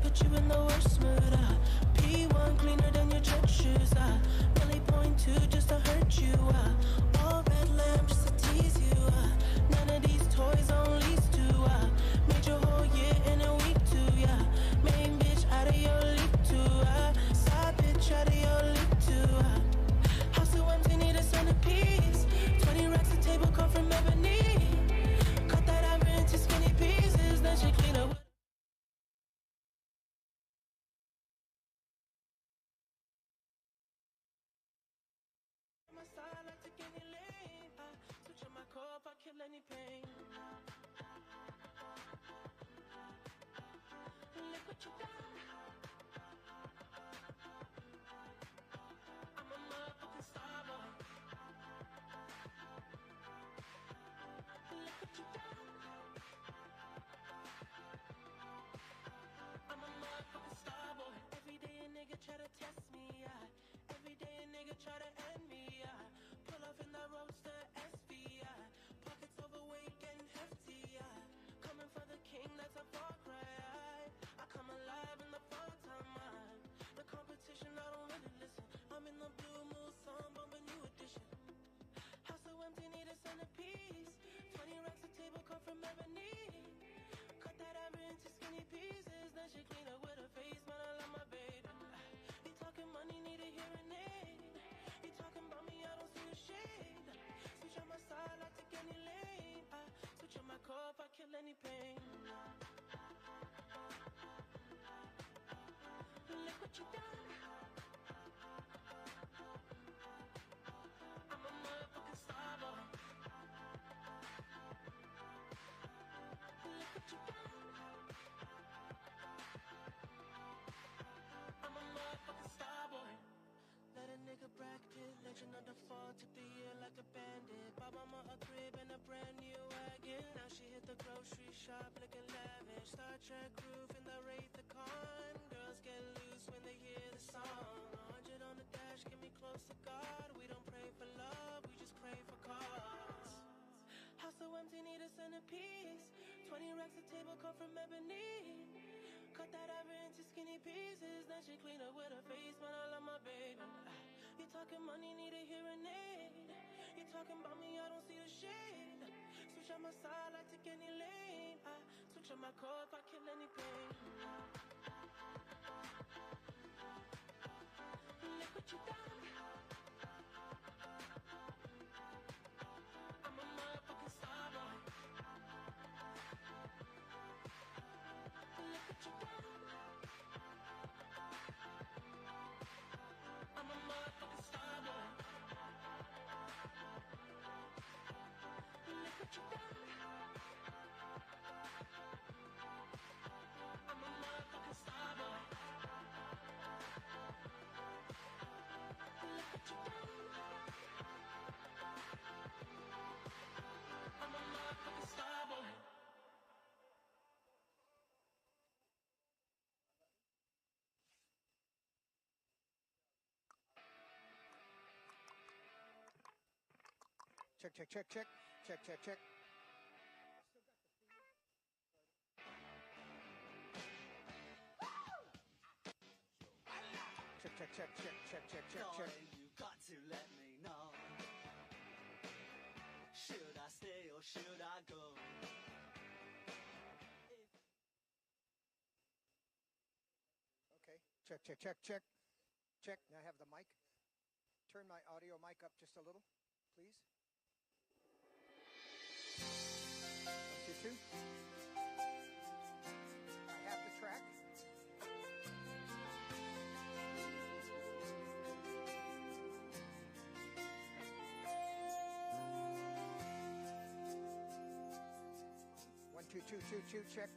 put you in the worst mood. P1 cleaner than your church shoes. Really point two just to hurt you. All red lamb just to tease you. None of these toys on lease to. Made your whole year in a week too. Main bitch out of your league too. Side bitch out of your league too. House so empty, need a centerpiece. 20 racks a table come from ebony. Cut that ivory into skinny pieces. Then she clean up. My style, I take any lane. Switch on my core if I kill any pain. Look what you done. I'm a motherfucking star boy. Look what you done. I'm a motherfucking star boy. Every day a nigga try to test me. Every day a nigga try to end me. Pull off in the roadster SV. Pockets overweight getting hefty. Coming for the king, that's a far cry. I come alive in the fall time. The competition, I don't really listen. I'm in the blue moon song, bumping new edition. House so empty, need a centerpiece. 20 racks a table come from ebony. Cut that ivory into skinny pieces. Then she clean up with her face, man, I love my baby. You talking money, need a hearing aid. You talking about me, I don't see a shade. Switch on my side, I take any lane. Switch on my core if I kill any pain. Look what you done. I'm a motherfucking star boy. Look what you done. I'm a motherfucking star boy. Let a nigga bracket, legend of the fall, took the year like a bandit. Bought mama a crib and a brand new wagon. Now she hit the grocery shop looking lavish. Star Trek roof in the Wraith the Con. Girls get loose when they hear the song. 100 on the dash, get me close to God. We don't pray for love, we just pray for cause. House so empty, need a centerpiece. 20 racks a table come from ebony. Cut that ivory into skinny pieces. Then she clean up with her face, man, I love my baby. You talking money, need a hearing aid. You talking about me, I don't see the shade. Switch on my side, I take any lane. Switch on my core if I kill any pain. Look what you done. I'm a motherfucking star boy. Look what you done. I'm a motherfucking star boy. Look what you done. I'm a motherfucking star boy. Look what you done. I'm a motherfucking star boy. Check, check, check, check, check, check, check. Check, check, check, check, check, check, check, check. You got to let me know. Should I stay or should I go? Okay, check, check, check, check, check. Now I have the mic. Turn my audio mic up just a little, please. 1, 2, 2. I have the track. One, two, two, two, two, check.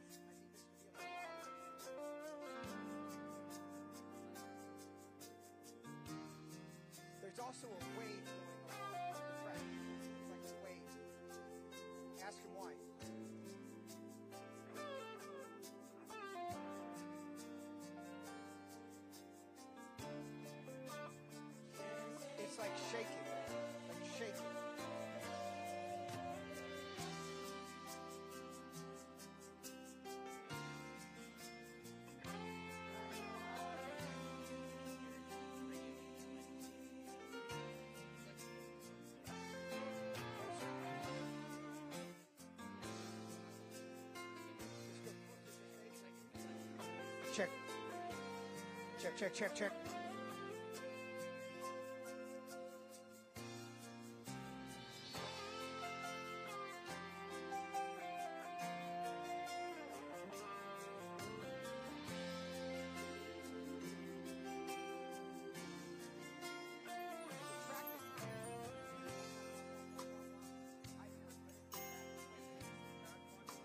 There's also a wave going on the track. It's like a wave. Ask him why. It's like shaking. Like shaking. check. Check, check, check, check.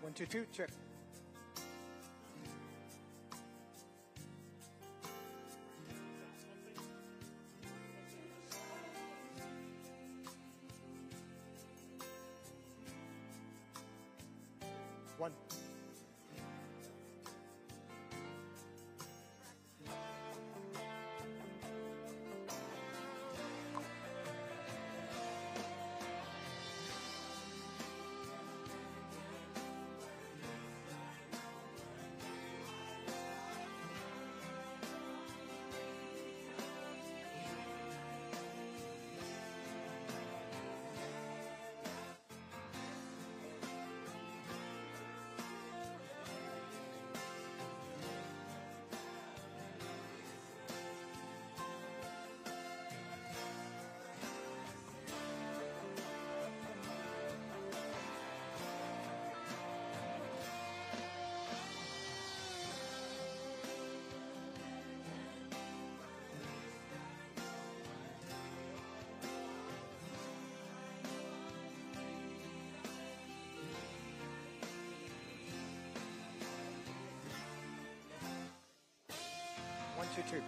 One, two, two, check. One. One, two, two.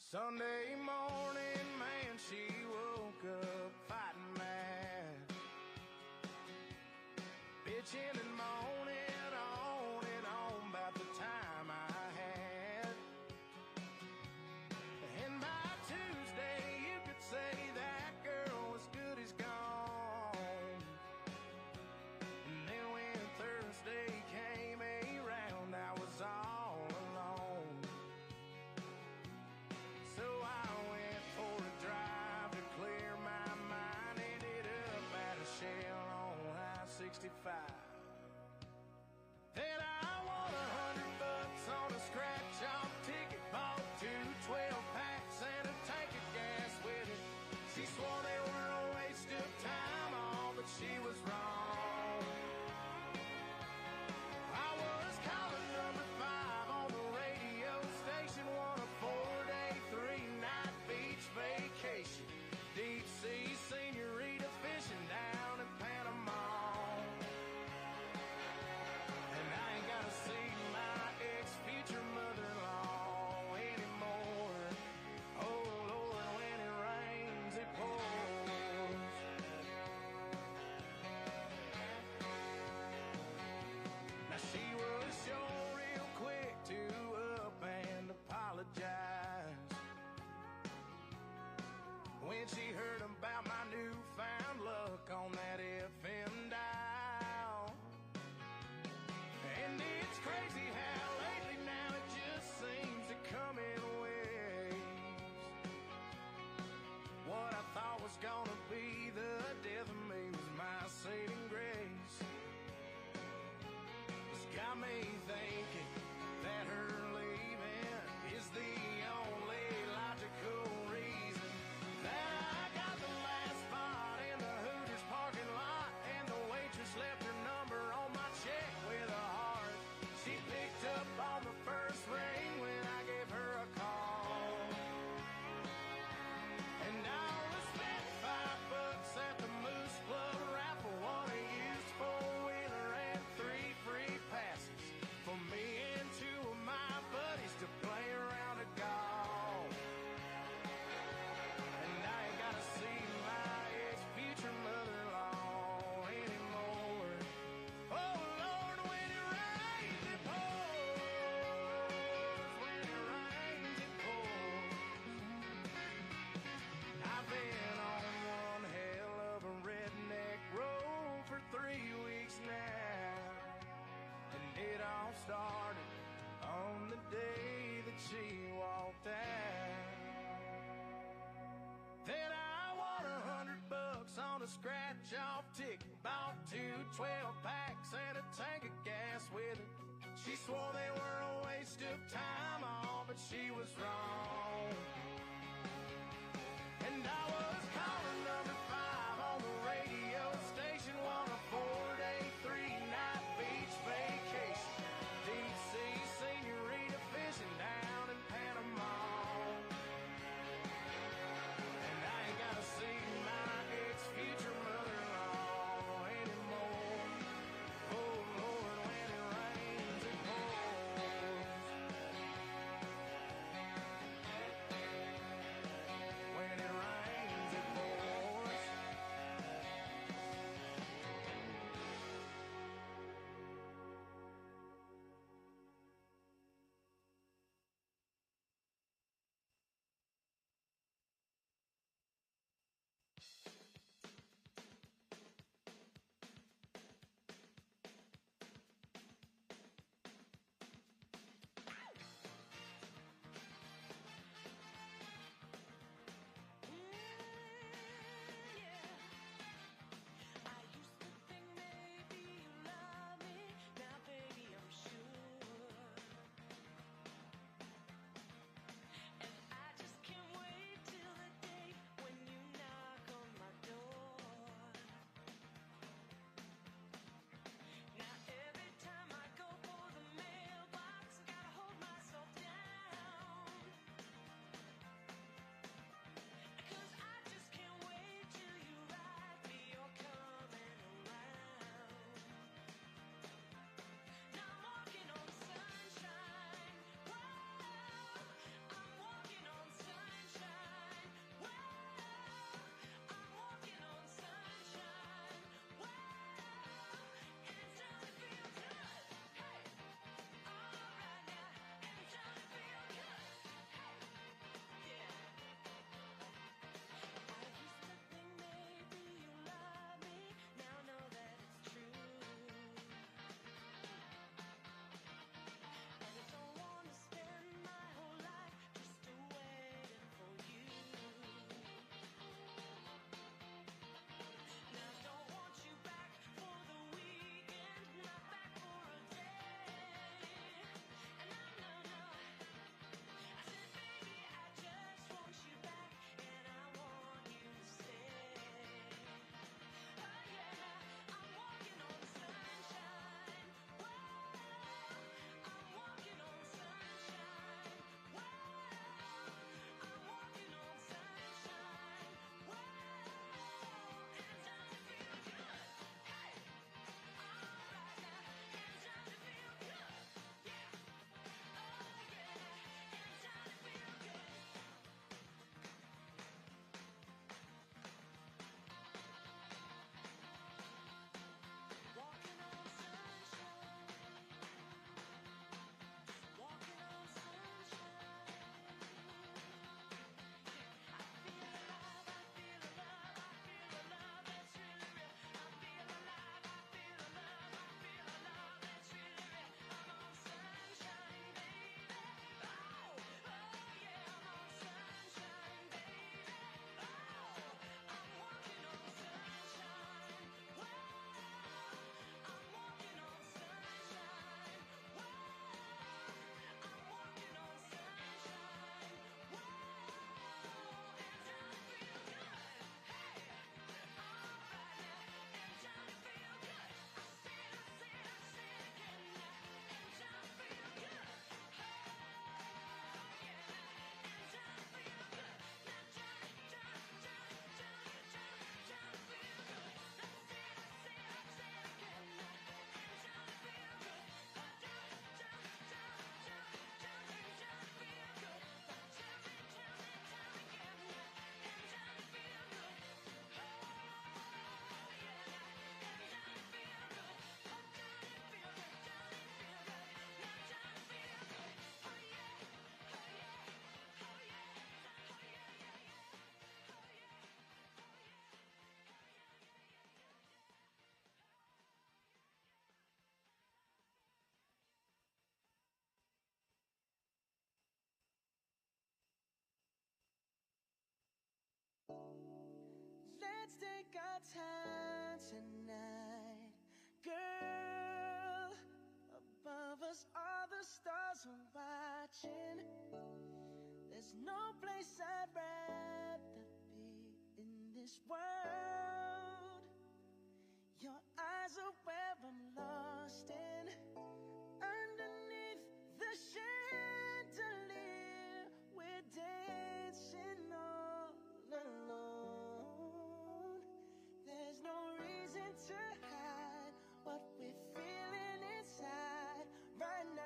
Sunday morning, man, she woke up fighting mad, bitching and moaning on about the time I had. And by Tuesday, you could say that girl was good as gone. And then when Thursday came around, I was all alone. So I went for a drive to clear my mind, ended up at a shell on I-65. Then I won $100 on a scratch-off ticket, bought 2 12-packs and a tank of gas with it. She swore they were a waste of time, all, but she was wrong. I was calling number 5 on the radio station, won a 4-day, 3-night beach vacation. Deep sea senorita fishing down in Panama. And I ain't gotta see my ex-future mother-in-law anymore. Oh Lord, when it rains, it pours. Now she was sure real quick to up and apologize when she heard about my newfound luck on that FM dial. And it's crazy how lately now it just seems to come in waves. What I thought was gonna be the death of me was my saving grace. It's got me thinking that her leaving is the only logical reason that I got the last spot in the Hooters parking lot, and the waitress left her number on my check with a heart. She picked up on the first ring when I gave her a call. And I only spent $5 at the Moose Club raffle, won a used 4-wheeler and 3 free passes for me and 2 of my buddies to play around a golf. And I ain't gotta see my ex-future mother-in-law anymore. Oh Lord, when it rains, it pours. When it rains, it pours. I've been on one hell of a redneck road for 3 weeks now. And it all started on the day that she walked out. Then I won $100 on a scratch-off ticket, bought 2 12-packs and a tank of gas with it. She swore they were a waste of time, all, but she was wrong. And I was calling number 5 on the radio station, won a 4-day, 3-night beach vacation. Deep sea senorita fishing down in Panama. And I ain't gotta see my ex-future mother-in-law anymore. Oh Lord, when it rains, it pours. let's take our time tonight. Girl, above us all the stars are watching. There's no place I'd rather be in this world. Your eyes are where I'm lost in. Underneath the chandelier, we're dancing all alone. There's no reason to hide what we're feeling inside right now.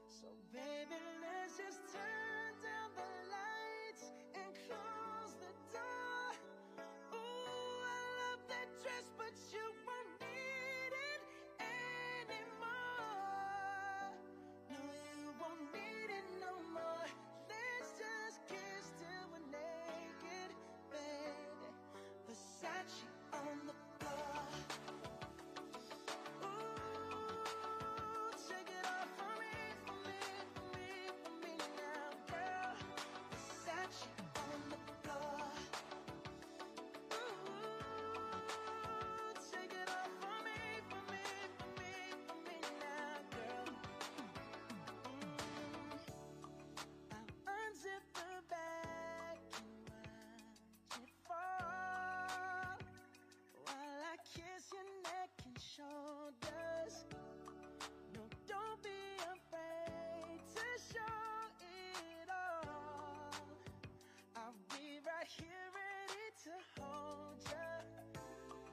So baby, let's just turn down the lights and close the door. Ooh, I love that dress, but you won't need it anymore. No, you won't need it no more. Let's just kiss till we're naked, baby. Versace on the floor. Ooh, take it off for me, for me, for me, for me now, girl. Versace on the floor. Ooh, take it off for me, for me, for me, for me now, girl. I'll unzip the bag and watch it fall while I kiss your neck and shoulders. No, don't be afraid to show it all. I'll be right here ready to hold ya.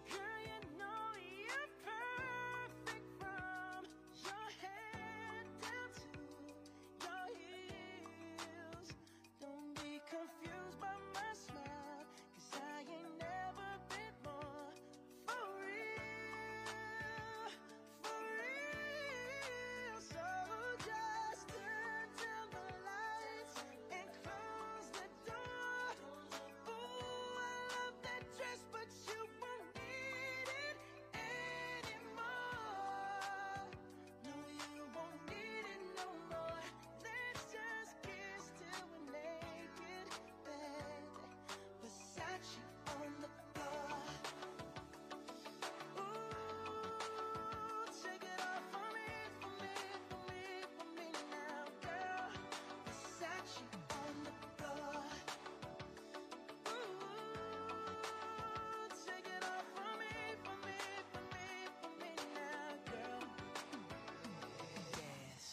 Girl, you know you're perfect from your head down to your heels. Don't be confused by my smile, 'cause I ain't never been more for real, for real. So just turn down the lights and close the door. Ooh, I love that dress, but you won't need it anymore. No, you won't need it no more. Let's just kiss till we're naked, baby. Versace on the floor. Ooh, take it off for me, for me, for me, for me now, girl. Versace on the floor. Ooh, take it off for me, for me, for me, for me now, girl. Yes.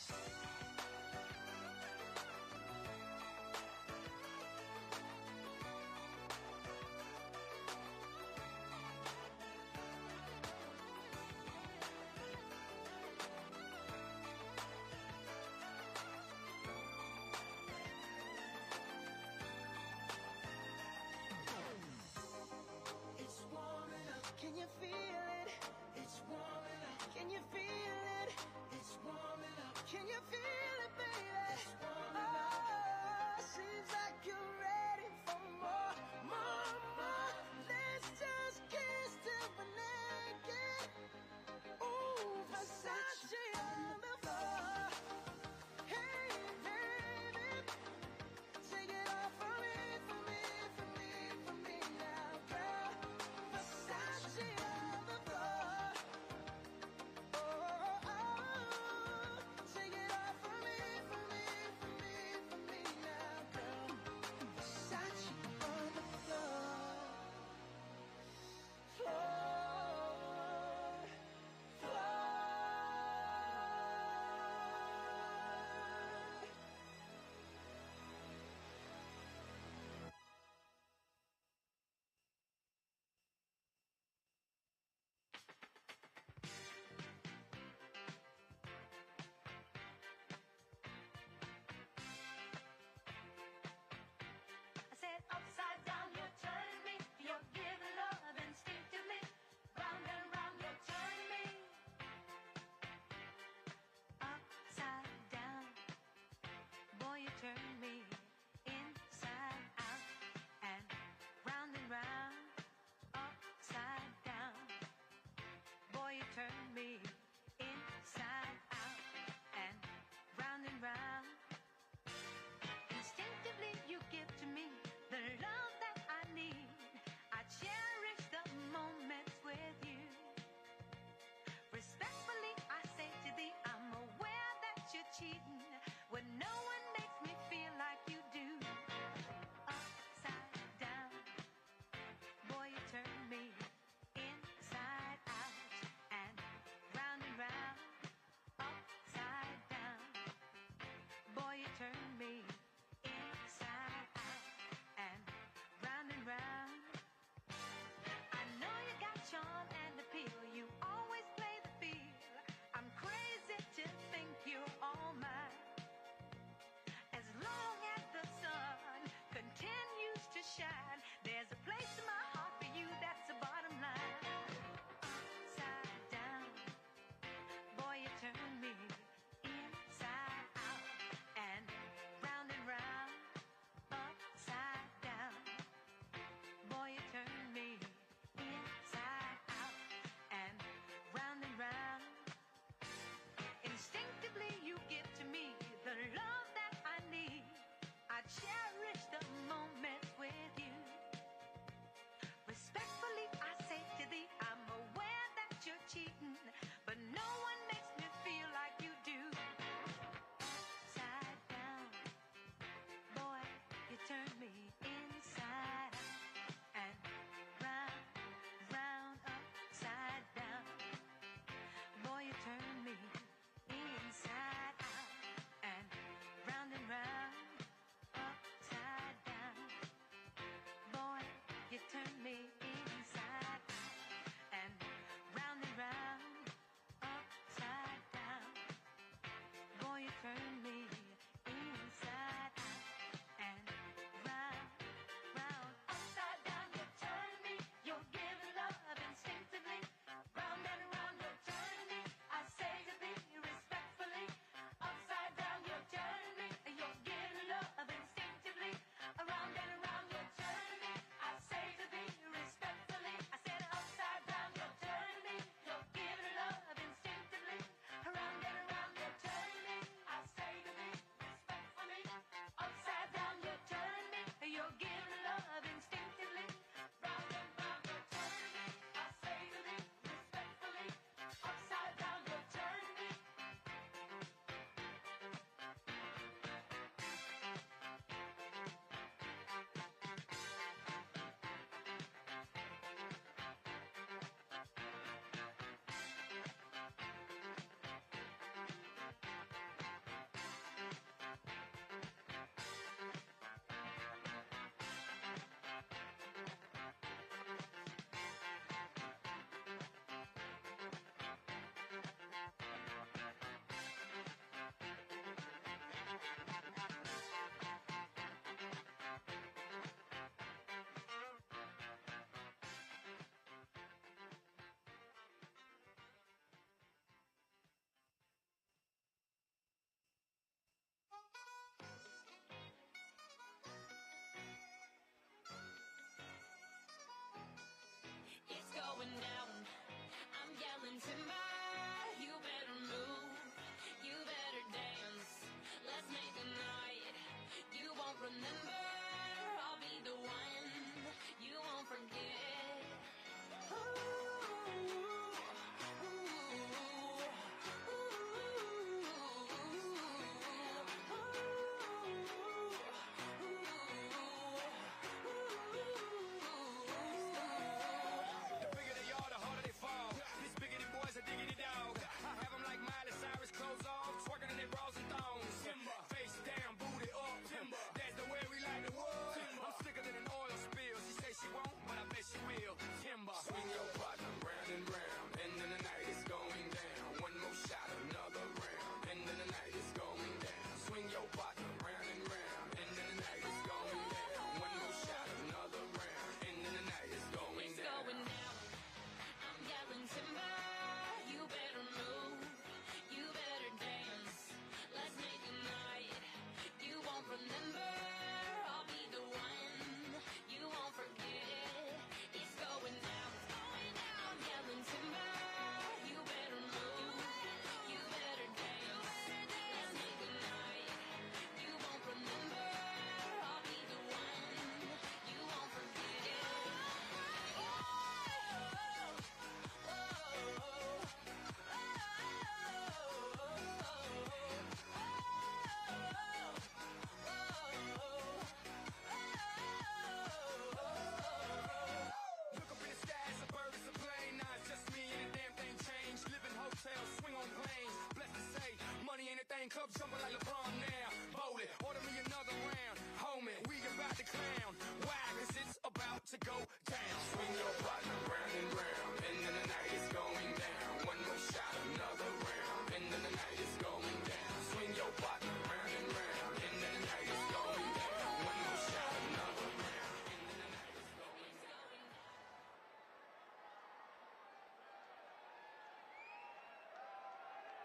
It's warming up. Can you feel it? It's warming up. Can you feel it? It's warming up. Can you feel it, baby? It's warming up. Seems like you're ready for more, more, more. Let's just kiss till we're naked. Ooh, Versace on the floor. Hey, baby, take it off for me, for me, for me, for me now, girl. Versace on the floor. Oh, oh, oh. Take it off for me, for me, for cheating when no one makes me feel like you do. Upside down, boy, you turn me inside out and round and round. Upside down, boy, you turn me inside out and round and round. I know you got charm and appeal, you always play the field. I'm crazy to think you're all mine. As long as the sun continues to shine, there's a place in my heart for you, that's the bottom line. Upside down, boy, you turn me inside out and round and round. Upside down, boy, you turn me inside out and round. Instinctively you give to me the love that I need. I cherish the moments with you.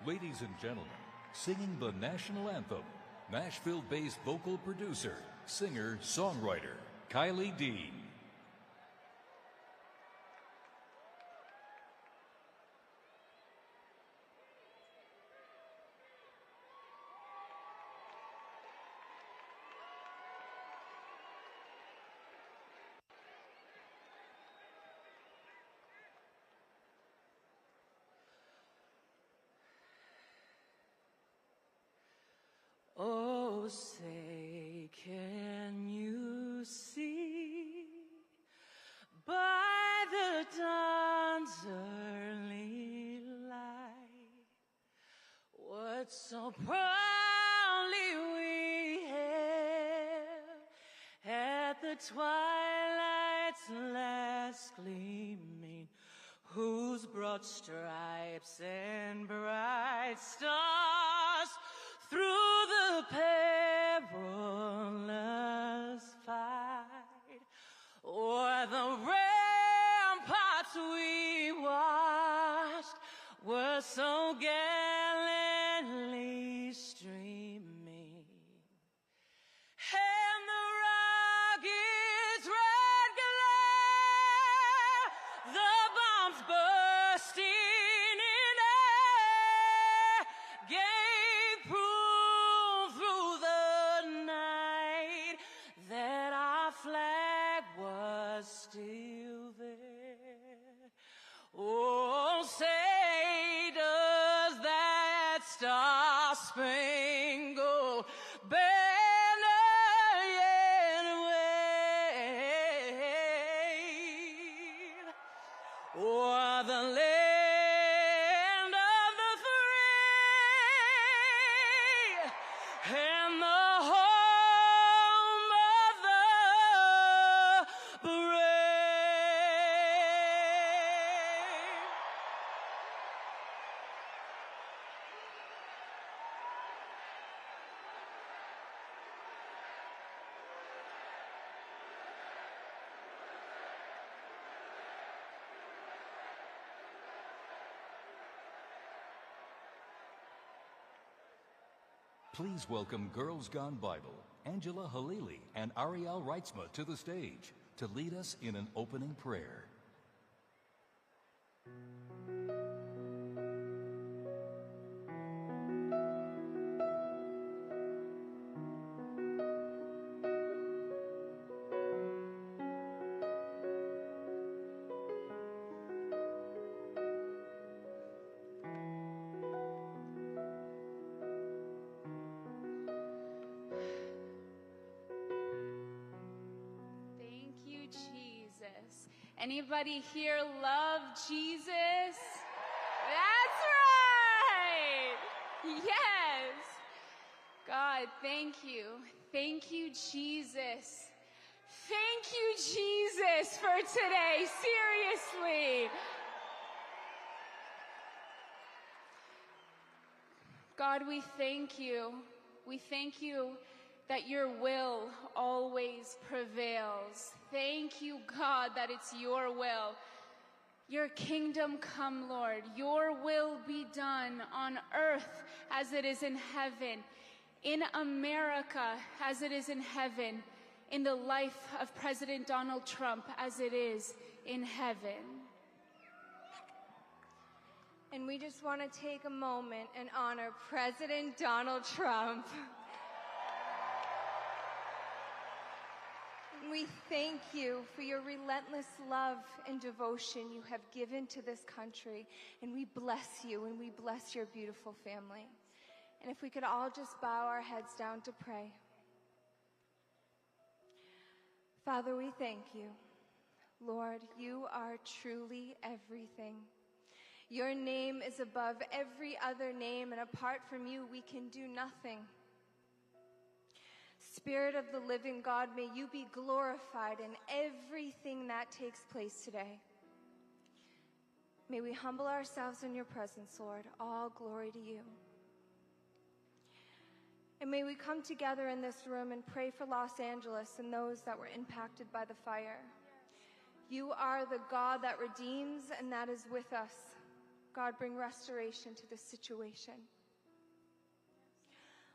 Ladies and gentlemen, singing the national anthem, Nashville-based vocal producer, singer, songwriter, Kylie Dean. Oh, say, can you see by the dawn's early light what so proudly we hailed at the twilight's last gleaming, whose broad stripes and bright stars through the perilous fight, o'er the ramparts we watched, were so gallantly streaming, and the rocket's red glare, the bombs bursting in air, gave proof through the night that our flag was still there. Oh, say does that star-spangled banner yet wave o'er the land of the free and the home of the brave? Please welcome Girls Gone Bible, Angela Halili and Ariel Reitzma to the stage to lead us in an opening prayer. Thank you, Jesus. Anybody here love Jesus? That's right. Yes. God, thank you. Thank you, Jesus. Thank you, Jesus, for today. Seriously. God, we thank you. We thank you that your will always prevails. Thank you, God, that it's your will. Your kingdom come, Lord. Your will be done on earth as it is in heaven, in America as it is in heaven, in the life of President Donald Trump as it is in heaven. And we just want to take a moment and honor President Donald Trump. We thank you for your relentless love and devotion you have given to this country. And we bless you and we bless your beautiful family. And if we could all just bow our heads down to pray. Father, we thank you. Lord, you are truly everything. Your name is above every other name, and apart from you, we can do nothing. Spirit of the living God, may you be glorified in everything that takes place today. May we humble ourselves in your presence, Lord. All glory to you. And may we come together in this room and pray for Los Angeles and those that were impacted by the fire. You are the God that redeems and that is with us. God, bring restoration to this situation.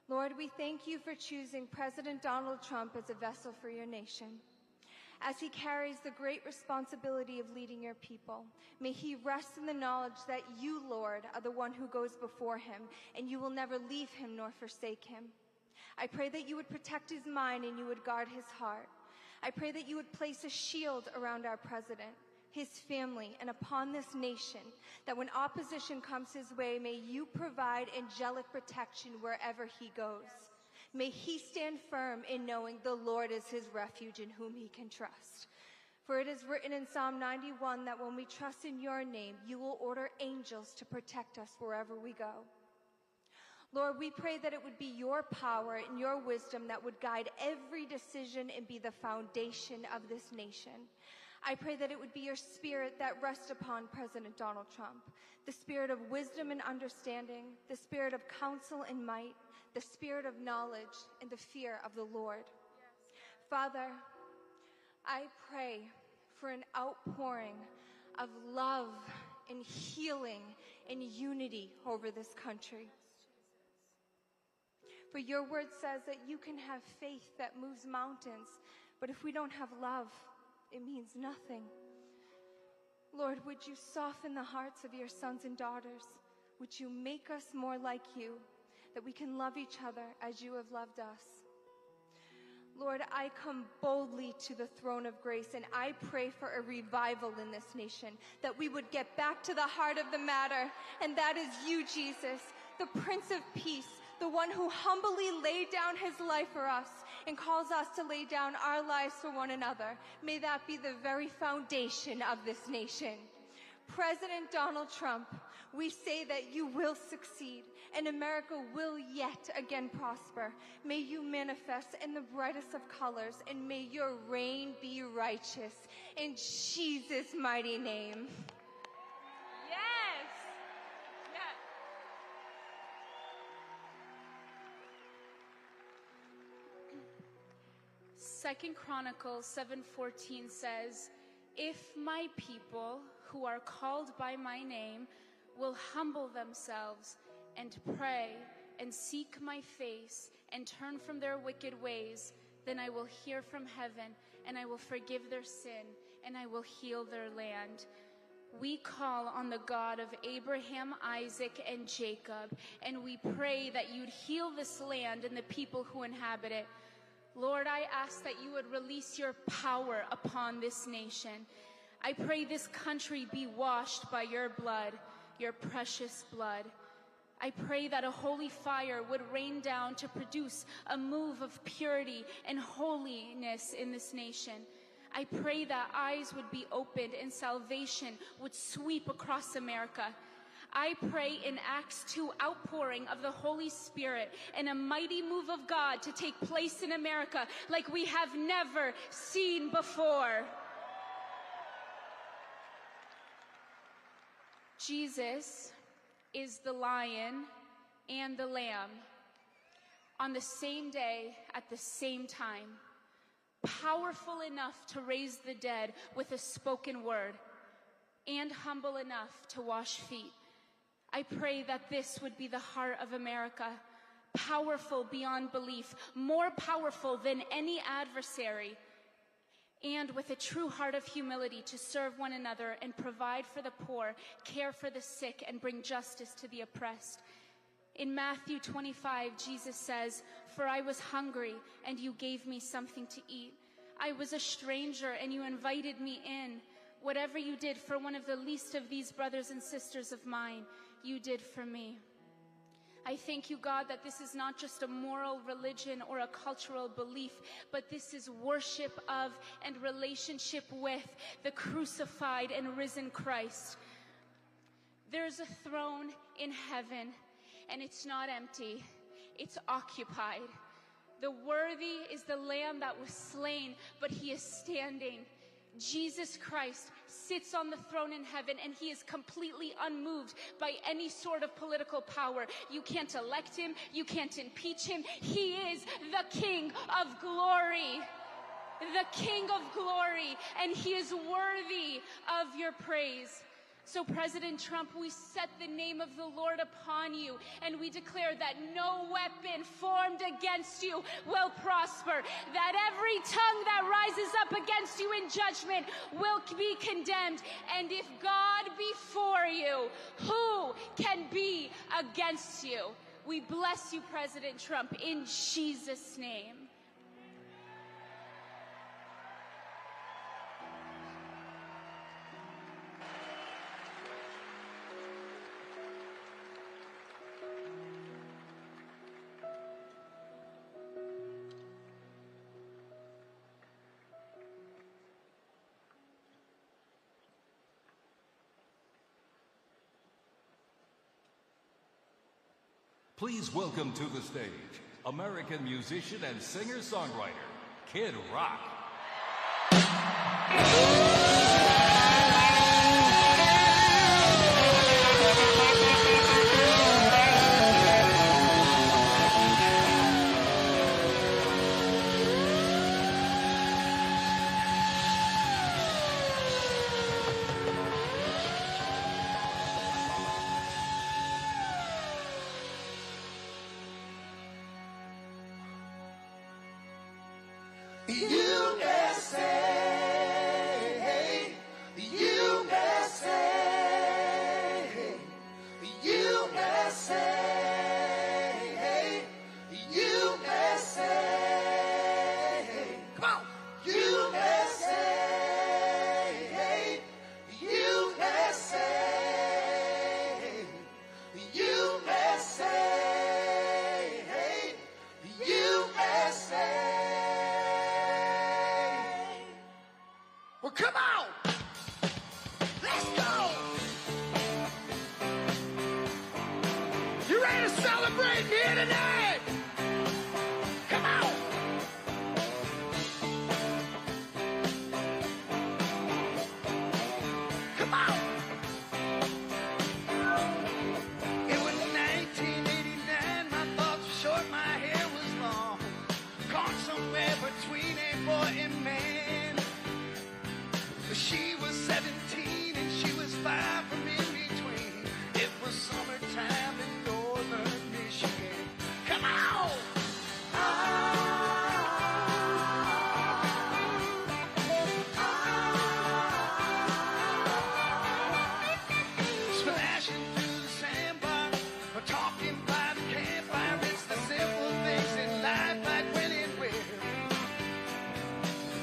Lord, we thank you for choosing President Donald Trump as a vessel for your nation. As he carries the great responsibility of leading your people, may he rest in the knowledge that you, Lord, are the one who goes before him, and you will never leave him nor forsake him. I pray that you would protect his mind and you would guard his heart. I pray that you would place a shield around our president, his family, and upon this nation, that when opposition comes his way, may you provide angelic protection wherever he goes. May he stand firm in knowing the Lord is his refuge in whom he can trust. For it is written in Psalm 91 that when we trust in your name, you will order angels to protect us wherever we go. Lord, we pray that it would be your power and your wisdom that would guide every decision and be the foundation of this nation. I pray that it would be your spirit that rests upon President Donald Trump, the spirit of wisdom and understanding, the spirit of counsel and might, the spirit of knowledge and the fear of the Lord. Yes. Father, I pray for an outpouring of love and healing and unity over this country. For your word says that you can have faith that moves mountains, but if we don't have love, it means nothing. Lord, would you soften the hearts of your sons and daughters? Would you make us more like you, that we can love each other as you have loved us? Lord, I come boldly to the throne of grace, and I pray for a revival in this nation, that we would get back to the heart of the matter, and that is you, Jesus, the Prince of Peace, the one who humbly laid down his life for us and calls us to lay down our lives for one another. May that be the very foundation of this nation. President Donald Trump, we say that you will succeed and America will yet again prosper. May you manifest in the brightest of colors, and may your reign be righteous. In Jesus' mighty name. Yes! Yes! Second Chronicles 7:14 says, "If my people who are called by my name will humble themselves and pray and seek my face and turn from their wicked ways, then I will hear from heaven and I will forgive their sin and I will heal their land." We call on the God of Abraham, Isaac, and Jacob, and we pray that you'd heal this land and the people who inhabit it. Lord, I ask that you would release your power upon this nation. I pray this country be washed by your blood, your precious blood. I pray that a holy fire would rain down to produce a move of purity and holiness in this nation. I pray that eyes would be opened and salvation would sweep across America. I pray in Acts 2 outpouring of the Holy Spirit and a mighty move of God to take place in America like we have never seen before. Jesus is the lion and the lamb on the same day at the same time, powerful enough to raise the dead with a spoken word, and humble enough to wash feet. I pray that this would be the heart of America, powerful beyond belief, more powerful than any adversary, and with a true heart of humility to serve one another and provide for the poor, care for the sick, and bring justice to the oppressed. In Matthew 25, Jesus says, "For I was hungry, and you gave me something to eat. I was a stranger, and you invited me in. Whatever you did for one of the least of these brothers and sisters of mine, you did for me." I thank you, God, that this is not just a moral religion or a cultural belief, but this is worship of and relationship with the crucified and risen Christ. There's a throne in heaven, and it's not empty, it's occupied. The worthy is the Lamb that was slain, but he is standing. Jesus Christ sits on the throne in heaven, and he is completely unmoved by any sort of political power. You can't elect him. You can't impeach him. He is the King of glory. The King of glory, and he is worthy of your praise. So, President Trump, we set the name of the Lord upon you, and we declare that no weapon formed against you will prosper, that every tongue that rises up against you in judgment will be condemned. And if God be for you, who can be against you? We bless you, President Trump, in Jesus' name. Please welcome to the stage American musician and singer-songwriter, Kid Rock. Come on! Let's go! You ready to celebrate here tonight? Come on! Come on! It was 1989, my thoughts were short, my hair was long. Caught somewhere between a boy and man. She was 17 and she was 5 from in between. It was summertime in northern Michigan. Come on! Splashing through the sandbar, or talking by the campfire. It's the simple things in life like when and where.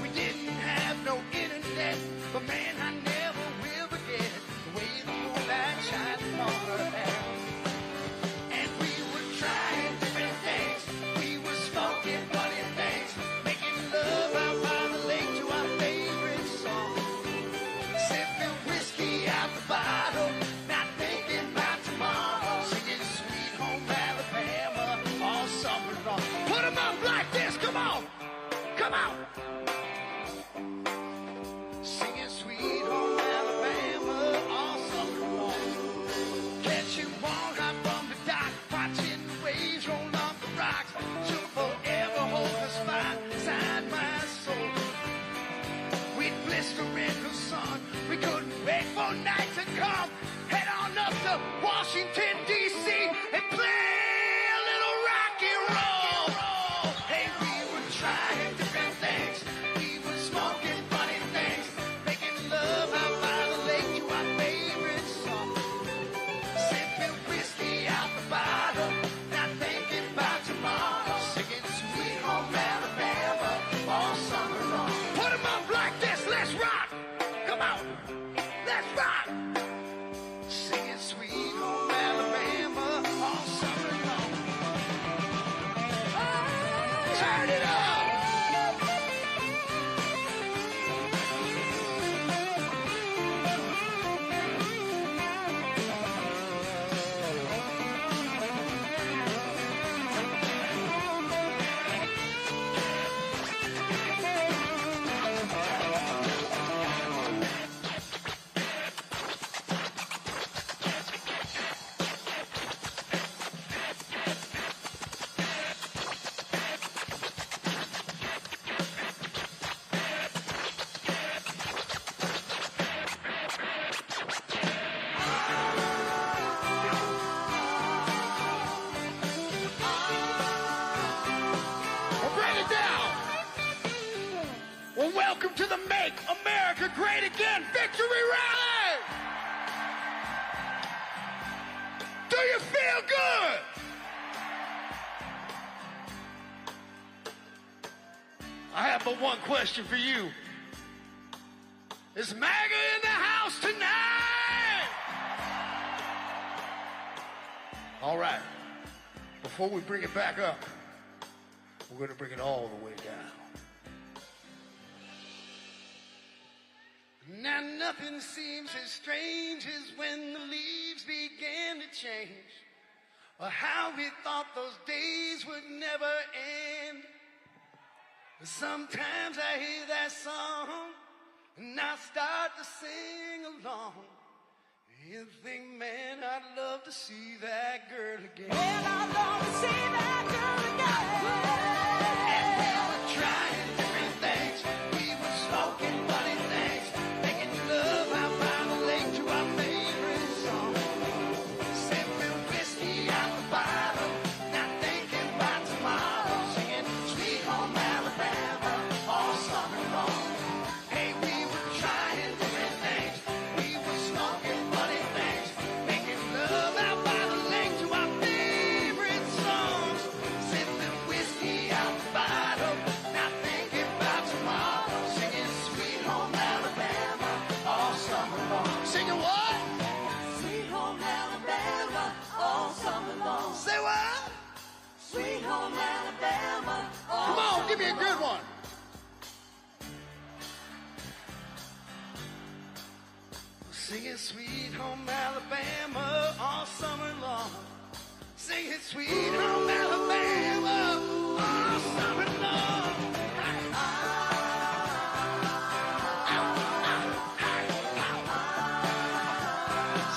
We didn't have no internet, but man, I never will forget the way the moonlight shined on her hair. And we were trying different things. We were smoking funny things, making love out by the lake to our favorite song. Sipping whiskey out the bottle, not thinking about tomorrow. Singing Sweet Home Alabama all summer long. Put 'em up like this, come on, come on. Singing Sweet Home Alabama all summer long. Catching one hop from the dock, watching the waves roll off the rocks. She'll forever hold the spot inside my soul. We'd blister in the sun, we couldn't wait for night to come. Head on up to Washington D.C. and play a little rock and roll. Hey, we were trying different things. We were smoking funny things, making love out by the lake to our favorite song. Sipping whiskey out the bottle, not thinking about tomorrow. Singing Sweet Home Alabama all summer long. Put 'em up like this, let's rock. Come on, let's rock. Singing Sweet Home Alabama all summer long. Turn it up. Well, welcome to the Make America Great Again Victory Rally! Do you feel good? I have but one question for you. Is MAGA in the house tonight? All right. Before we bring it back up, we're going to bring it all the way down. Now nothing seems as strange as when the leaves began to change, or how we thought those days would never end. Sometimes I hear that song and I start to sing along and think, man, I'd love to see that girl again. Man, I'd love to see that girl again. And we were trying different things. We were smoking funny things, making love out by the lake to our favorite song, sipping whiskey out the bottle, not thinking about tomorrow, singing Sweet Home Alabama all summer long. Hey, we were trying different things. We were smoking funny things, making love out by the lake to our favorite songs, sipping whiskey out the bottle, not thinking about tomorrow, singing Sweet Home Alabama all summer long. Singing what? Sweet Home Alabama all summer long. Say what? Sweet Home Alabama all Come on, give me a good one. Singing Sweet Home Alabama all summer long. Singing Sweet Home Alabama all summer long.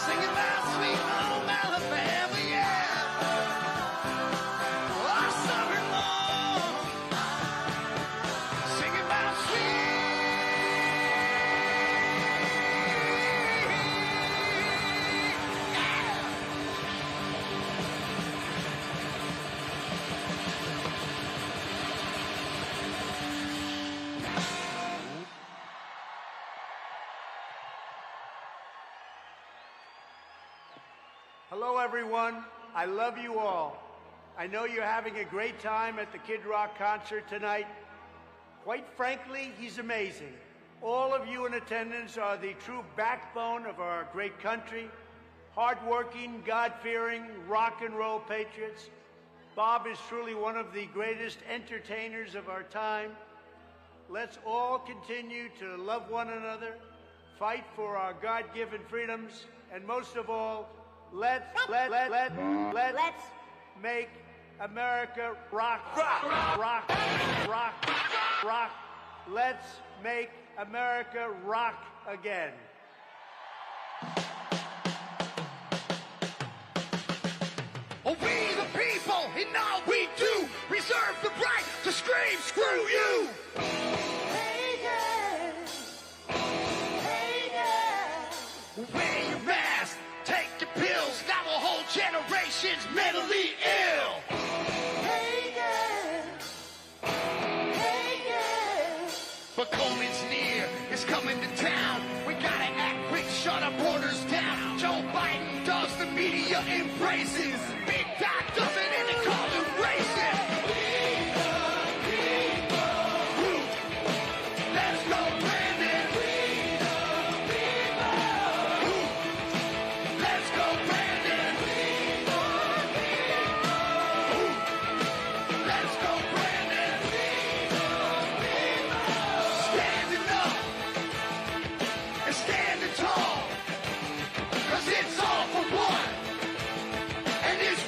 Singing about Sweet Home Alabama, yeah, all summer long. Singing about Hello, everyone. I love you all. I know you're having a great time at the Kid Rock concert tonight. Quite frankly, he's amazing. All of you in attendance are the true backbone of our great country, hardworking, God-fearing, rock and roll patriots. Bob is truly one of the greatest entertainers of our time. Let's all continue to love one another, fight for our God-given freedoms, and most of all, let's make America rock, rock, rock, rock, rock. Let's make America rock again. Oh, we the people, in all we do, reserve the right to scream, screw you! Hey, yeah. Hey, yeah. Wear your mask, take your pills, now a whole generation's mentally ill. Hey, yeah. Hey, yeah. But COVID's near, it's coming to town. We gotta act quick, shut our borders down. Joe Biden does, the media embraces. Big Doc does it, and they call him racist. We the people. Let's go, Brandon. We the people. Let's go, Brandon. We the people. Let's go, Brandon. We the people. Standing up and standing tall, 'cause it's all for one, and it's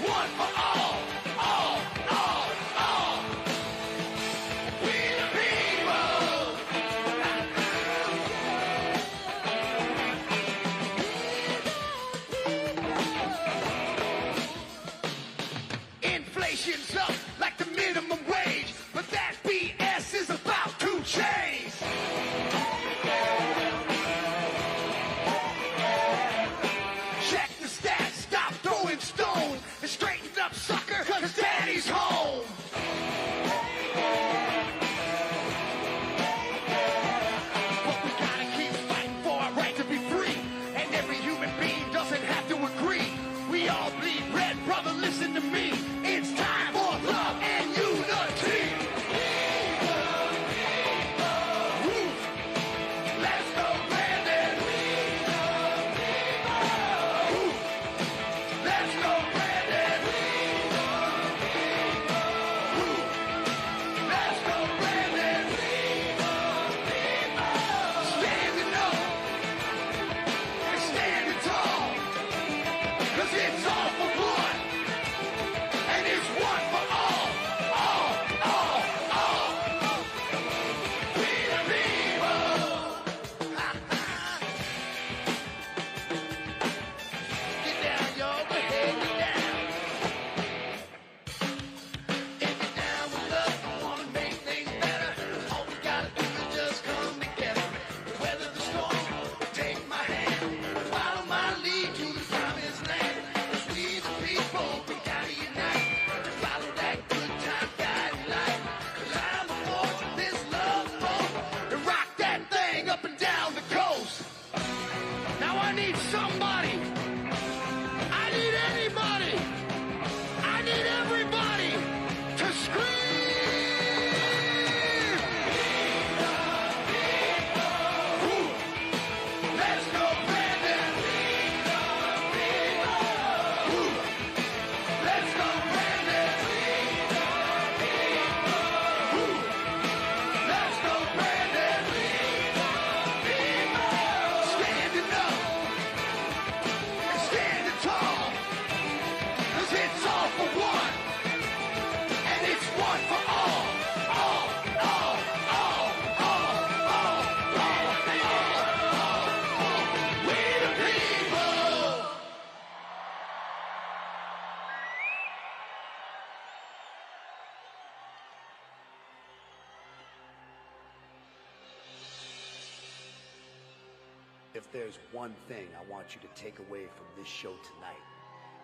If there's one thing I want you to take away from this show tonight,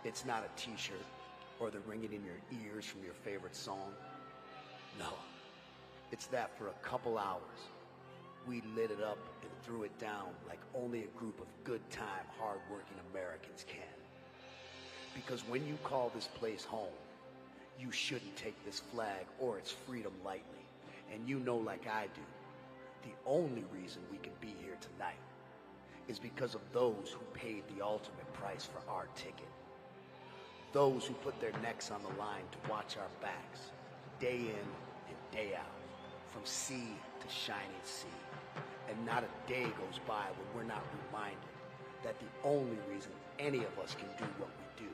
it's not a t-shirt or the ringing in your ears from your favorite song. No, it's that for a couple hours, we lit it up and threw it down like only a group of good-time, hard-working Americans can. Because when you call this place home, you shouldn't take this flag or its freedom lightly. And you know, like I do, the only reason we can be here tonight is because of those who paid the ultimate price for our ticket. Those who put their necks on the line to watch our backs, day in and day out, from sea to shining sea. And not a day goes by when we're not reminded that the only reason any of us can do what we do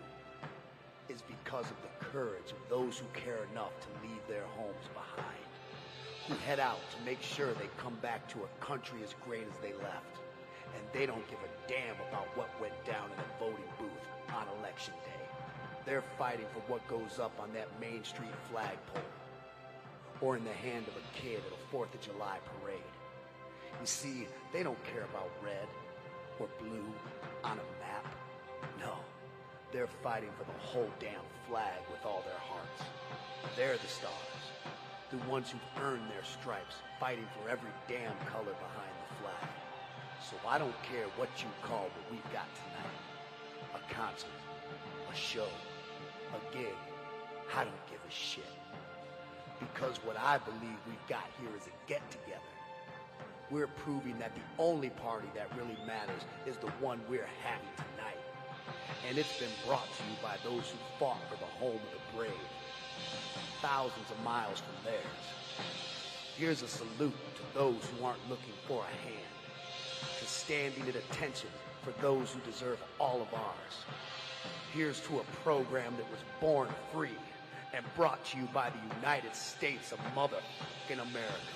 is because of the courage of those who care enough to leave their homes behind, who head out to make sure they come back to a country as great as they left, and they don't give a damn about what went down in a voting booth on Election Day. They're fighting for what goes up on that Main Street flagpole, or in the hand of a kid at a 4th of July parade. You see, they don't care about red or blue on a map. No, they're fighting for the whole damn flag with all their hearts. They're the stars, the ones who've earned their stripes, fighting for every damn color behind the flag. So I don't care what you call what we've got tonight. A concert, a show, a gig. I don't give a shit. Because what I believe we've got here is a get-together. We're proving that the only party that really matters is the one we're having tonight. And it's been brought to you by those who fought for the home of the brave, thousands of miles from theirs. Here's a salute to those who aren't looking for a hand, to standing at attention for those who deserve all of ours. Here's to a program that was born free and brought to you by the United States of motherfucking America.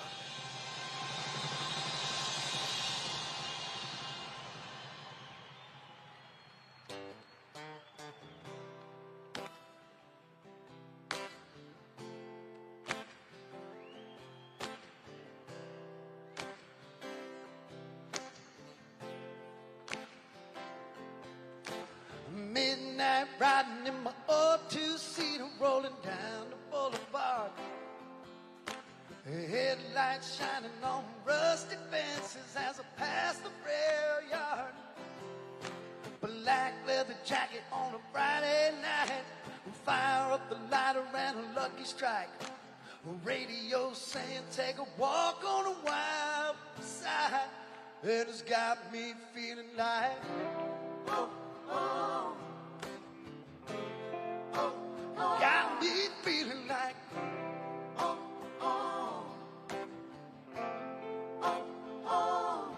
Midnight riding in my old two-seater, rolling down the boulevard. Headlights shining on rusty fences as I pass the rail yard. Black leather jacket on a Friday night, fire up the lighter and a lucky strike. Radio saying take a walk on the wild side. It has got me feeling like oh, oh. Got me feeling like oh, oh, oh, oh.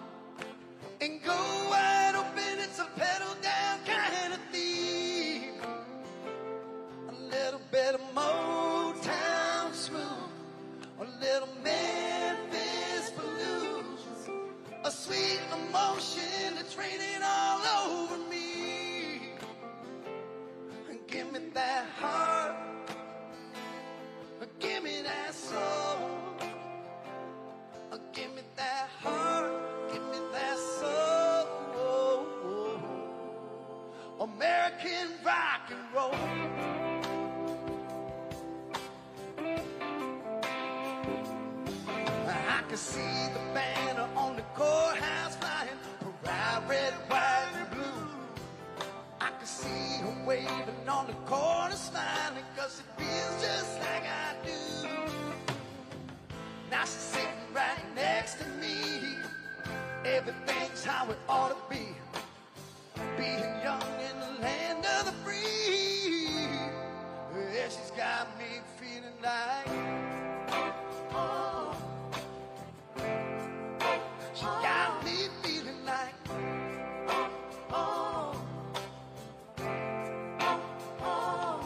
And go wide open, it's a pedal down kind of theme. A little bit of Motown smooth, a little Memphis blues, a sweet emotion that's raining all over me. Give me that heart, give me that soul, give me that heart, give me that soul. American rock and roll. I can see the banner on the courthouse flying, proud red, white, and blue. I can see her waving on the corner, smiling, 'cause it feels just like I do. Now she's sitting right next to me. Everything's how it ought to be. Being young in the land of the free. Yeah, she's got me feeling like oh, oh. She got me feeling like oh, oh.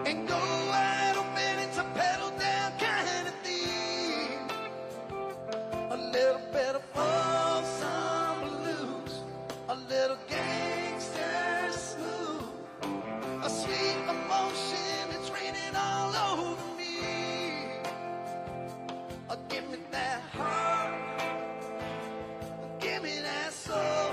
And go wide open, it's a pedal down kind of theme. A little bit of folk song blues, a little gangster smooth, a sweet emotion that's raining all over me. Give me that heart, give me that soul.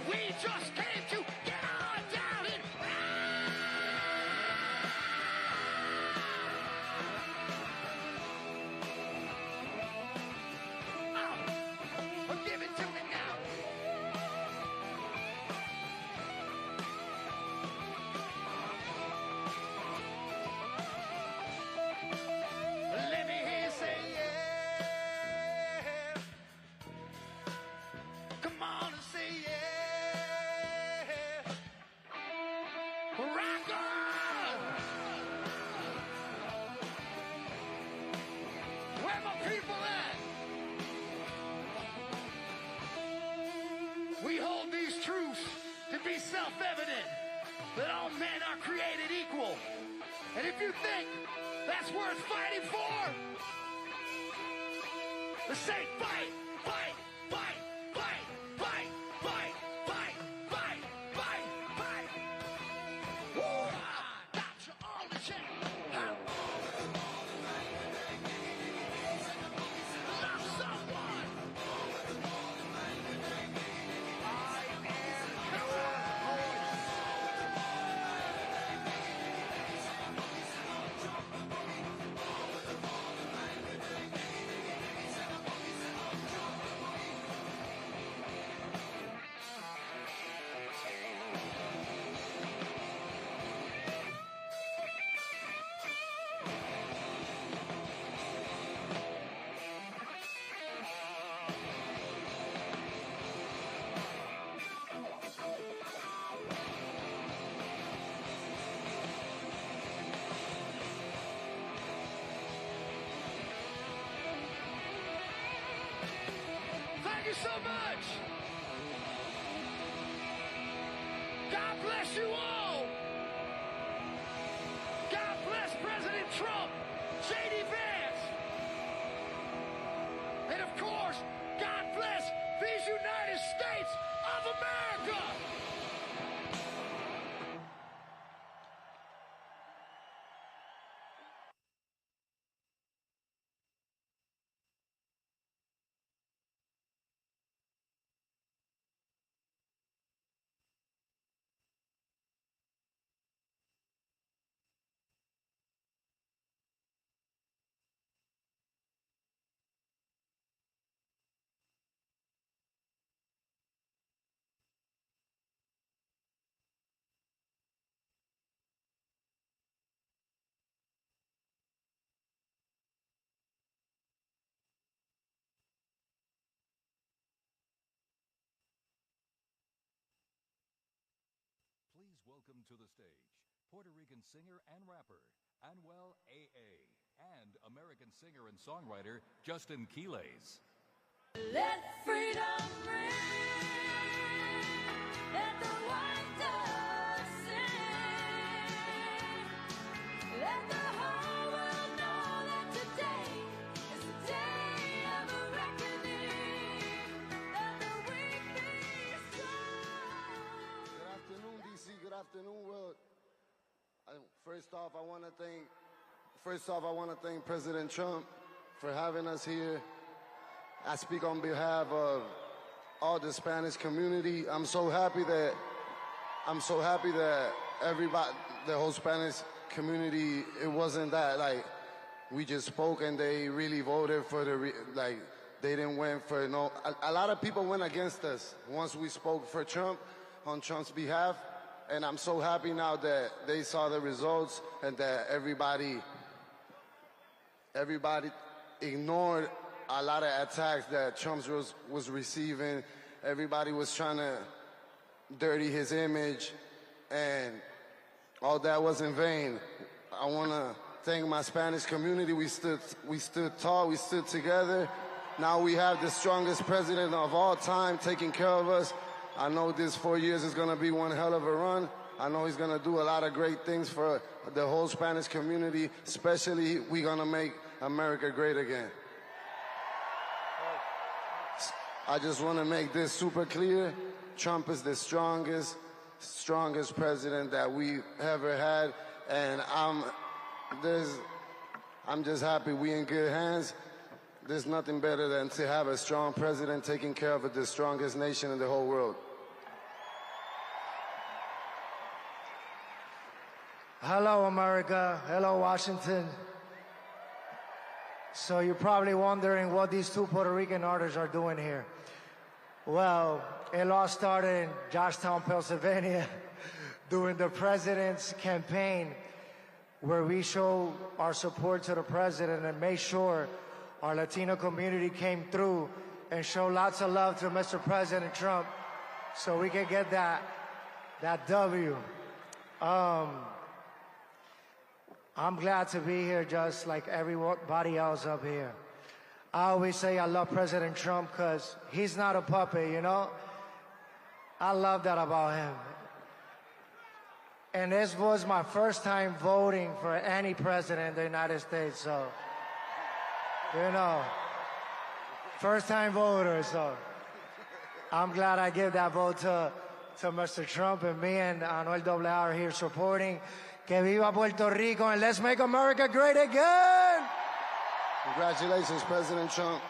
We just came to get on down and give it to me now. Let me hear you say yeah. Come on and say yeah. Rock on! Where my people at? We hold these truths to be self-evident, that all men are created equal. And if you think that's worth fighting for, then say fight, fight, fight, fight, fight, fight, fight, fight, fight, fight. Woo! Got you on the chain. Love someone. Thank you so much. God bless you all. God bless President Trump, J.D. Vance. And of course, God bless these United States of America. Please welcome to the stage Puerto Rican singer and rapper Anuel A.A. and American singer and songwriter Justin Quiles. Let freedom ring, let the white dove sing, let the whole world know that today is the day of a reckoning, let the weak be strong. Good afternoon, D.C. Good afternoon, world. First off, I want to thank President Trump for having us here. I speak on behalf of all the Spanish community. I'm so happy that everybody, the whole Spanish community, it wasn't that like we just spoke and they really voted for they didn't win for no. A lot of people went against us once we spoke for Trump on Trump's behalf. And I'm so happy now that they saw the results and that everybody ignored a lot of attacks that Trump was receiving. Everybody was trying to dirty his image, and all that was in vain. I want to thank my Spanish community. We stood tall, we stood together. Now we have the strongest president of all time taking care of us. I know this 4 years is going to be one hell of a run. I know he's going to do a lot of great things for the whole Spanish community. Especially, we're going to make America great again. I just want to make this super clear. Trump is the strongest president that we've ever had. And I'm just happy we in good hands. There's nothing better than to have a strong president taking care of the strongest nation in the whole world. Hello, America. Hello, Washington. So you're probably wondering what these two Puerto Rican artists are doing here. Well, it all started in Georgetown, Pennsylvania, during the president's campaign, where we show our support to the president and made sure our Latino community came through and showed lots of love to Mr. President Trump so we can get that W. I'm glad to be here just like everybody else up here. I always say I love President Trump because he's not a puppet, you know? I love that about him. And this was my first time voting for any president in the United States, so, you know, first time voter, so I'm glad I give that vote to Mr. Trump, and me and Anuel AA are here supporting. Que viva Puerto Rico, and let's make America great again! Congratulations, President Trump.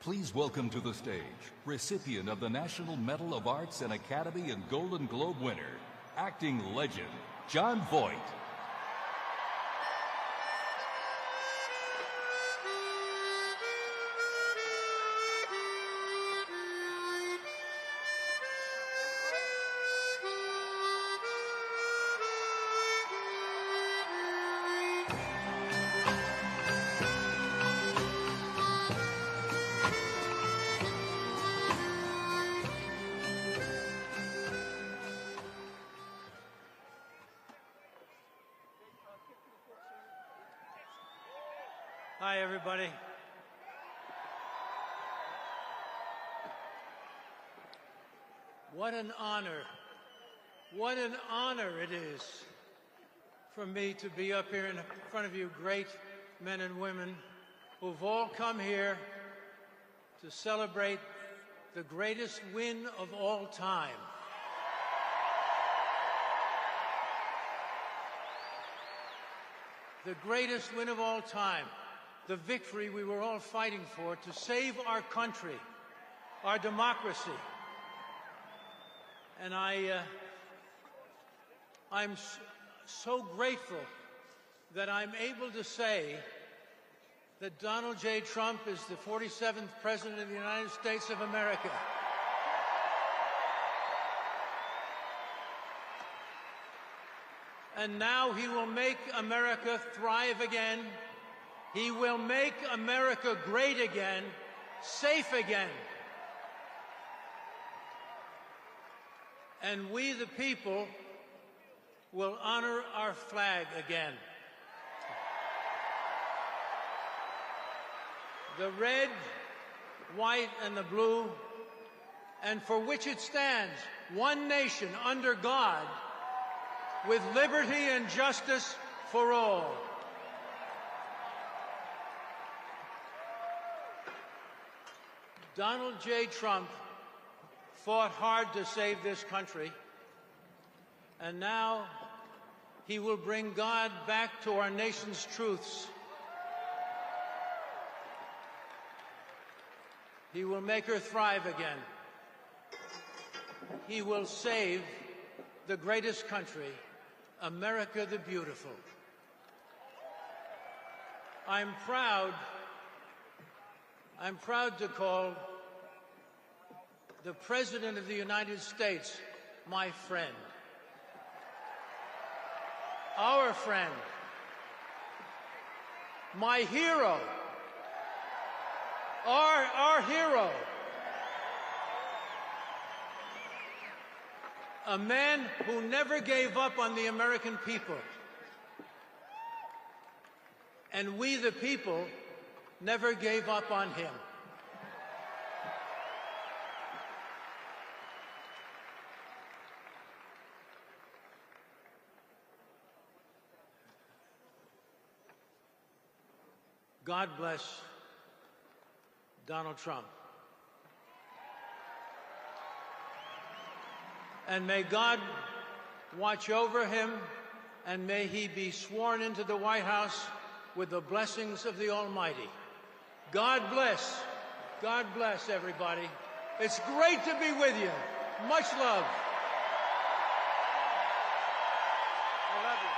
Please welcome to the stage, recipient of the National Medal of Arts and Academy and Golden Globe winner, acting legend, Jon Voight. Hi, everybody. What an honor it is for me to be up here in front of you great men and women who've all come here to celebrate the greatest win of all time. The greatest win of all time. The victory we were all fighting for to save our country, our democracy. And I'm so grateful that I'm able to say that Donald J. Trump is the 47th President of the United States of America. And now he will make America thrive again. He will make America great again, safe again. And we, the people, will honor our flag again. The red, white, and the blue, and for which it stands, one nation under God, with liberty and justice for all. Donald J. Trump fought hard to save this country, and now he will bring God back to our nation's truths. He will make her thrive again. He will save the greatest country, America the Beautiful. I'm proud to call the President of the United States my friend. Our friend. My hero. Our hero. A man who never gave up on the American people. And we, the people, never gave up on him. God bless Donald Trump. And may God watch over him, and may he be sworn into the White House with the blessings of the Almighty. God bless. God bless everybody. It's great to be with you. Much love. I love you.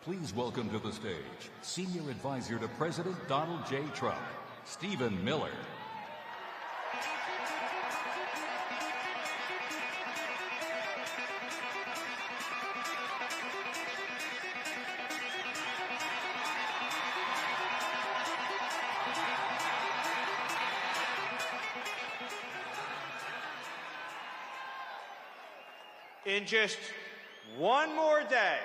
Please welcome to the stage Senior Advisor to President Donald J. Trump, Stephen Miller. In just one more day,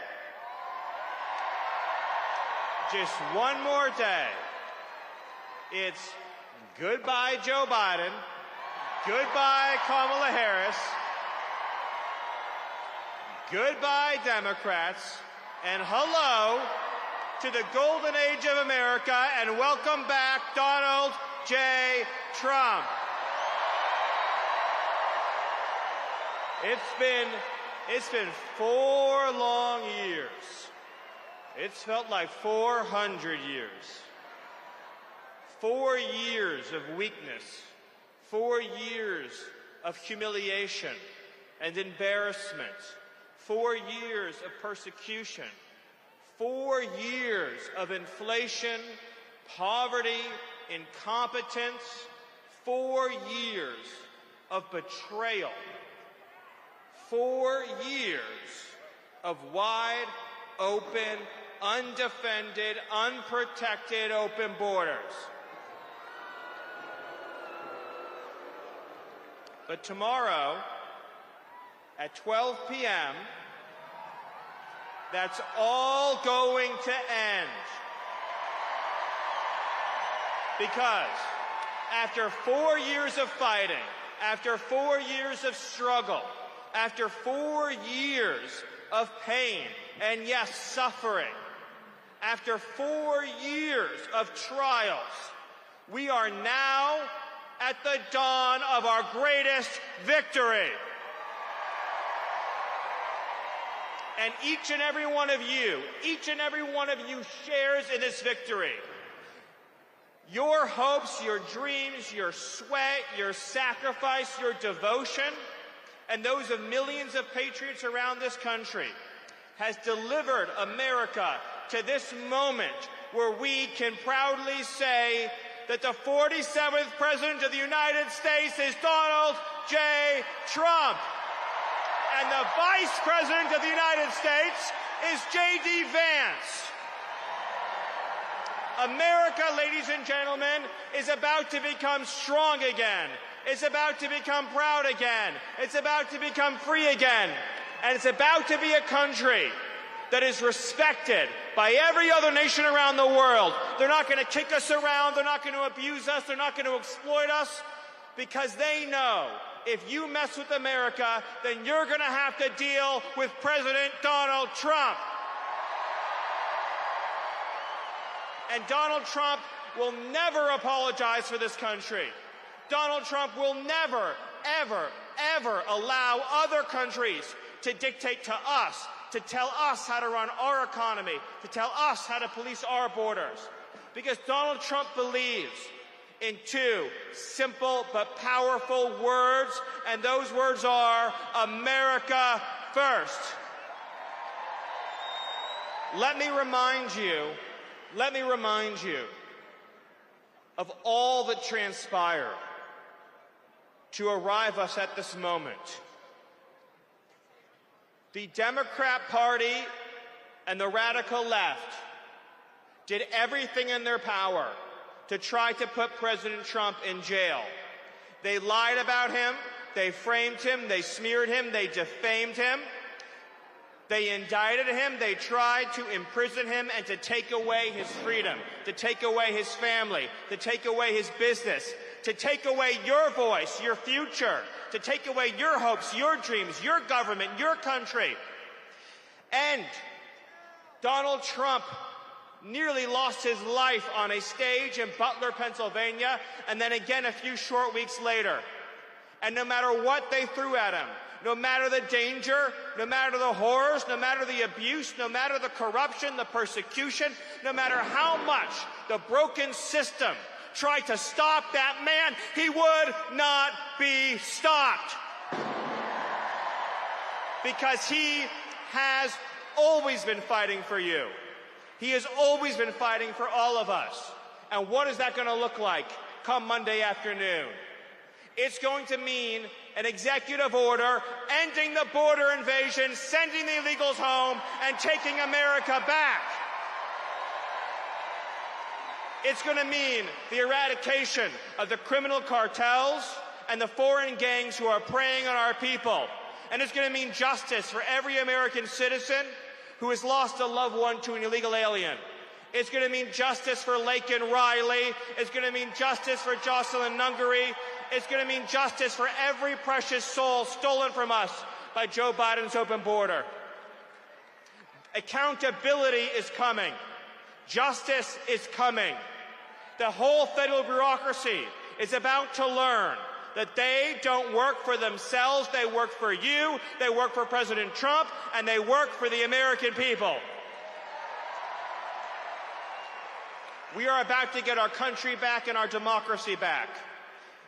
just one more day, it's goodbye Joe Biden, goodbye Kamala Harris, goodbye Democrats, and hello to the golden age of America, and welcome back Donald J. Trump. It's been 4 long years. It's felt like 400 years. 4 years of weakness. 4 years of humiliation and embarrassment. 4 years of persecution. 4 years of inflation, poverty, incompetence. 4 years of betrayal. 4 years of wide open, undefended, unprotected open borders. But tomorrow, at 12 p.m., that's all going to end. Because after 4 years of fighting, after 4 years of struggle, after 4 years of pain, and yes, suffering, after 4 years of trials, we are now at the dawn of our greatest victory. And each and every one of you shares in this victory. Your hopes, your dreams, your sweat, your sacrifice, your devotion, and those of millions of patriots around this country has delivered America to this moment where we can proudly say that the 47th President of the United States is Donald J. Trump, and the Vice President of the United States is J.D. Vance. America, ladies and gentlemen, is about to become strong again. It's about to become proud again. It's about to become free again. And it's about to be a country that is respected by every other nation around the world. They're not going to kick us around. They're not going to abuse us. They're not going to exploit us, because they know if you mess with America, then you're going to have to deal with President Donald Trump. And Donald Trump will never apologize for this country. Donald Trump will never, ever, ever allow other countries to dictate to us, to tell us how to run our economy, to tell us how to police our borders. Because Donald Trump believes in 2 simple but powerful words, and those words are America first. Let me remind you of all that transpired to arrive us at this moment. The Democrat Party and the radical left did everything in their power to try to put President Trump in jail. They lied about him, they framed him, they smeared him, they defamed him, they indicted him, they tried to imprison him and to take away his freedom, to take away his family, to take away his business, to take away your voice, your future, to take away your hopes, your dreams, your government, your country. And Donald Trump nearly lost his life on a stage in Butler, Pennsylvania, and then again a few short weeks later. And no matter what they threw at him, no matter the danger, no matter the horrors, no matter the abuse, no matter the corruption, the persecution, no matter how much the broken system tried to stop that man, he would not be stopped. Because he has always been fighting for you. He has always been fighting for all of us. And what is that going to look like come Monday afternoon? It's going to mean an executive order ending the border invasion, sending the illegals home, and taking America back. It's going to mean the eradication of the criminal cartels and the foreign gangs who are preying on our people. And it's going to mean justice for every American citizen who has lost a loved one to an illegal alien. It's going to mean justice for Laken Riley. It's going to mean justice for Jocelyn Nungary. It's going to mean justice for every precious soul stolen from us by Joe Biden's open border. Accountability is coming. Justice is coming. The whole federal bureaucracy is about to learn that they don't work for themselves, they work for you, they work for President Trump, and they work for the American people. We are about to get our country back and our democracy back.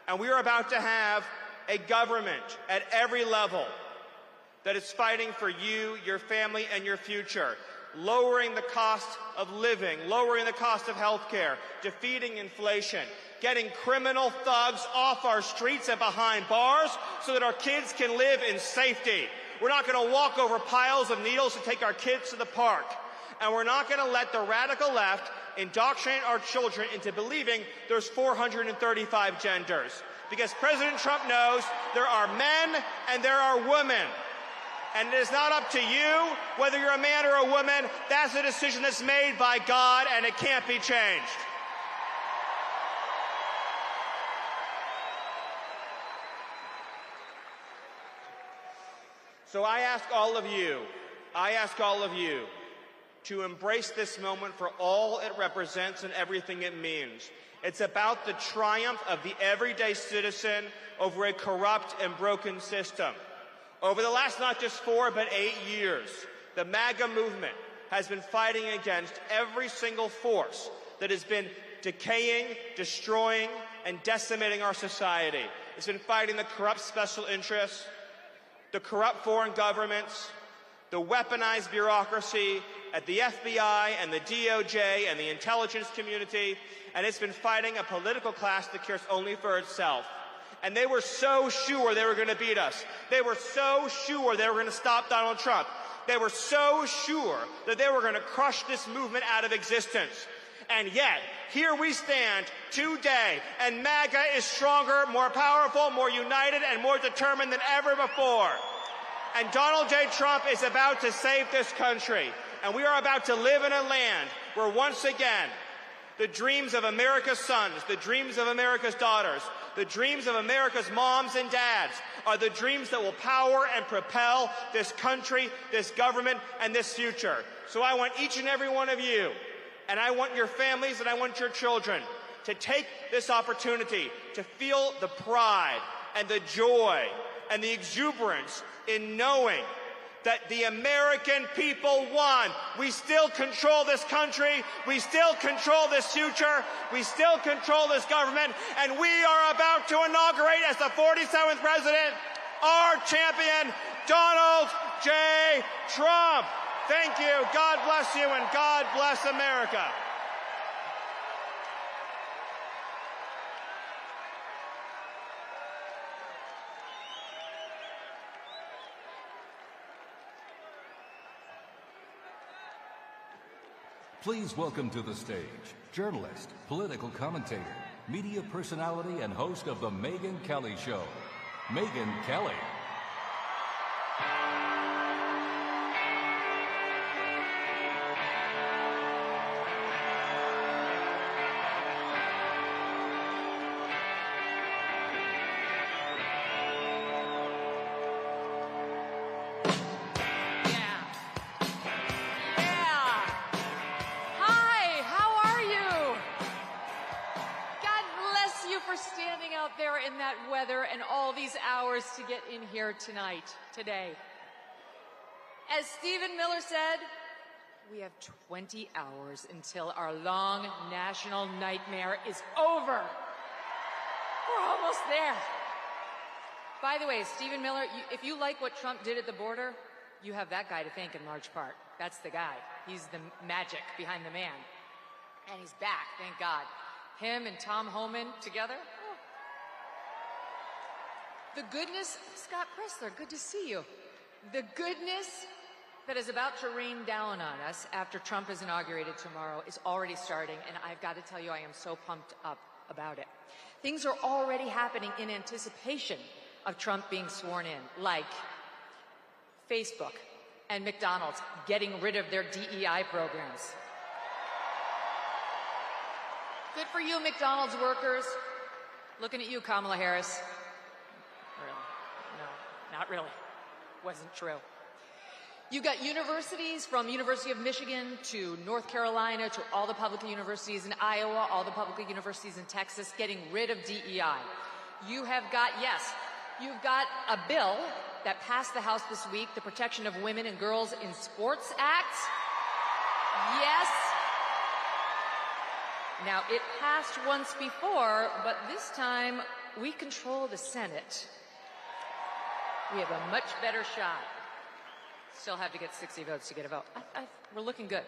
And we are about to have a government at every level that is fighting for you, your family, and your future, lowering the cost of living, lowering the cost of health care, defeating inflation, getting criminal thugs off our streets and behind bars so that our kids can live in safety. We're not going to walk over piles of needles to take our kids to the park. And we're not going to let the radical left indoctrinate our children into believing there's 435 genders. Because President Trump knows there are men and there are women. And it is not up to you whether you're a man or a woman. That's a decision that's made by God, and it can't be changed. So I ask all of you to embrace this moment for all it represents and everything it means. It's about the triumph of the everyday citizen over a corrupt and broken system. Over the last not just 4 but 8 years, the MAGA movement has been fighting against every single force that has been decaying, destroying, and decimating our society. It's been fighting the corrupt special interests, the corrupt foreign governments, the weaponized bureaucracy at the FBI and the DOJ and the intelligence community, and it's been fighting a political class that cares only for itself. And they were so sure they were going to beat us. They were so sure they were going to stop Donald Trump. They were so sure that they were going to crush this movement out of existence. And yet, here we stand today, and MAGA is stronger, more powerful, more united, and more determined than ever before. And Donald J. Trump is about to save this country. And we are about to live in a land where once again, the dreams of America's sons, the dreams of America's daughters, the dreams of America's moms and dads are the dreams that will power and propel this country, this government, and this future. So I want each and every one of you, and I want your families, and I want your children to take this opportunity to feel the pride and the joy and the exuberance in knowing that the American people won. We still control this country. We still control this future. We still control this government. And we are about to inaugurate as the 47th president our champion, Donald J. Trump. Thank you. God bless you, and God bless America. Please welcome to the stage journalist, political commentator, media personality, and host of The Megyn Kelly Show, Megyn Kelly. To get in here today. As Stephen Miller said, we have 20 hours until our long national nightmare is over. We're almost there. By the way, Stephen Miller, if you like what Trump did at the border, you have that guy to thank in large part. That's the guy. He's the magic behind the man. And he's back, thank God. Him and Tom Homan together. The goodness, Scott Pressler, good to see you. The goodness that is about to rain down on us after Trump is inaugurated tomorrow is already starting, and I've got to tell you, I am so pumped up about it. Things are already happening in anticipation of Trump being sworn in, like Facebook and McDonald's getting rid of their DEI programs. Good for you, McDonald's workers. Looking at you, Kamala Harris. Not really. Wasn't true. You got universities from University of Michigan to North Carolina to all the public universities in Iowa, all the public universities in Texas getting rid of DEI. You have got, yes, you've got a bill that passed the House this week, the Protection of Women and Girls in Sports Act. Yes. Now, it passed once before, but this time we control the Senate. We have a much better shot. Still have to get 60 votes to get a vote. We're looking good.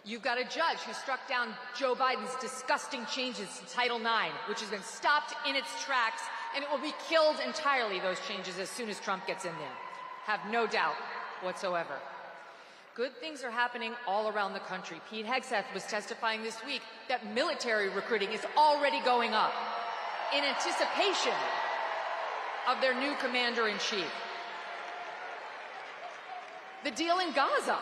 You've got a judge who struck down Joe Biden's disgusting changes to Title IX, which has been stopped in its tracks, and it will be killed entirely, those changes, as soon as Trump gets in there. Have no doubt whatsoever. Good things are happening all around the country. Pete Hegseth was testifying this week that military recruiting is already going up in anticipation of their new commander-in-chief. The deal in Gaza,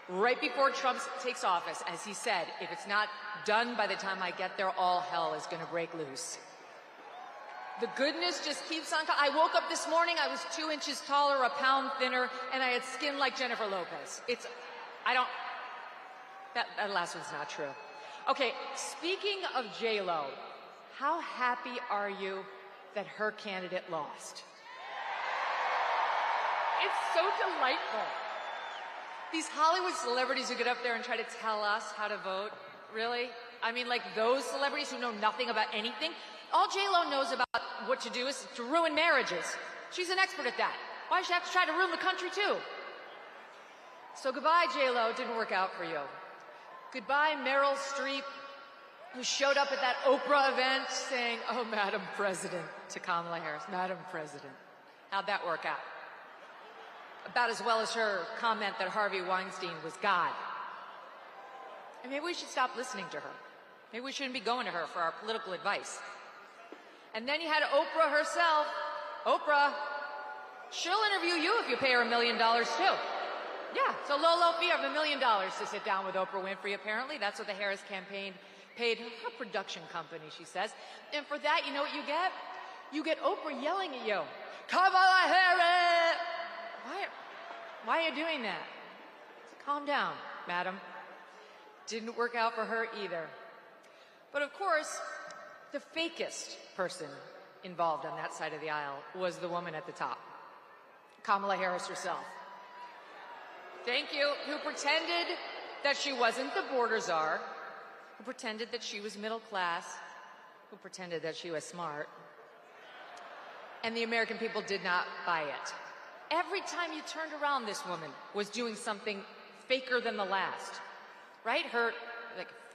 right before Trump takes office, as he said, if it's not done by the time I get there, all hell is going to break loose. The goodness just keeps on coming. I woke up this morning, I was 2 inches taller, a pound thinner, and I had skin like Jennifer Lopez. That last one's not true. Okay, speaking of J-Lo, how happy are you that her candidate lost? It's so delightful. These Hollywood celebrities who get up there and try to tell us how to vote, really? I mean, like those celebrities who know nothing about anything. All J-Lo knows about what to do is to ruin marriages. She's an expert at that. Why does she have to try to ruin the country too? So goodbye, J-Lo. Didn't work out for you. Goodbye, Meryl Streep, who showed up at that Oprah event saying, "Oh, Madam President," to Kamala Harris. Madam President. How'd that work out? About as well as her comment that Harvey Weinstein was God. And maybe we should stop listening to her. Maybe we shouldn't be going to her for our political advice. And then you had Oprah herself. Oprah, she'll interview you if you pay her $1 million too. Yeah, it's a low fee of $1 million to sit down with Oprah Winfrey, apparently. That's what the Harris campaign paid her production company, she says. And for that, you know what you get? You get Oprah yelling at you. Kamala Harris! Why are you doing that? Calm down, madam. Didn't work out for her either. But of course, the fakest person involved on that side of the aisle was the woman at the top, Kamala Harris herself. Thank you, who pretended that she wasn't the border czar, who pretended that she was middle class, who pretended that she was smart. And the American people did not buy it. Every time you turned around, this woman was doing something faker than the last, right? Her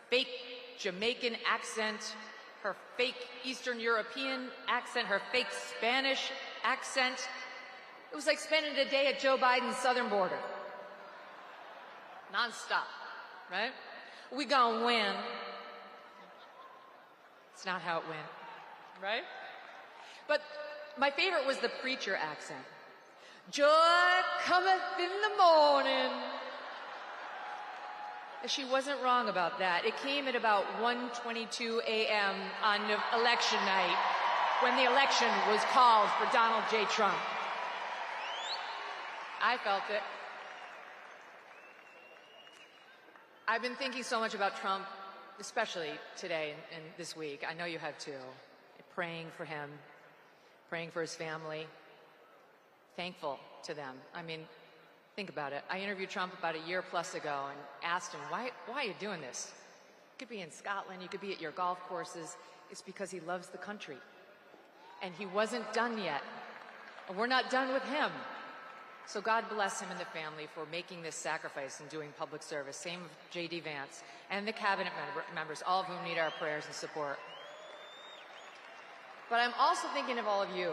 fake Jamaican accent, her fake Eastern European accent, her fake Spanish accent. It was like spending a day at Joe Biden's southern border. Nonstop. right? We gonna win. It's not how it went, right? But my favorite was the preacher accent. Joy cometh in the morning. She wasn't wrong about that. It came at about 1:22 a.m. on election night when the election was called for Donald J. Trump. I felt it. I've been thinking so much about Trump, especially today and this week. I know you have too. Praying for him, praying for his family, thankful to them. I mean, think about it. I interviewed Trump about a year plus ago and asked him, why are you doing this? You could be in Scotland, you could be at your golf courses. It's because he loves the country. And he wasn't done yet. And we're not done with him. So God bless him and the family for making this sacrifice and doing public service. Same with J.D. Vance and the cabinet members, all of whom need our prayers and support. But I'm also thinking of all of you.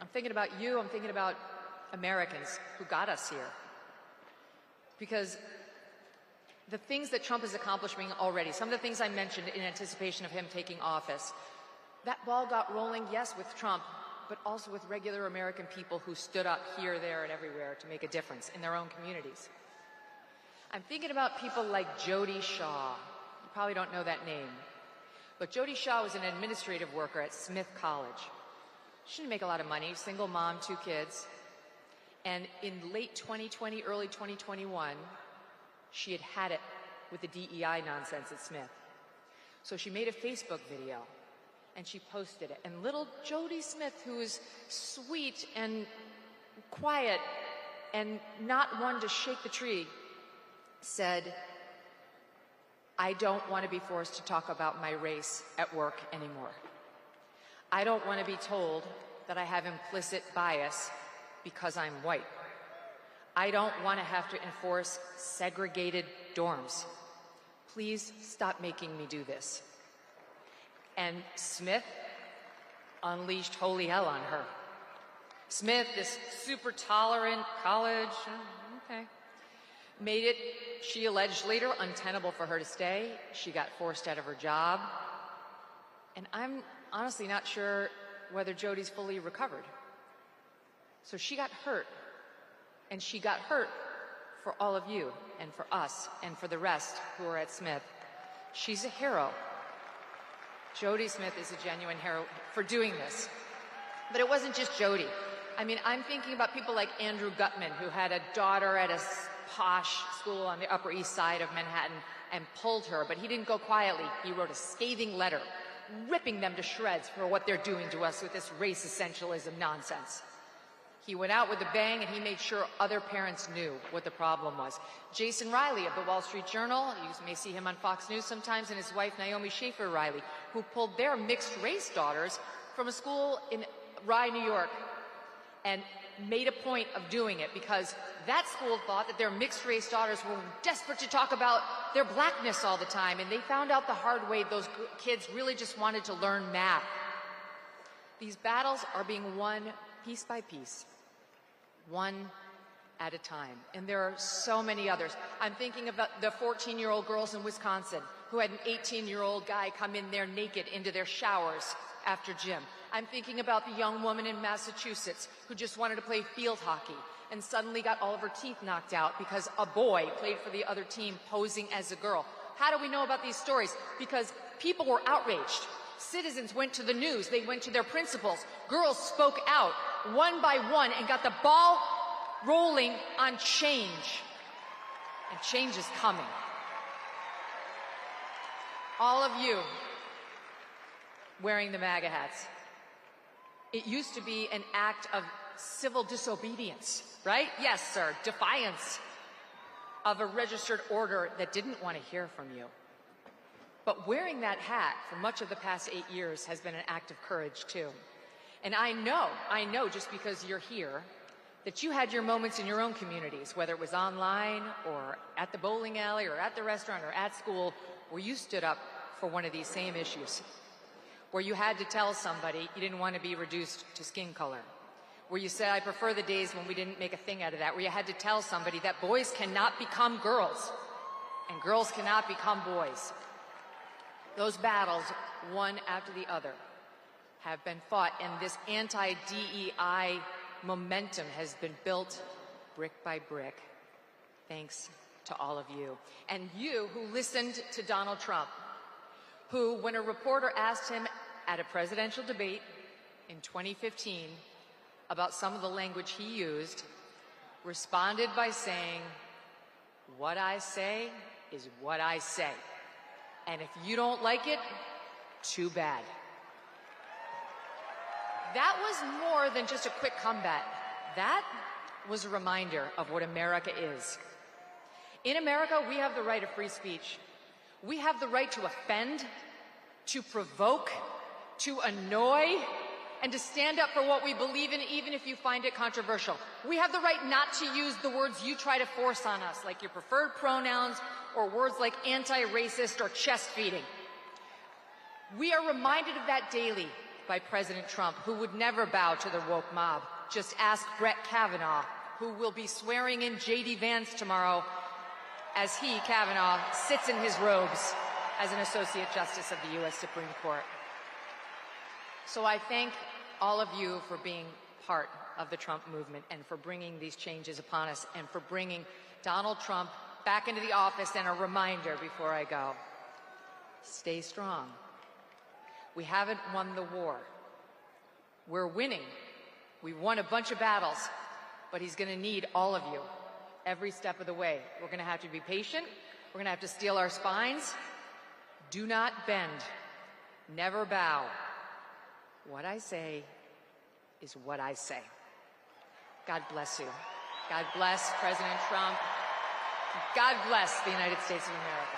I'm thinking about you. I'm thinking about Americans who got us here. Because the things that Trump is accomplishing already, some of the things I mentioned in anticipation of him taking office, that ball got rolling, yes, with Trump, but also with regular American people who stood up here, there, and everywhere to make a difference in their own communities. I'm thinking about people like Jody Shaw. You probably don't know that name. But Jody Shaw was an administrative worker at Smith College. She didn't make a lot of money, single mom, 2 kids. And in late 2020, early 2021, she had had it with the DEI nonsense at Smith. So she made a Facebook video and she posted it. And little Jody Smith, who is sweet and quiet and not one to shake the tree, said, I don't want to be forced to talk about my race at work anymore. I don't want to be told that I have implicit bias because I'm white. I don't want to have to enforce segregated dorms. Please stop making me do this. And Smith unleashed holy hell on her. Smith, this super tolerant college, okay, made it, she alleged later, untenable for her to stay. She got forced out of her job. And I'm honestly not sure whether Jody's fully recovered. So she got hurt. And she got hurt for all of you and for us and for the rest who are at Smith. She's a hero. Jody Smith is a genuine hero for doing this. But it wasn't just Jody. I mean, I'm thinking about people like Andrew Gutman, who had a daughter at a posh school on the Upper East Side of Manhattan and pulled her, but he didn't go quietly. He wrote a scathing letter, ripping them to shreds for what they're doing to us with this race essentialism nonsense. He went out with a bang, and he made sure other parents knew what the problem was. Jason Riley of the Wall Street Journal, you may see him on Fox News sometimes, and his wife Naomi Schaefer Riley, who pulled their mixed-race daughters from a school in Rye, New York, and made a point of doing it because that school thought that their mixed-race daughters were desperate to talk about their blackness all the time, and they found out the hard way those kids really just wanted to learn math. These battles are being won piece by piece, one at a time. And there are so many others. I'm thinking about the 14-year-old girls in Wisconsin who had an 18-year-old guy come in there naked into their showers after gym. I'm thinking about the young woman in Massachusetts who just wanted to play field hockey and suddenly got all of her teeth knocked out because a boy played for the other team posing as a girl. How do we know about these stories? Because people were outraged. Citizens went to the news. They went to their principals. Girls spoke out one by one and got the ball rolling on change. And change is coming. All of you wearing the MAGA hats. It used to be an act of civil disobedience, right? Yes, sir, defiance of a registered order that didn't want to hear from you. But wearing that hat for much of the past 8 years has been an act of courage, too. And I know just because you're here, that you had your moments in your own communities, whether it was online or at the bowling alley or at the restaurant or at school, where you stood up for one of these same issues, where you had to tell somebody you didn't want to be reduced to skin color, where you said, I prefer the days when we didn't make a thing out of that, where you had to tell somebody that boys cannot become girls. and girls cannot become boys. Those battles, one after the other, have been fought, and this anti-DEI momentum has been built brick by brick, thanks to all of you. And you who listened to Donald Trump, who, when a reporter asked him at a presidential debate in 2015 about some of the language he used, responded by saying, "What I say is what I say. And if you don't like it, too bad." That was more than just a quick comeback. That was a reminder of what America is. In America, we have the right of free speech. We have the right to offend, to provoke, to annoy, and to stand up for what we believe in, even if you find it controversial. We have the right not to use the words you try to force on us, like your preferred pronouns or words like anti-racist or chest feeding. We are reminded of that daily by President Trump, who would never bow to the woke mob. Just ask Brett Kavanaugh, who will be swearing in J.D. Vance tomorrow as he, Kavanaugh, sits in his robes as an Associate Justice of the U.S. Supreme Court. So I thank all of you for being part of the Trump movement and for bringing these changes upon us and for bringing Donald Trump back into the office. And a reminder before I go, stay strong. We haven't won the war. We're winning. We won a bunch of battles, but he's going to need all of you every step of the way. We're going to have to be patient. We're going to have to steel our spines. Do not bend. Never bow. What I say is what I say. God bless you. God bless President Trump. God bless the United States of America.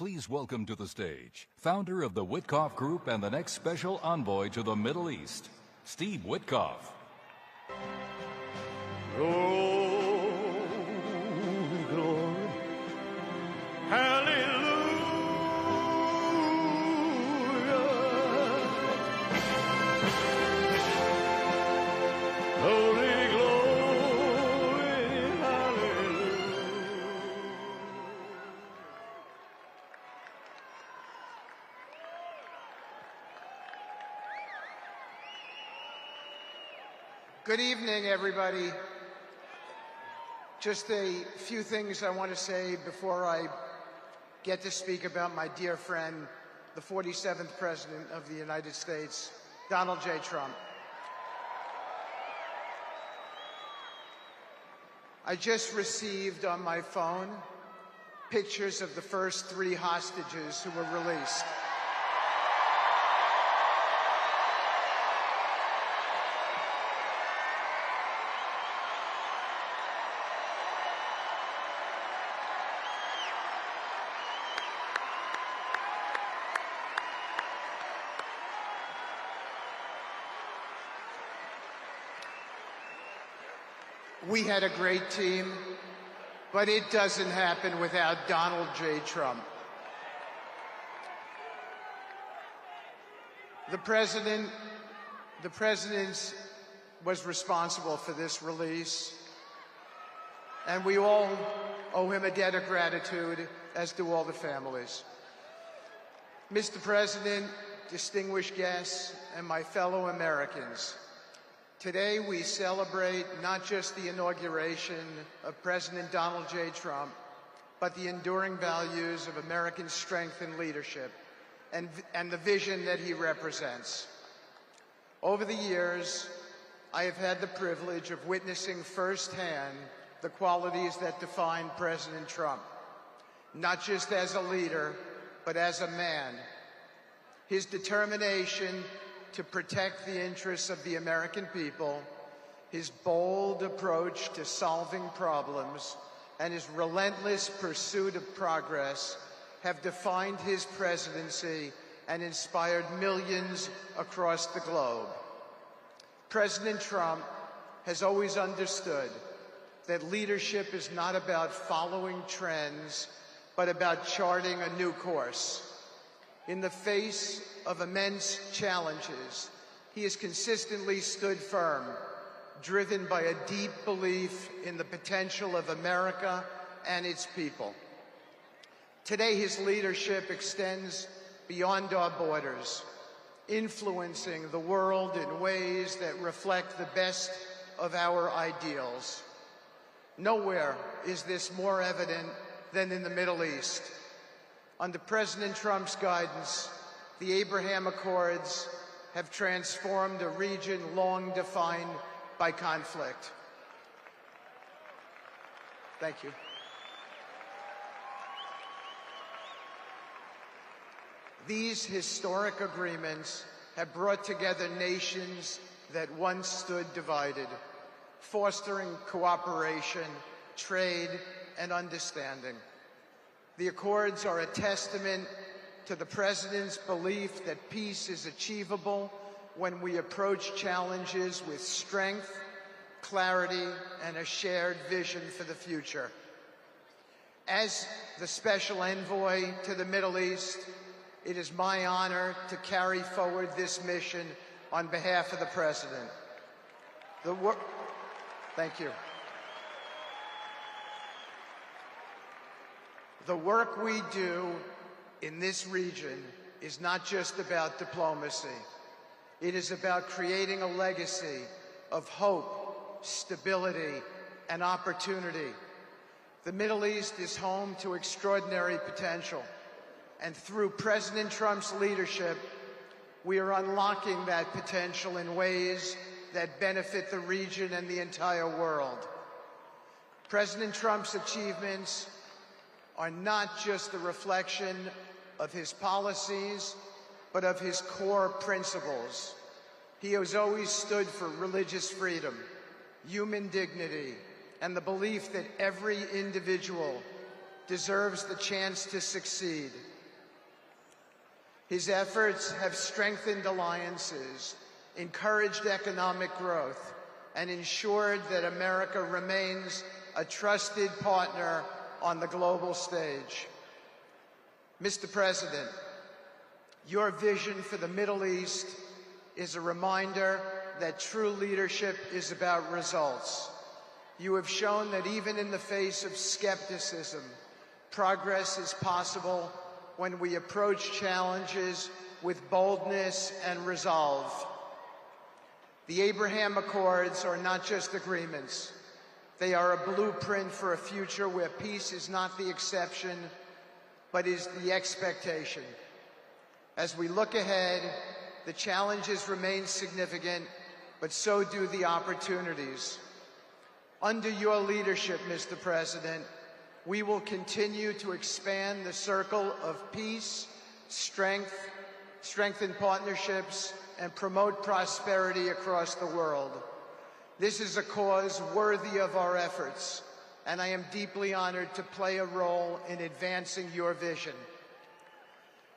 Please welcome to the stage, founder of the Witkoff Group and the next special envoy to the Middle East, Steve Witkoff. Glory, glory, hallelujah. Glory, glory, hallelujah. Good evening, everybody. Just a few things I want to say before I get to speak about my dear friend, the 47th President of the United States, Donald J. Trump. I just received on my phone pictures of the first 3 hostages who were released. We had a great team, but it doesn't happen without Donald J. Trump. The president was responsible for this release, and we all owe him a debt of gratitude, as do all the families. Mr. President, distinguished guests, and my fellow Americans, today we celebrate not just the inauguration of President Donald J. Trump, but the enduring values of American strength and leadership and the vision that he represents. Over the years, I have had the privilege of witnessing firsthand the qualities that define President Trump, not just as a leader, but as a man. His determination to protect the interests of the American people, his bold approach to solving problems, and his relentless pursuit of progress have defined his presidency and inspired millions across the globe. President Trump has always understood that leadership is not about following trends, but about charting a new course. In the face of immense challenges, he has consistently stood firm, driven by a deep belief in the potential of America and its people. Today, his leadership extends beyond our borders, influencing the world in ways that reflect the best of our ideals. Nowhere is this more evident than in the Middle East. Under President Trump's guidance, the Abraham Accords have transformed a region long defined by conflict. Thank you. These historic agreements have brought together nations that once stood divided, fostering cooperation, trade, and understanding. The Accords are a testament to the President's belief that peace is achievable when we approach challenges with strength, clarity, and a shared vision for the future. As the special envoy to the Middle East, it is my honor to carry forward this mission on behalf of the President. Thank you. The work we do in this region is not just about diplomacy. It is about creating a legacy of hope, stability, and opportunity. The Middle East is home to extraordinary potential, and through President Trump's leadership, we are unlocking that potential in ways that benefit the region and the entire world. President Trump's achievements are not just a reflection of his policies, but of his core principles. He has always stood for religious freedom, human dignity, and the belief that every individual deserves the chance to succeed, His efforts have strengthened alliances, encouraged economic growth, and ensured that America remains a trusted partner on the global stage. Mr. President, your vision for the Middle East is a reminder that true leadership is about results. You have shown that even in the face of skepticism, progress is possible when we approach challenges with boldness and resolve. The Abraham Accords are not just agreements. They are a blueprint for a future where peace is not the exception, but is the expectation. As we look ahead, the challenges remain significant, but so do the opportunities. Under your leadership, Mr. President, we will continue to expand the circle of peace, strengthen partnerships, and promote prosperity across the world. This is a cause worthy of our efforts, and I am deeply honored to play a role in advancing your vision.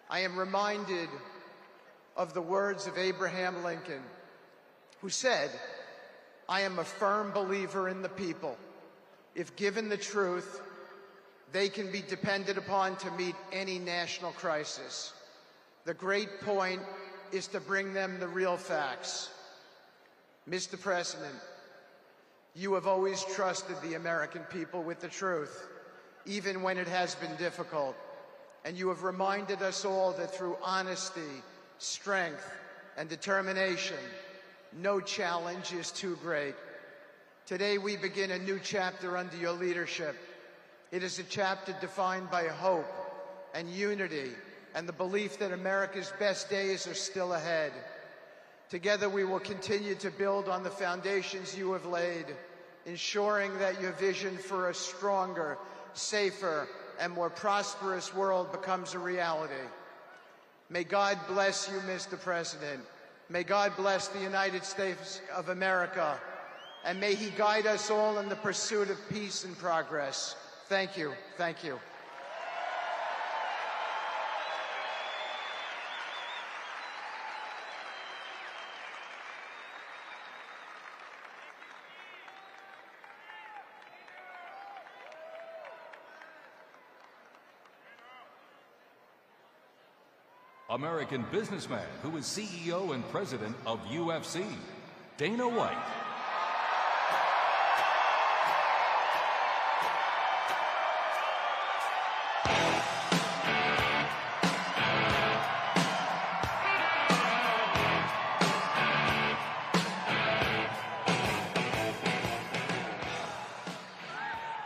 I am reminded of the words of Abraham Lincoln, who said, "I am a firm believer in the people. If given the truth, they can be depended upon to meet any national crisis. The great point is to bring them the real facts." Mr. President, you have always trusted the American people with the truth, even when it has been difficult. And you have reminded us all that through honesty, strength, and determination, no challenge is too great. Today we begin a new chapter under your leadership. It is a chapter defined by hope and unity and the belief that America's best days are still ahead. Together we will continue to build on the foundations you have laid, ensuring that your vision for a stronger, safer, and more prosperous world becomes a reality. May God bless you, Mr. President. May God bless the United States of America, and may He guide us all in the pursuit of peace and progress. Thank you. Thank you. American businessman who is CEO and president of UFC, Dana White.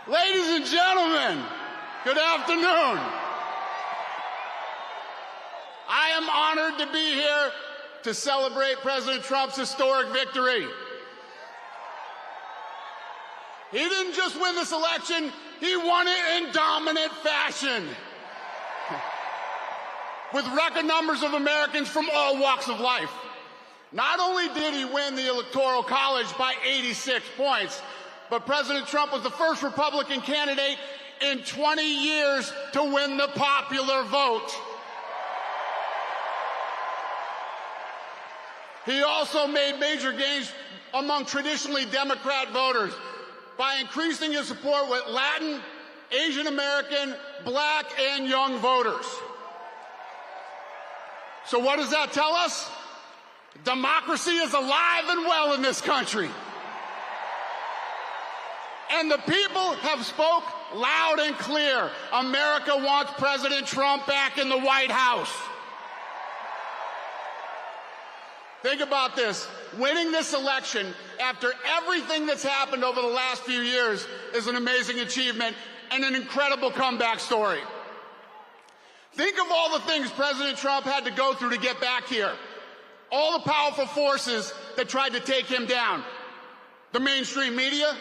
Ladies and gentlemen, good afternoon. I am honored to be here to celebrate President Trump's historic victory. He didn't just win this election, he won it in dominant fashion. With record numbers of Americans from all walks of life. Not only did he win the Electoral College by 86 points, but President Trump was the first Republican candidate in 20 years to win the popular vote. He also made major gains among traditionally Democrat voters by increasing his support with Latin, Asian American, Black, and young voters. So what does that tell us? Democracy is alive and well in this country. And the people have spoke loud and clear. America wants President Trump back in the White House. Think about this. Winning this election after everything that's happened over the last few years is an amazing achievement and an incredible comeback story. Think of all the things President Trump had to go through to get back here. All the powerful forces that tried to take him down. The mainstream media,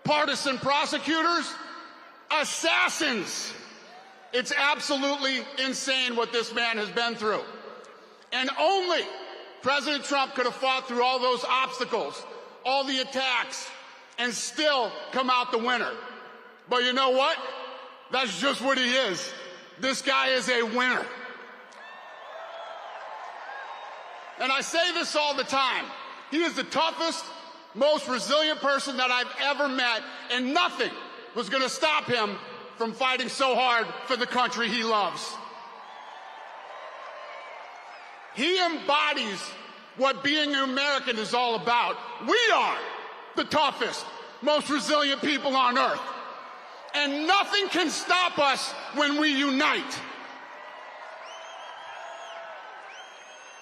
partisan prosecutors, assassins. It's absolutely insane what this man has been through. And only President Trump could have fought through all those obstacles, all the attacks, and still come out the winner. But you know what? That's just what he is. This guy is a winner. And I say this all the time. He is the toughest, most resilient person that I've ever met, and nothing was going to stop him from fighting so hard for the country he loves. He embodies what being an American is all about. We are the toughest, most resilient people on earth. And nothing can stop us when we unite.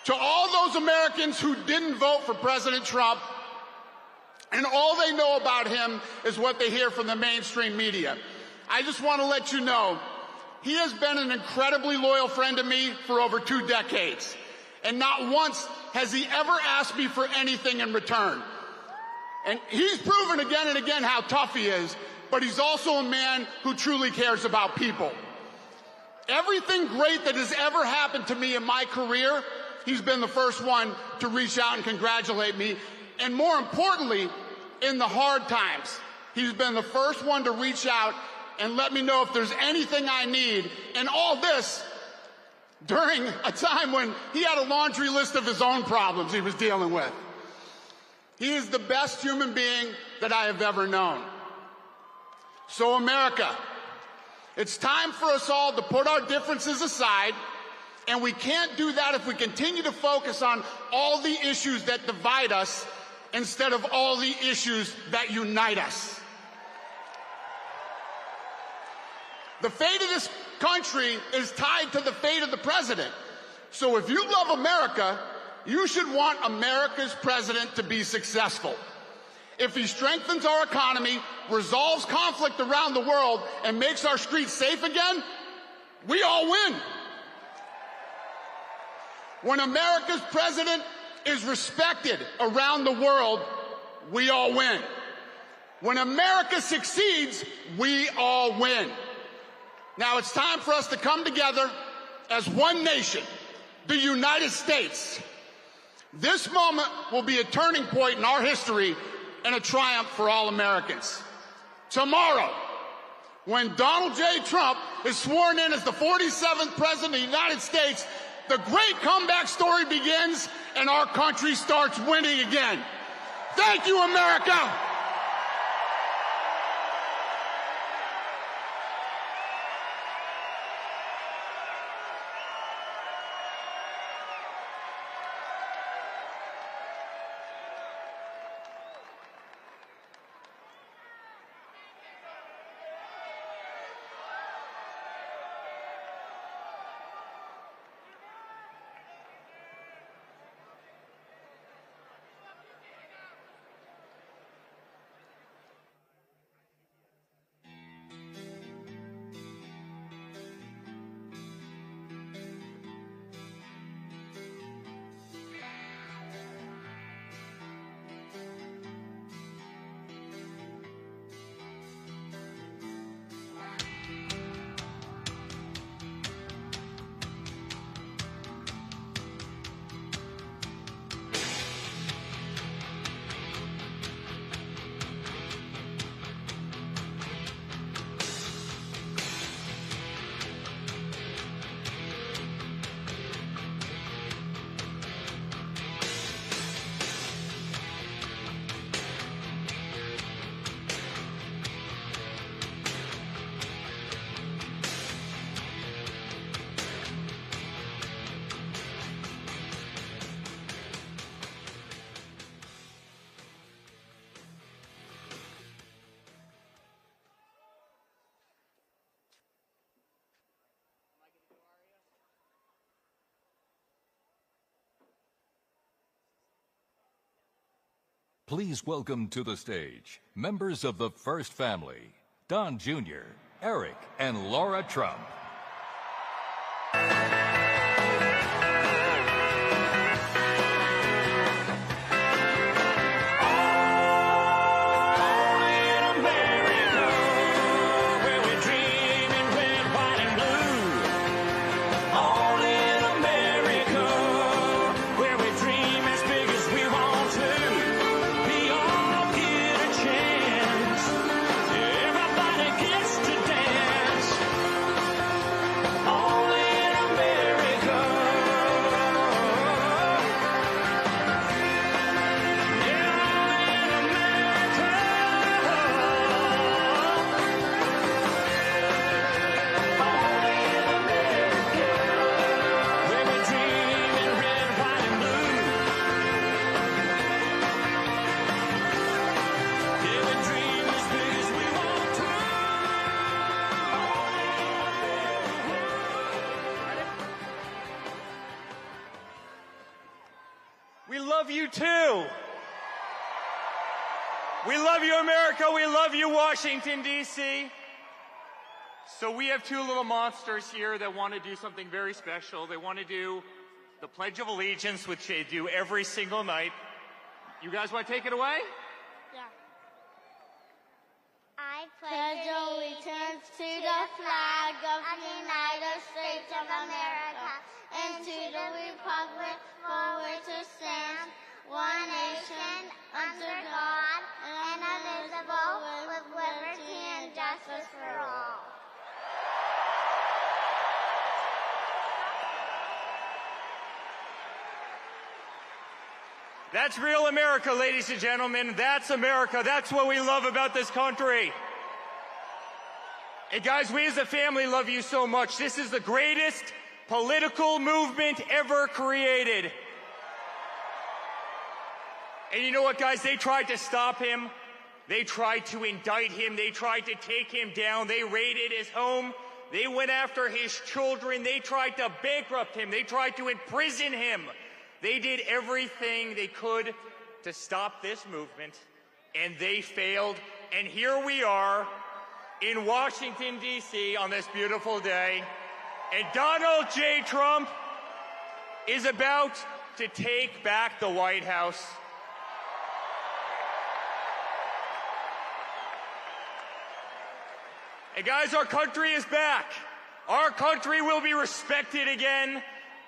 To all those Americans who didn't vote for President Trump, and all they know about him is what they hear from the mainstream media, I just want to let you know, he has been an incredibly loyal friend to me for over 2 decades. And not once has he ever asked me for anything in return. And he's proven again and again how tough he is, but he's also a man who truly cares about people. Everything great that has ever happened to me in my career, he's been the first one to reach out and congratulate me. And more importantly, in the hard times, he's been the first one to reach out and let me know if there's anything I need. And all this during a time when he had a laundry list of his own problems he was dealing with. He is the best human being that I have ever known. So America, it's time for us all to put our differences aside, and we can't do that if we continue to focus on all the issues that divide us instead of all the issues that unite us. The fate of this country is tied to the fate of the president. So if you love America, you should want America's president to be successful. If he strengthens our economy, resolves conflict around the world, and makes our streets safe again, we all win. When America's president is respected around the world, we all win. When America succeeds, we all win. Now it's time for us to come together as one nation, the United States. This moment will be a turning point in our history and a triumph for all Americans. Tomorrow, when Donald J. Trump is sworn in as the 47th President of the United States, the great comeback story begins and our country starts winning again. Thank you, America! Please welcome to the stage members of the First Family, Don Jr., Eric, and Laura Trump. love you too. We love you, America. We love you, Washington, D.C. So we have two little monsters here that want to do something very special. They want to do the Pledge of Allegiance, which they do every single night. You guys want to take it away? Yeah. I pledge allegiance to the flag of the United States of America and to the republic for which it stands, one nation, under God, indivisible, with liberty and justice for all. That's real America, ladies and gentlemen. That's America. That's what we love about this country. And guys, we as a family love you so much. This is the greatest political movement ever created. And you know what, guys? They tried to stop him. They tried to indict him. They tried to take him down. They raided his home. They went after his children. They tried to bankrupt him. They tried to imprison him. They did everything they could to stop this movement, and they failed. And here we are in Washington, D.C. on this beautiful day, and Donald J. Trump is about to take back the White House. And guys, our country is back. Our country will be respected again.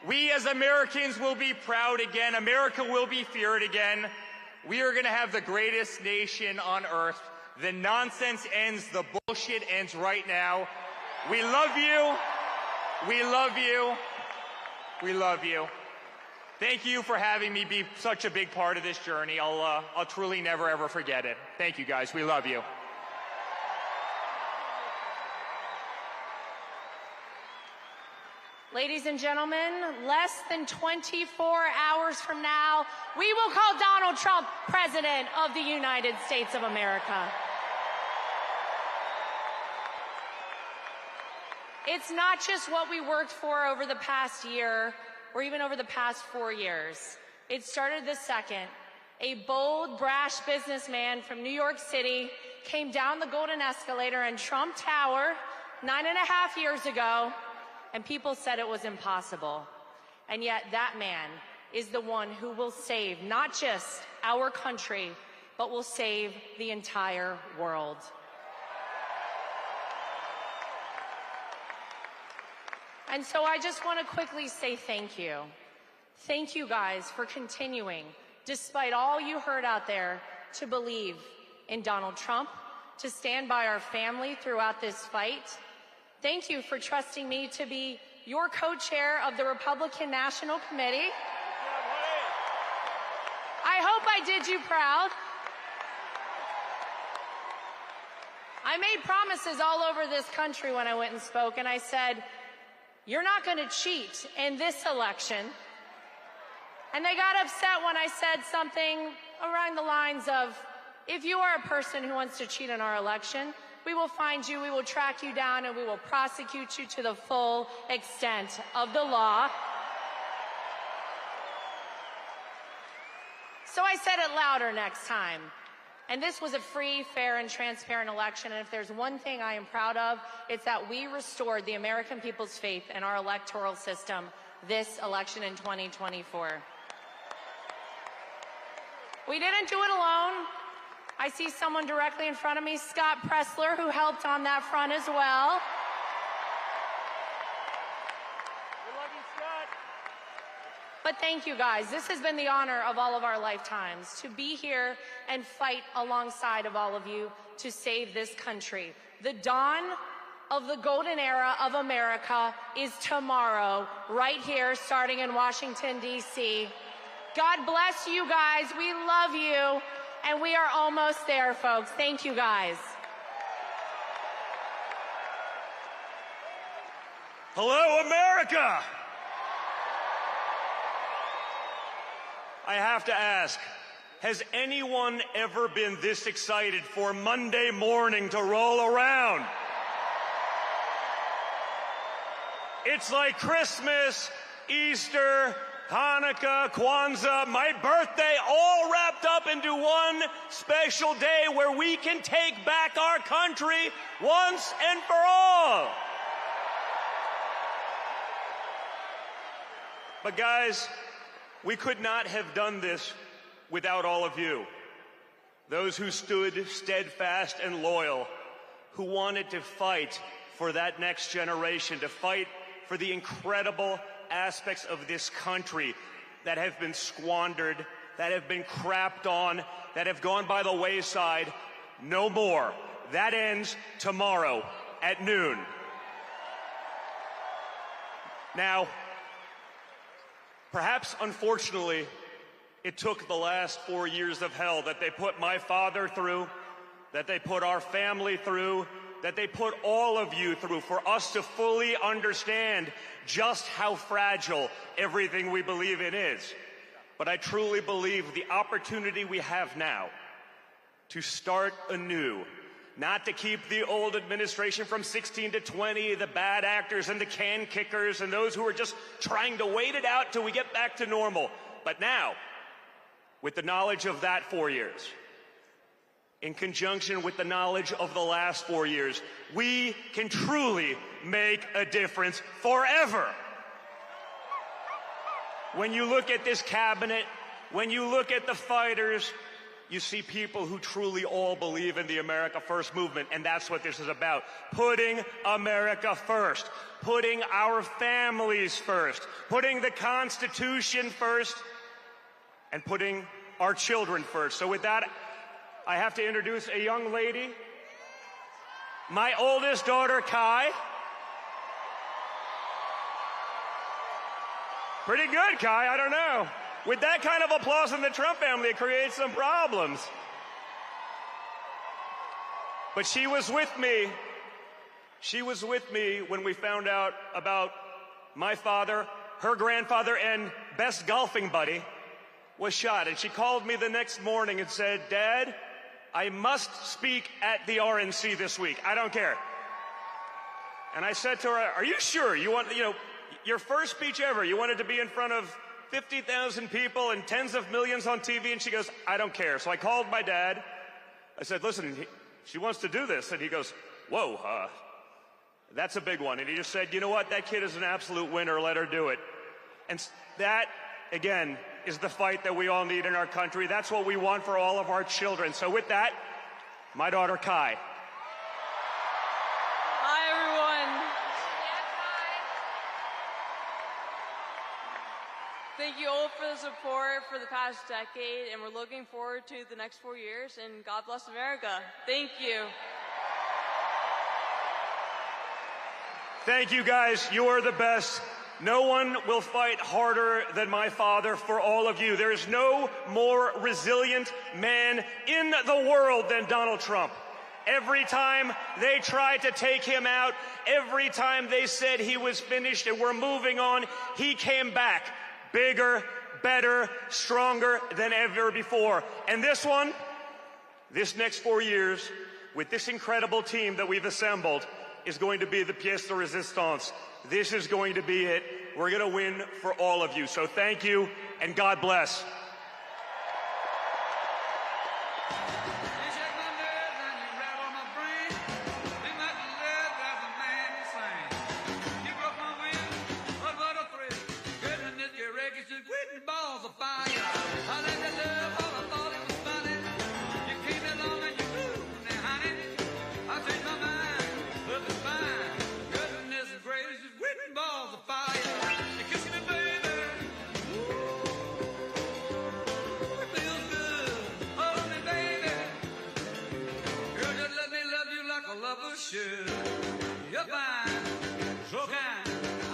We as Americans will be proud again. America will be feared again. We are going to have the greatest nation on earth. The nonsense ends. The bullshit ends right now. We love you. We love you. We love you. Thank you for having me be such a big part of this journey. I'll truly never, ever forget it. Thank you, guys. We love you. Ladies and gentlemen, less than 24 hours from now, we will call Donald Trump President of the United States of America. It's not just what we worked for over the past year or even over the past 4 years. It started the second. A bold, brash businessman from New York City came down the golden escalator in Trump Tower 9.5 years ago, and people said it was impossible. And yet that man is the one who will save not just our country, but will save the entire world. And so I just want to quickly say thank you. Thank you guys for continuing, despite all you heard out there, to believe in Donald Trump, to stand by our family throughout this fight. Thank you for trusting me to be your co-chair of the Republican National Committee. I hope I did you proud. I made promises all over this country when I went and spoke, and I said, you're not going to cheat in this election. And they got upset when I said something around the lines of, if you are a person who wants to cheat in our election, we will find you, we will track you down, and we will prosecute you to the full extent of the law. So I said it louder next time. And this was a free, fair, and transparent election. And if there's one thing I am proud of, it's that we restored the American people's faith in our electoral system this election in 2024. We didn't do it alone. I see someone directly in front of me, Scott Pressler, who helped on that front as well. We love you, Scott. But thank you, guys. This has been the honor of all of our lifetimes, to be here and fight alongside of all of you to save this country. The dawn of the golden era of America is tomorrow, right here, starting in Washington, D.C. God bless you guys. We love you. And we are almost there, folks. Thank you, guys. Hello, America! I have to ask, has anyone ever been this excited for Monday morning to roll around? It's like Christmas, Easter, Hanukkah, Kwanzaa, my birthday, all wrapped up into one special day where we can take back our country once and for all. But guys, we could not have done this without all of you. Those who stood steadfast and loyal, who wanted to fight for that next generation, to fight for the incredible aspects of this country that have been squandered, that have been crapped on, that have gone by the wayside. No more. That ends tomorrow at noon. Now, perhaps unfortunately, it took the last 4 years of hell that they put my father through, that they put our family through, that they put all of you through for us to fully understand just how fragile everything we believe in is. But I truly believe the opportunity we have now to start anew, not to keep the old administration from 16 to 20, the bad actors and the can kickers and those who are just trying to wait it out till we get back to normal. But now, with the knowledge of that 4 years, in conjunction with the knowledge of the last 4 years, we can truly make a difference forever. When you look at this cabinet, when you look at the fighters, you see people who truly all believe in the America First movement, and that's what this is about. Putting America first, putting our families first, putting the Constitution first, and putting our children first. So with that, I have to introduce a young lady, my oldest daughter, Kai. Pretty good, Kai, I don't know. With that kind of applause in the Trump family, it creates some problems. But she was with me. She was with me when we found out about my father, her grandfather, and best golfing buddy was shot. And she called me the next morning and said, "Dad, I must speak at the RNC this week. I don't care." And I said to her, "Are you sure you want, your first speech ever, you wanted to be in front of 50,000 people and tens of millions on TV?" And she goes, "I don't care." So I called my dad. I said, "Listen, she wants to do this." And he goes, "Whoa, that's a big one." And he just said, "You know what? That kid is an absolute winner. Let her do it." And that, again, is the fight that we all need in our country. That's what we want for all of our children. So with that, my daughter, Kai. Hi, everyone. Thank you all for the support for the past decade, and we're looking forward to the next 4 years, and God bless America. Thank you. Thank you, guys. You are the best. No one will fight harder than my father for all of you. There is no more resilient man in the world than Donald Trump. Every time they tried to take him out, every time they said he was finished and we're moving on, he came back bigger, better, stronger than ever before. And this next 4 years, with this incredible team that we've assembled, is going to be the pièce de résistance. This is going to be it. We're going to win for all of you. So thank you, and God bless. You're fine, so kind.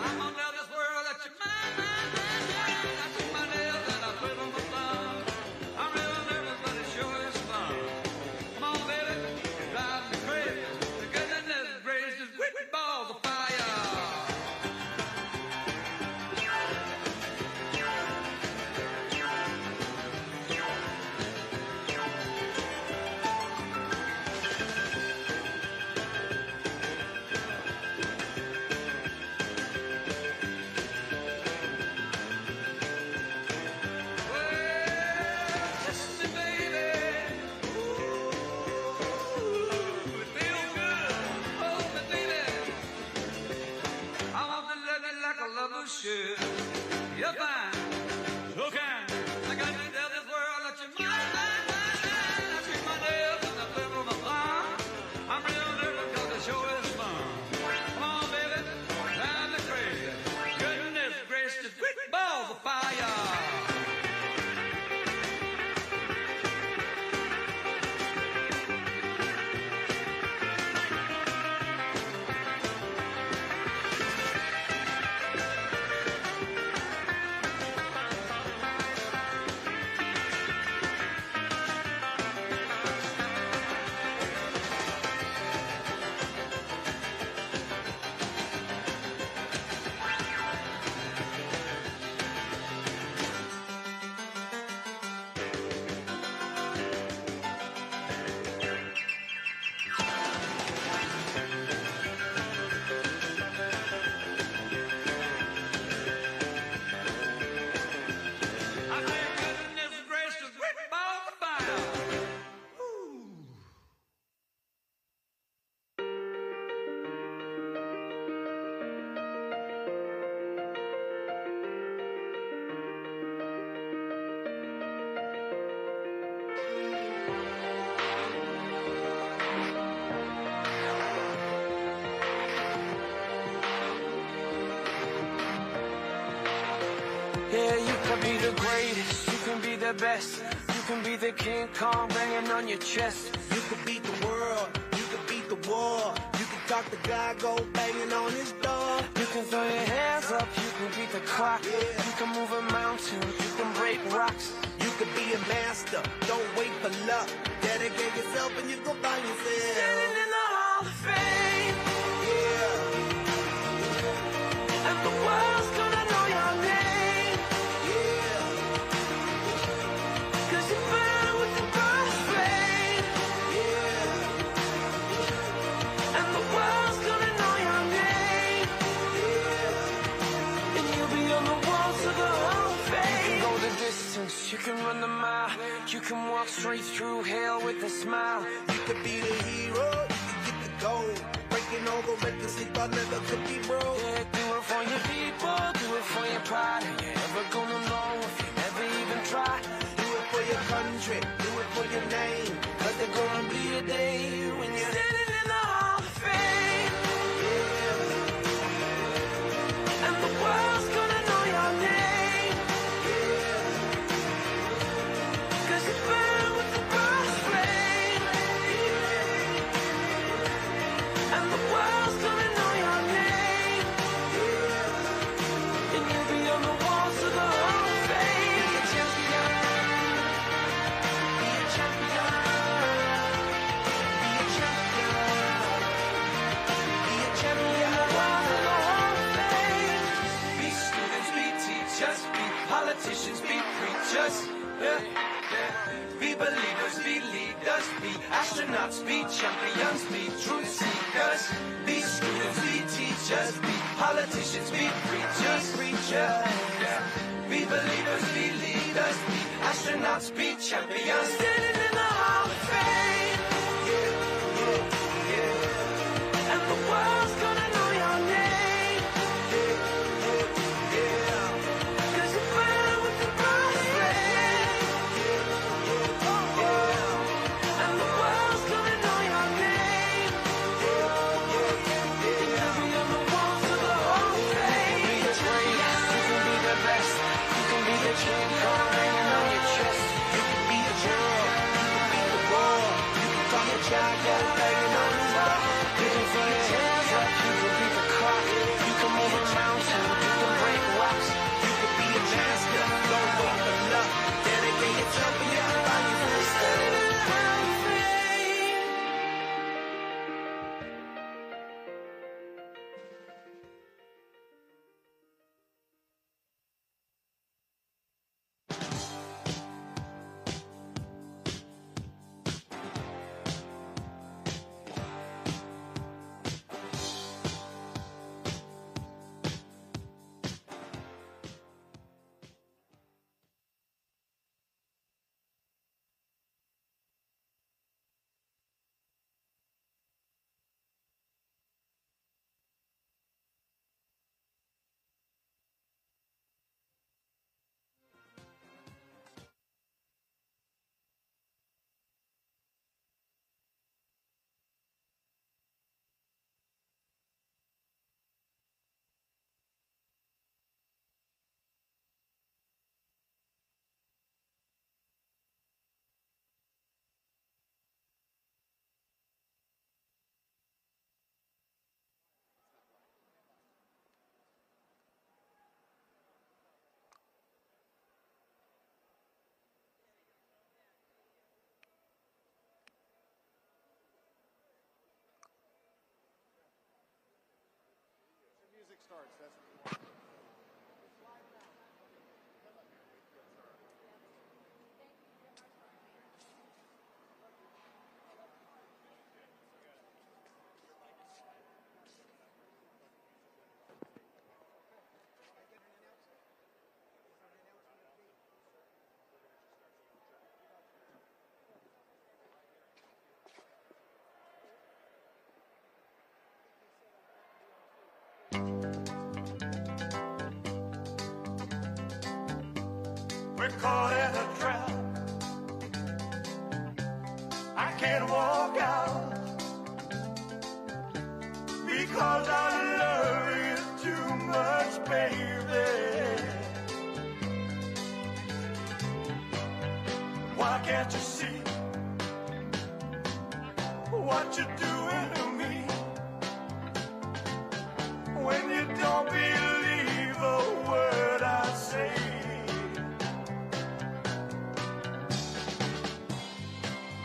I'm gonna tell this world that you're mine. I took my nails and I put on my thumb. I'm real nervous, but it sure is fun. Come on, baby, it drives me crazy. The goodness gracious, whipping balls of fire. the greatest, you can be the best. You can be the King Kong banging on your chest. You could beat the world, you could beat the war. You can talk to God, go banging on his door. You can throw your hands up, you can beat the clock. You can move a mountain, you can break rocks. You could be a master, don't wait for luck. Dedicate yourself and you go find yourself. Standing in the Hall of Fame. Yeah. And the world's gonna know your name. Yeah. Cause you burn with the burst flame. Yeah. And the world's gonna know your name. Yeah. And you'll be on the walls of the Hall of Fame. You can go the distance, you can run the mile. You can walk straight through hell with a smile. You could be the hero, you can get the gold. Breaking all the records they thought never could be broke. Yeah, do it for your people, do it for your pride. Are you ever gonna know if you never even try? Do it for your country, do it for your name. Cause there's gonna be a day when you're standing in the Hall of Fame. Yeah. And the world's gonna know your name. Yeah. Cause you burn with the burst flame. Yeah. And the world's gonna know your name. Yeah. And you'll be on the walls of the Hall of Fame. Be a champion. Be a champion. Be a champion. Be a champion. The walls of the Hall of Fame. Be students, be teachers, be politicians, be preachers. Yeah. Be believers, be leaders, be astronauts, be champions, be truth seekers. Be students, be teachers, be politicians, be preachers, yeah. Be believers, be leaders, be astronauts, be champions. Standing in the Hall of Fame. Yeah. And the world's gonna know your name. Yeah. Cause you burn with the burst flame. And the world's gonna know your name. And you'll be on the walls of the Hall of Fame. You can be the greatest, you can be the best. You can be the King Kong hanging on your chest. You can be a girl, you can beat the war. You can talk to God, go banging on his door. You can throw your hands up, you can beat the clock. You can move a mountain, you can break rocks. You could be a master, don't wait for luck. Dedicate yourself and you can find yourself. Standing in the Hall of Fame. Music starts. That's what you want. We're caught in a trap. I can't walk out because I love you too much, baby. Can't you see what you're doing to me? When you don't believe a word I say.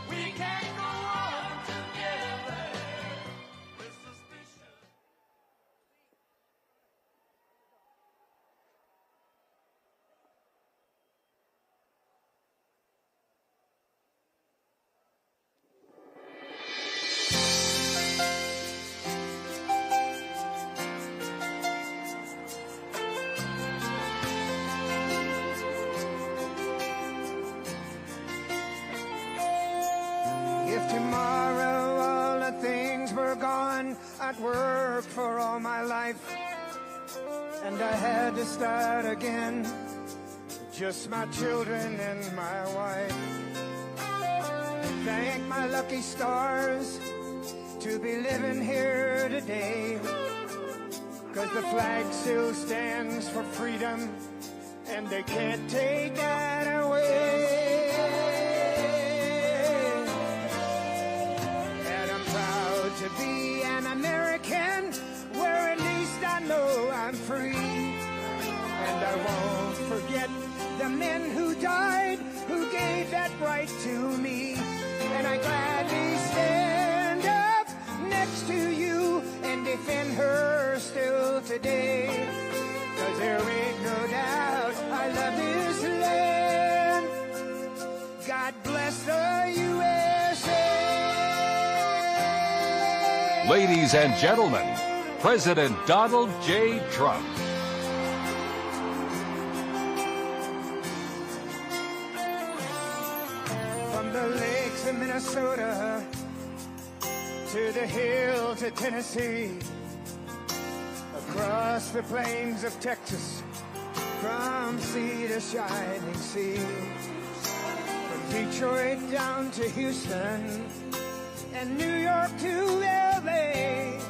We can't go on together with suspicion. If tomorrow all the things were gone, I'd worked for all my life, and I had to start again, just my children and my wife. Thank my lucky stars to be living here today, 'cause the flag still stands for freedom, and they can't take that away. To be an American, where at least I know I'm free. And I won't forget the men who died, who gave that right to me. And I gladly stand up next to you and defend her still today. 'Cause there ain't no doubt I love this land. God bless the USA. Ladies and gentlemen, President Donald J. Trump. From the lakes of Minnesota to the hills of Tennessee, across the plains of Texas, from sea to shining sea, from Detroit down to Houston and New York to LA.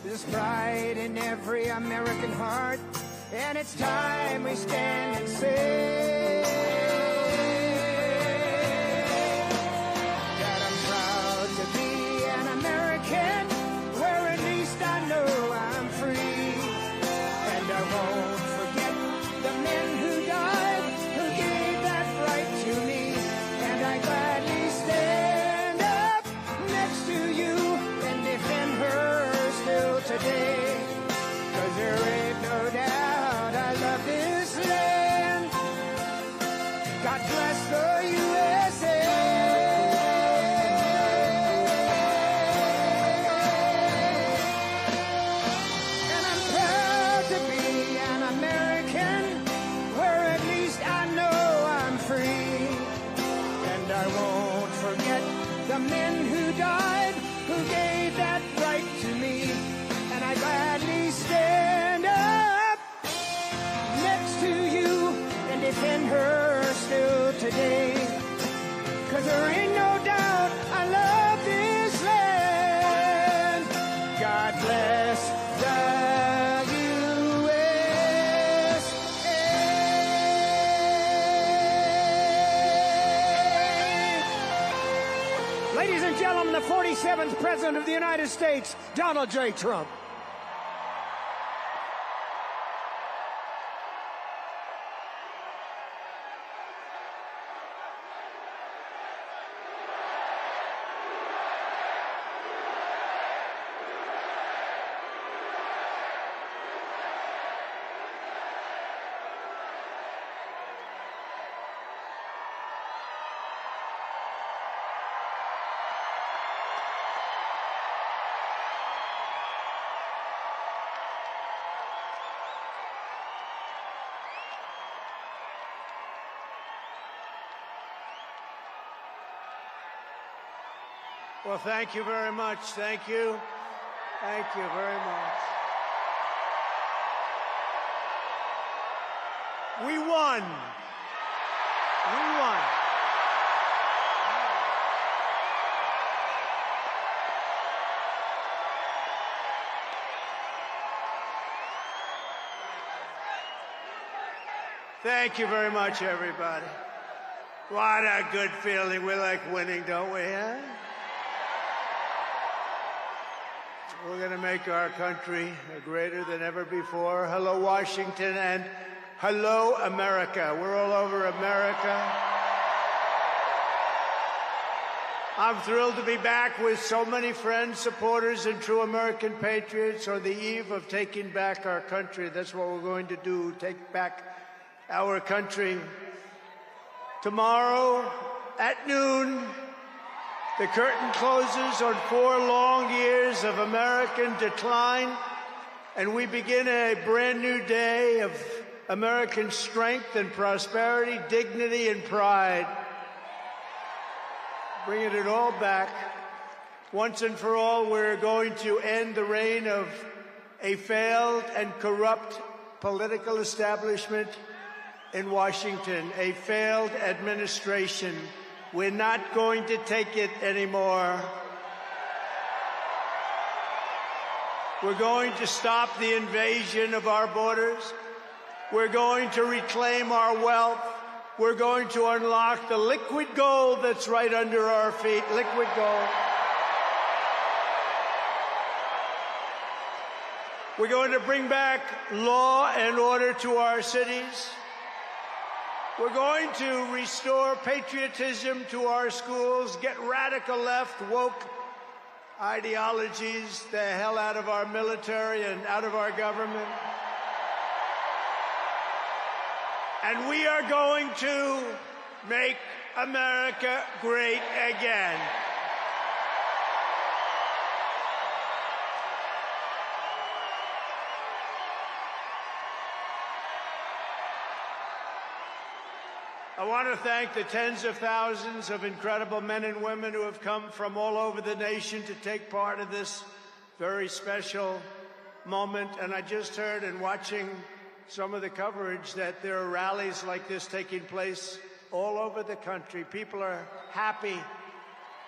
There's pride in every American heart, and it's time we stand and say that I'm proud to be an American, where at least I know I'm free. And I won't forget the men who died, who gave that right to me. And I gladly stand up next to you and defend her still today. 'Cause there ain't no doubt I love this land. God bless the USA. And I'm proud to be an American, where at least I know I'm free. And I won't forget the men who died, who gave that right to me. And I gladly stand up next to you and defend her still today. 'Cause there ain't no doubt I love this land. God bless the USA. Ladies and gentlemen, the 47th President of the United States, Donald J. Trump. Well, thank you very much. Thank you. Thank you very much. We won. We won. Thank you very much, everybody. What a good feeling. We like winning, don't we, huh? We're going to make our country greater than ever before. Hello, Washington, and hello, America. We're all over America. I'm thrilled to be back with so many friends, supporters, and true American patriots on the eve of taking back our country. That's what we're going to do, take back our country. Tomorrow at noon, the curtain closes on 4 long years of American decline, and we begin a brand new day of American strength and prosperity, dignity and pride. Bringing it all back. Once and for all, we're going to end the reign of a failed and corrupt political establishment in Washington, a failed administration. We're not going to take it anymore. We're going to stop the invasion of our borders. We're going to reclaim our wealth. We're going to unlock the liquid gold that's right under our feet, liquid gold. We're going to bring back law and order to our cities. We're going to restore patriotism to our schools, get radical left, woke ideologies the hell out of our military and out of our government. And we are going to make America great again. I want to thank the tens of thousands of incredible men and women who have come from all over the nation to take part in this very special moment. And I just heard in watching some of the coverage that there are rallies like this taking place all over the country. People are happy.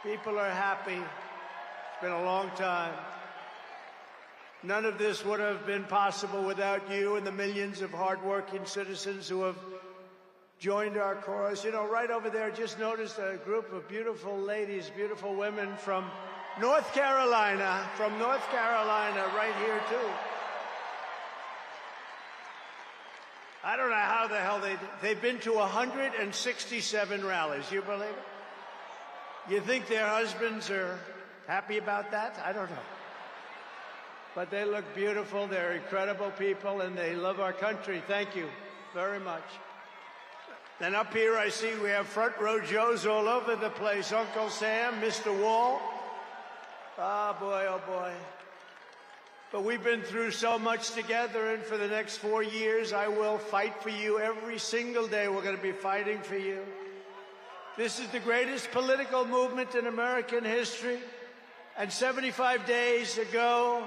People are happy. It's been a long time. None of this would have been possible without you and the millions of hardworking citizens who have joined our cause. You know, right over there, just noticed a group of beautiful ladies, beautiful women from North Carolina, right here, too. I don't know how the hell they've been to 167 rallies. You believe it? You think their husbands are happy about that? I don't know. But they look beautiful. They're incredible people, and they love our country. Thank you very much. And up here, I see we have front row Joes all over the place. Uncle Sam, Mr. Wall. Oh, boy, oh, boy. But we've been through so much together, and for the next 4 years, I will fight for you every single day. We're going to be fighting for you. This is the greatest political movement in American history. And 75 days ago,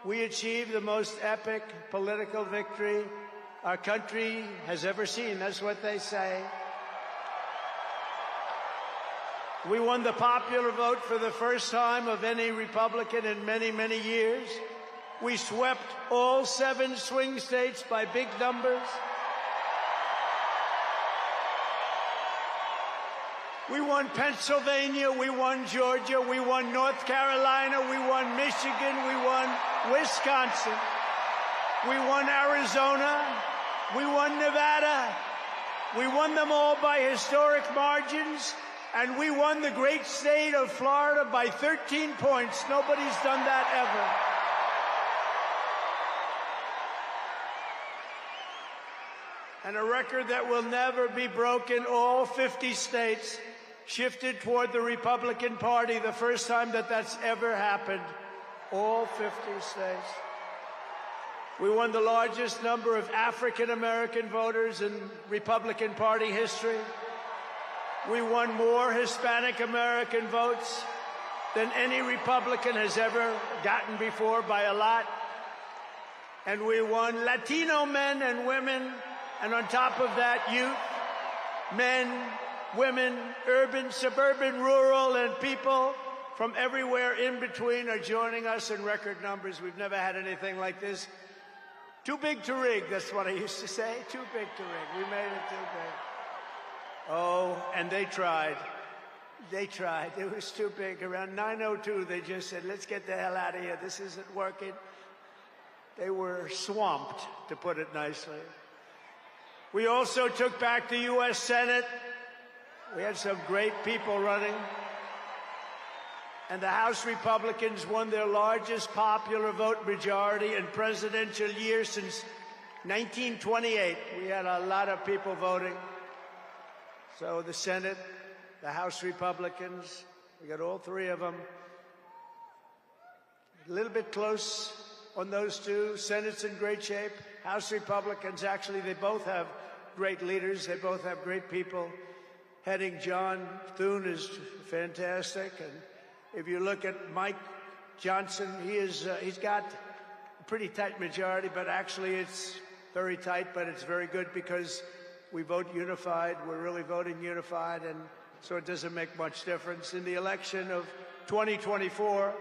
we achieved the most epic political victory our country has ever seen. That's what they say. We won the popular vote for the first time of any Republican in many, many years. We swept all 7 swing states by big numbers. We won Pennsylvania, we won Georgia, we won North Carolina, we won Michigan, we won Wisconsin, we won Arizona, we won Nevada. We won them all by historic margins, and we won the great state of Florida by 13 points. Nobody's done that ever. And a record that will never be broken. All 50 states shifted toward the Republican Party, the first time that that's ever happened. All 50 states. We won the largest number of African-American voters in Republican Party history. We won more Hispanic-American votes than any Republican has ever gotten before by a lot. And we won Latino men and women, and on top of that, youth, men, women, urban, suburban, rural, and people from everywhere in between are joining us in record numbers. We've never had anything like this. Too big to rig, that's what I used to say. Too big to rig. We made it too big. Oh, and they tried. They tried. It was too big. Around 9:02, they just said, let's get the hell out of here. This isn't working. They were swamped, to put it nicely. We also took back the U.S. Senate. We had some great people running. And the House Republicans won their largest popular vote majority in presidential year since 1928. We had a lot of people voting. So the Senate, the House Republicans, we got all three of them. A little bit close on those two. Senate's in great shape. House Republicans, actually, they both have great leaders. They both have great people heading. John Thune is fantastic. And if you look at Mike Johnson, he's got a pretty tight majority, but actually it's very tight, but it's very good because we vote unified. We're really voting unified, and so it doesn't make much difference. In the election of 2024,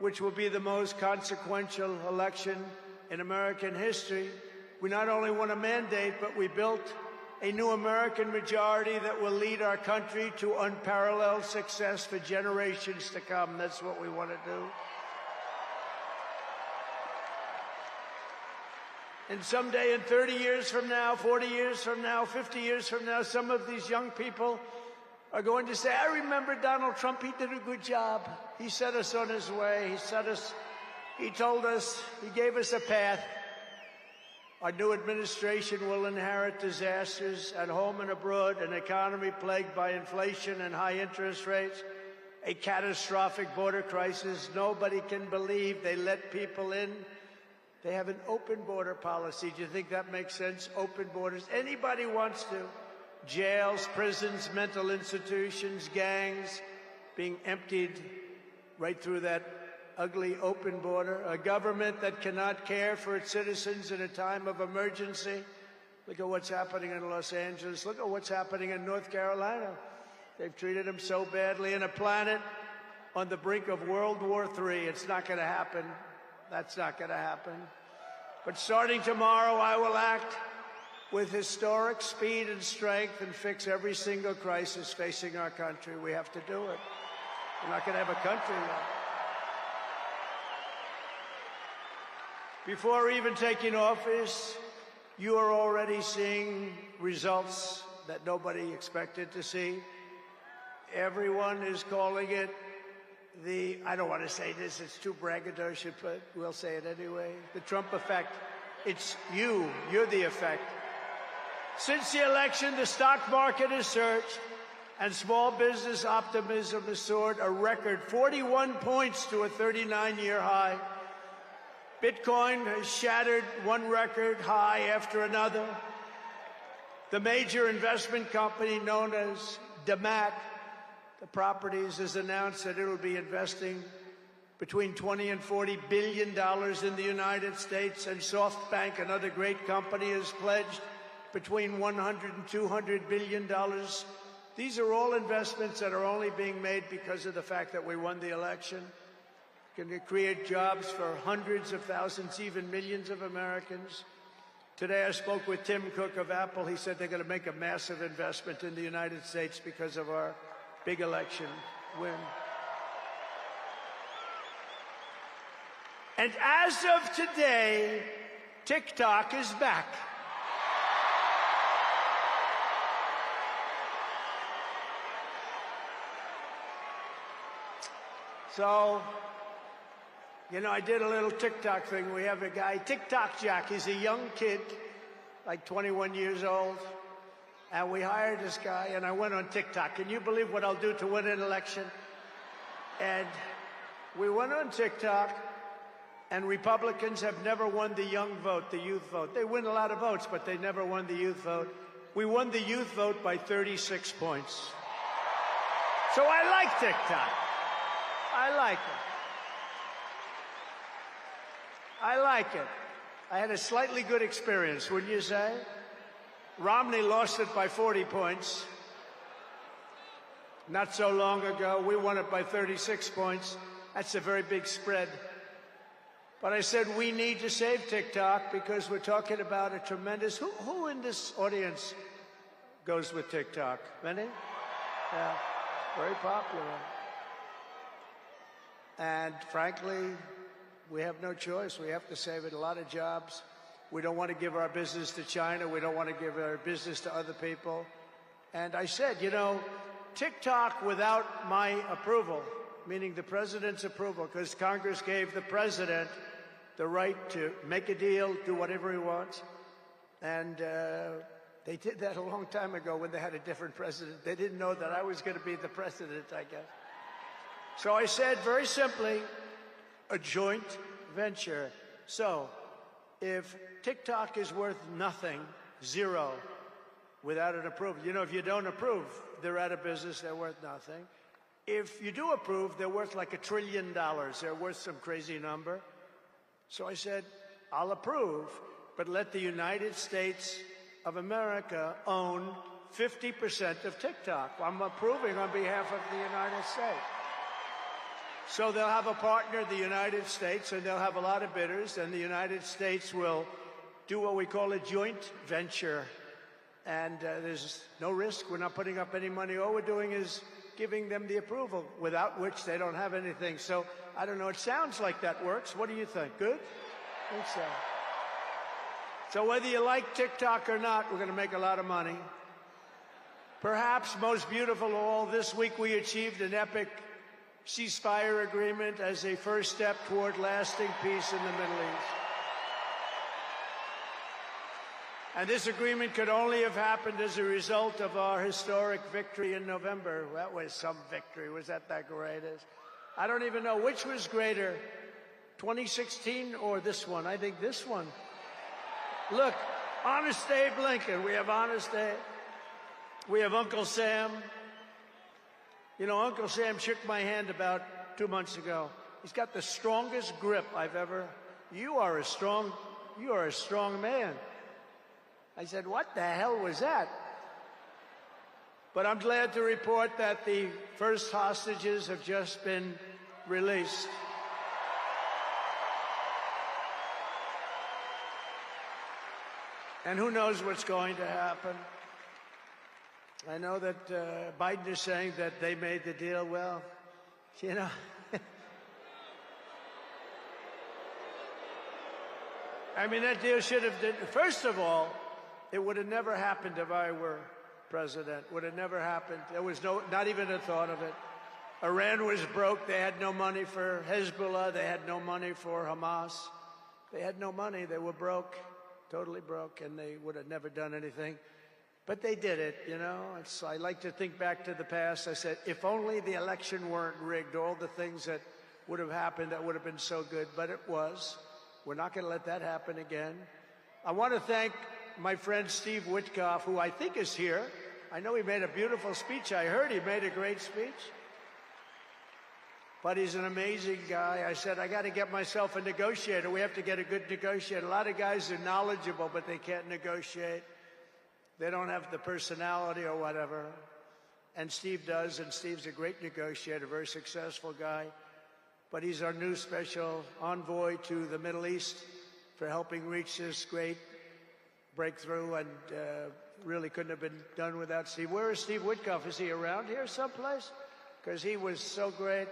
which will be the most consequential election in American history, we not only won a mandate, but we built a new American majority that will lead our country to unparalleled success for generations to come. That's what we want to do. And someday, in 30 years from now, 40 years from now, 50 years from now, some of these young people are going to say, I remember Donald Trump, he did a good job. He set us on his way. He told us, he gave us a path. Our new administration will inherit disasters at home and abroad, an economy plagued by inflation and high interest rates, a catastrophic border crisis. Nobody can believe they let people in. They have an open border policy. Do you think that makes sense? Open borders. Anybody wants to. Jails, prisons, mental institutions, gangs being emptied right through that ugly open border. A government that cannot care for its citizens in a time of emergency. Look at what's happening in Los Angeles. Look at what's happening in North Carolina. They've treated them so badly. In a planet on the brink of World War III. It's not going to happen. That's not going to happen. But starting tomorrow, I will act with historic speed and strength and fix every single crisis facing our country. We have to do it. We're not going to have a country now. Before even taking office, you are already seeing results that nobody expected to see. Everyone is calling it I don't want to say this, it's too braggadocious, but we'll say it anyway. The Trump effect. It's you. You're the effect. Since the election, the stock market has surged and small business optimism has soared a record 41 points to a 39-year high. Bitcoin has shattered one record high after another. The major investment company known as DeMac, the properties, has announced that it will be investing between $20 and $40 billion in the United States, and SoftBank, another great company, has pledged between $100 and $200 billion. These are all investments that are only being made because of the fact that we won the election. Can create jobs for hundreds of thousands, even millions of Americans. Today I spoke with Tim Cook of Apple. He said they're going to make a massive investment in the United States because of our big election win. And as of today, TikTok is back. So, you know, I did a little TikTok thing. We have a guy, TikTok Jack. He's a young kid, like 21 years old. And we hired this guy, and I went on TikTok. Can you believe what I'll do to win an election? And we went on TikTok, and Republicans have never won the young vote, the youth vote. They win a lot of votes, but they never won the youth vote. We won the youth vote by 36 points. So I like TikTok. I like it. I like it. I had a slightly good experience, wouldn't you say? Romney lost it by 40 points. Not so long ago, we won it by 36 points. That's a very big spread. But I said we need to save TikTok because we're talking about a tremendous... Who in this audience goes with TikTok. Many? Yeah, very popular. And frankly, we have no choice. We have to save it. A lot of jobs. We don't want to give our business to China. We don't want to give our business to other people. And I said, you know, TikTok without my approval, meaning the president's approval, because Congress gave the president the right to make a deal, do whatever he wants. And they did that a long time ago when they had a different president. They didn't know that I was going to be the president, I guess. So I said, very simply, a joint venture. So if TikTok is worth nothing, zero, without an approval, you know, if you don't approve, they're out of business, they're worth nothing. If you do approve, they're worth like $1 trillion. They're worth some crazy number. So I said, I'll approve, but let the United States of America own 50% of TikTok. I'm approving on behalf of the United States. So they'll have a partner, the United States, and they'll have a lot of bidders, and the United States will do what we call a joint venture. And there's no risk. We're not putting up any money. All we're doing is giving them the approval, without which they don't have anything. So I don't know. It sounds like that works. What do you think? Good? I think so. So whether you like TikTok or not, we're going to make a lot of money. Perhaps most beautiful of all, this week we achieved an epic ceasefire agreement as a first step toward lasting peace in the Middle East. And this agreement could only have happened as a result of our historic victory in November. That was some victory. Was that greatest? I don't even know which was greater, 2016 or this one. I think this one. Look, Honest Abe Lincoln. We have Honest Abe. We have Uncle Sam. You know, Uncle Sam shook my hand about 2 months ago. He's got the strongest grip I've ever. You are a strong man. I said, what the hell was that? But I'm glad to report that the first hostages have just been released. And who knows what's going to happen? I know that Biden is saying that they made the deal. Well, you know, I mean, that deal should have, first of all, it would have never happened if I were president. Would have never happened. There was not even a thought of it. Iran was broke. They had no money for Hezbollah. They had no money for Hamas. They had no money. They were broke, totally broke, and they would have never done anything. But they did it, you know. I like to think back to the past. I said, if only the election weren't rigged, all the things that would have happened, that would have been so good. But it was. We're not going to let that happen again. I want to thank my friend Steve Witkoff, who I think is here. I know he made a beautiful speech. I heard he made a great speech. But he's an amazing guy. I said, I got to get myself a negotiator. We have to get a good negotiator. A lot of guys are knowledgeable, but they can't negotiate. They don't have the personality or whatever. And Steve does, and Steve's a great negotiator, very successful guy. But he's our new special envoy to the Middle East for helping reach this great breakthrough, and really couldn't have been done without Steve. Where is Steve Witkoff? Is he around here someplace? Because he was so great.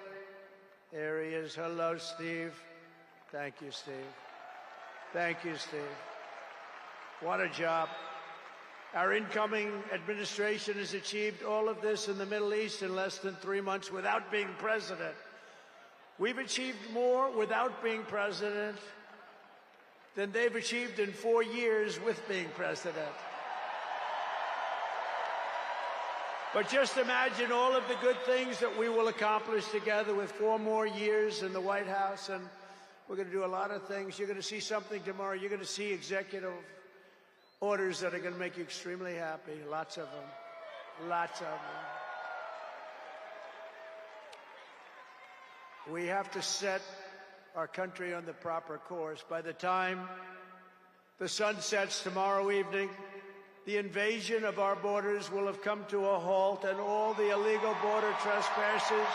There he is. Hello, Steve. Thank you, Steve. Thank you, Steve. What a job. Our incoming administration has achieved all of this in the Middle East in less than 3 months without being president. We've achieved more without being president than they've achieved in 4 years with being president. But just imagine all of the good things that we will accomplish together with 4 more years in the White House, and we're going to do a lot of things. You're going to see something tomorrow. You're going to see executive orders that are going to make you extremely happy. Lots of them. Lots of them. We have to set our country on the proper course. By the time the sun sets tomorrow evening, the invasion of our borders will have come to a halt, and all the illegal border trespassers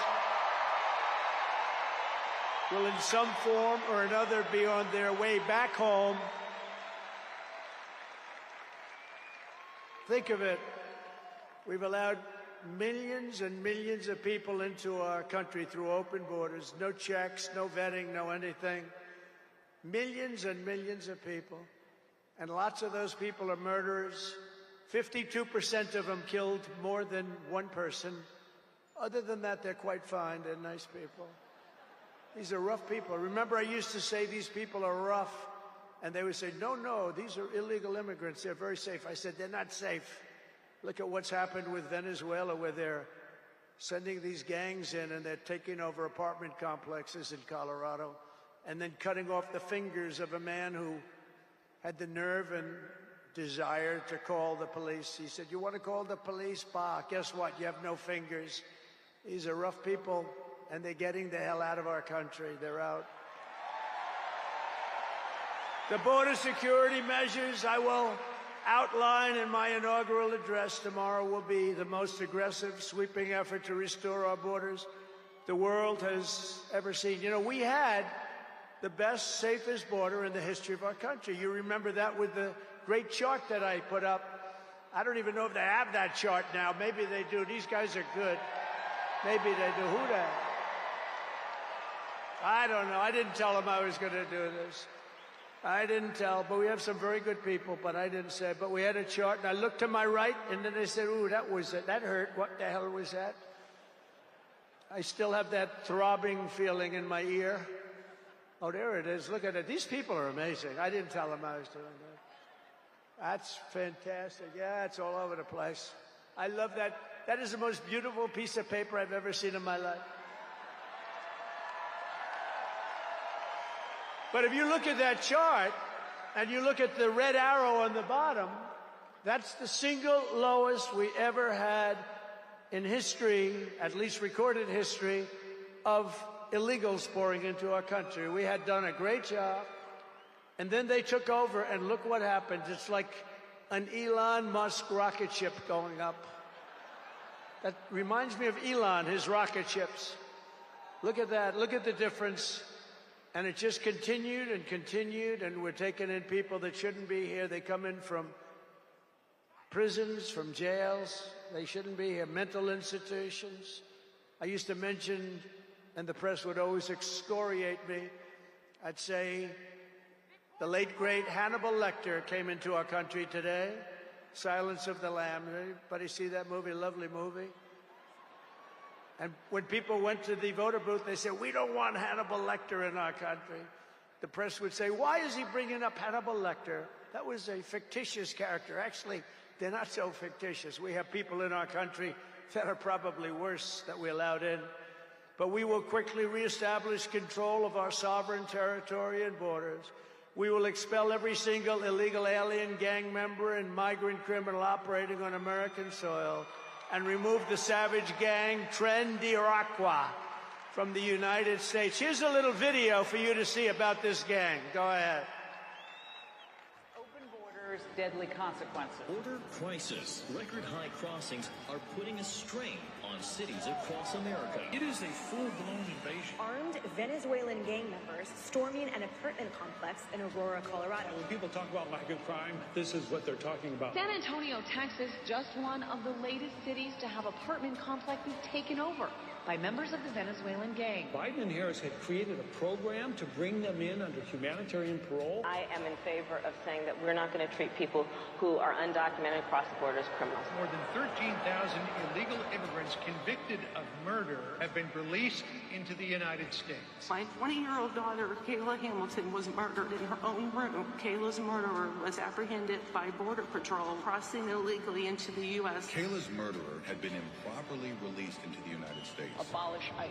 will in some form or another be on their way back home. Think of it. We've allowed millions and millions of people into our country through open borders, no checks, no vetting, no anything. Millions and millions of people. And lots of those people are murderers. 52% of them killed more than one person. Other than that, they're quite fine. They're nice people. These are rough people. Remember, I used to say these people are rough. And they would say, no, no, these are illegal immigrants. They're very safe. I said, they're not safe. Look at what's happened with Venezuela, where they're sending these gangs in and they're taking over apartment complexes in Colorado and then cutting off the fingers of a man who had the nerve and desire to call the police. He said, you want to call the police? Bah, guess what? You have no fingers. These are rough people, and they're getting the hell out of our country. They're out. The border security measures I will outline in my inaugural address tomorrow will be the most aggressive, sweeping effort to restore our borders the world has ever seen. You know, we had the best, safest border in the history of our country. You remember that with the great chart that I put up. I don't even know if they have that chart now. Maybe they do. These guys are good. Maybe they do. Who the? I don't know. I didn't tell them I was going to do this. I didn't tell, but we have some very good people, but I didn't say. But we had a chart, and I looked to my right, and then they said, ooh, that was it. That hurt. What the hell was that? I still have that throbbing feeling in my ear. Oh, there it is. Look at it. These people are amazing. I didn't tell them I was doing that. That's fantastic. Yeah, it's all over the place. I love that. That is the most beautiful piece of paper I've ever seen in my life. But if you look at that chart, and you look at the red arrow on the bottom, that's the single lowest we ever had in history, at least recorded history, of illegals pouring into our country. We had done a great job, and then they took over, and look what happened. It's like an Elon Musk rocket ship going up. That reminds me of Elon, his rocket ships. Look at that. Look at the difference. And it just continued and continued, and we're taking in people that shouldn't be here. They come in from prisons, from jails. They shouldn't be here. Mental institutions. I used to mention, and the press would always excoriate me, I'd say the late, great Hannibal Lecter came into our country today. Silence of the Lambs. Anybody see that movie? Lovely movie. And when people went to the voter booth, they said, we don't want Hannibal Lecter in our country. The press would say, why is he bringing up Hannibal Lecter? That was a fictitious character. Actually, they're not so fictitious. We have people in our country that are probably worse that we allowed in. But we will quickly reestablish control of our sovereign territory and borders. We will expel every single illegal alien, gang member, and migrant criminal operating on American soil, and remove the savage gang Tren de Aragua from the United States. Here's a little video for you to see about this gang. Go ahead. Open borders, deadly consequences. Border crisis. Record high crossings are putting a strain on cities across America. It is a full-blown invasion. Armed Venezuelan gang members storming an apartment complex in Aurora, Colorado. When people talk about lack of crime, this is what they're talking about. San Antonio, Texas, just one of the latest cities to have apartment complexes taken over by members of the Venezuelan gang. Biden and Harris had created a program to bring them in under humanitarian parole. I am in favor of saying that we're not going to treat people who are undocumented across the border as criminals. More than 13,000 illegal immigrants convicted of murder have been released into the United States. My 20-year-old daughter, Kayla Hamilton, was murdered in her own room. Kayla's murderer was apprehended by Border Patrol crossing illegally into the U.S. Kayla's murderer had been improperly released into the United States. Abolish ICE.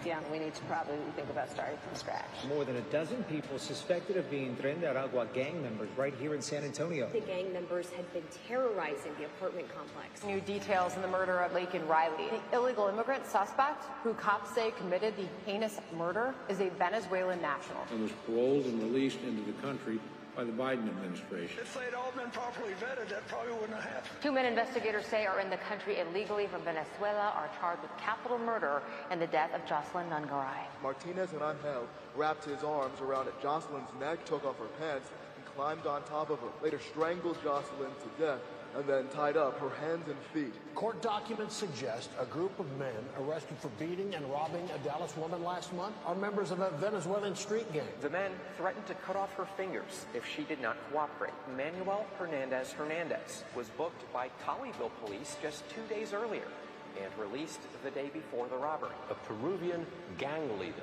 Yeah, we need to probably think about starting from scratch. More than a dozen people suspected of being Tren de Aragua gang members right here in San Antonio. The gang members had been terrorizing the apartment complex. New details in the murder of Laken Riley. The illegal immigrant suspect, who cops say committed the heinous murder, is a Venezuelan national. And was paroled and released into the country by the Biden administration. If they'd all been properly vetted, that probably wouldn't have happened. Two men investigators say are in the country illegally from Venezuela are charged with capital murder and the death of Jocelyn Nungaray. Martinez and Angel wrapped his arms around Jocelyn's neck, took off her pants, and climbed on top of her. Later strangled Jocelyn to death and then tied up her hands and feet. Court documents suggest a group of men arrested for beating and robbing a Dallas woman last month are members of a Venezuelan street gang. The men threatened to cut off her fingers if she did not cooperate. Manuel Hernandez was booked by Colleyville police just 2 days earlier and released the day before the robbery. A Peruvian gang leader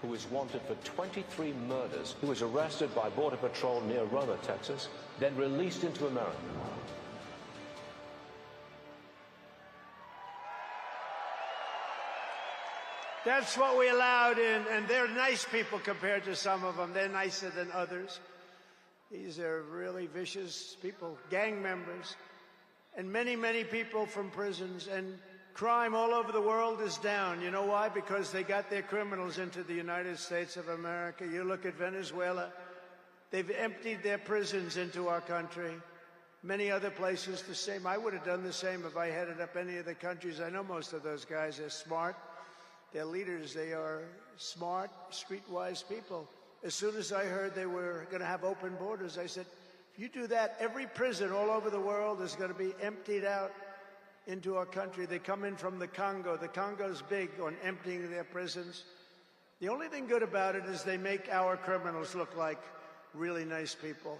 who is wanted for 23 murders, who was arrested by Border Patrol near Roma, Texas, then released into America. That's what we allowed in, and they're nice people compared to some of them. They're nicer than others. These are really vicious people, gang members, and many, many people from prisons. And crime all over the world is down. You know why? Because they got their criminals into the United States of America. You look at Venezuela, they've emptied their prisons into our country. Many other places the same. I would have done the same if I headed up any of the countries. I know most of those guys are smart. They're leaders. They are smart, streetwise people. As soon as I heard they were going to have open borders, I said, if you do that, every prison all over the world is going to be emptied out into our country. They come in from the Congo. The Congo's big on emptying their prisons. The only thing good about it is they make our criminals look like really nice people.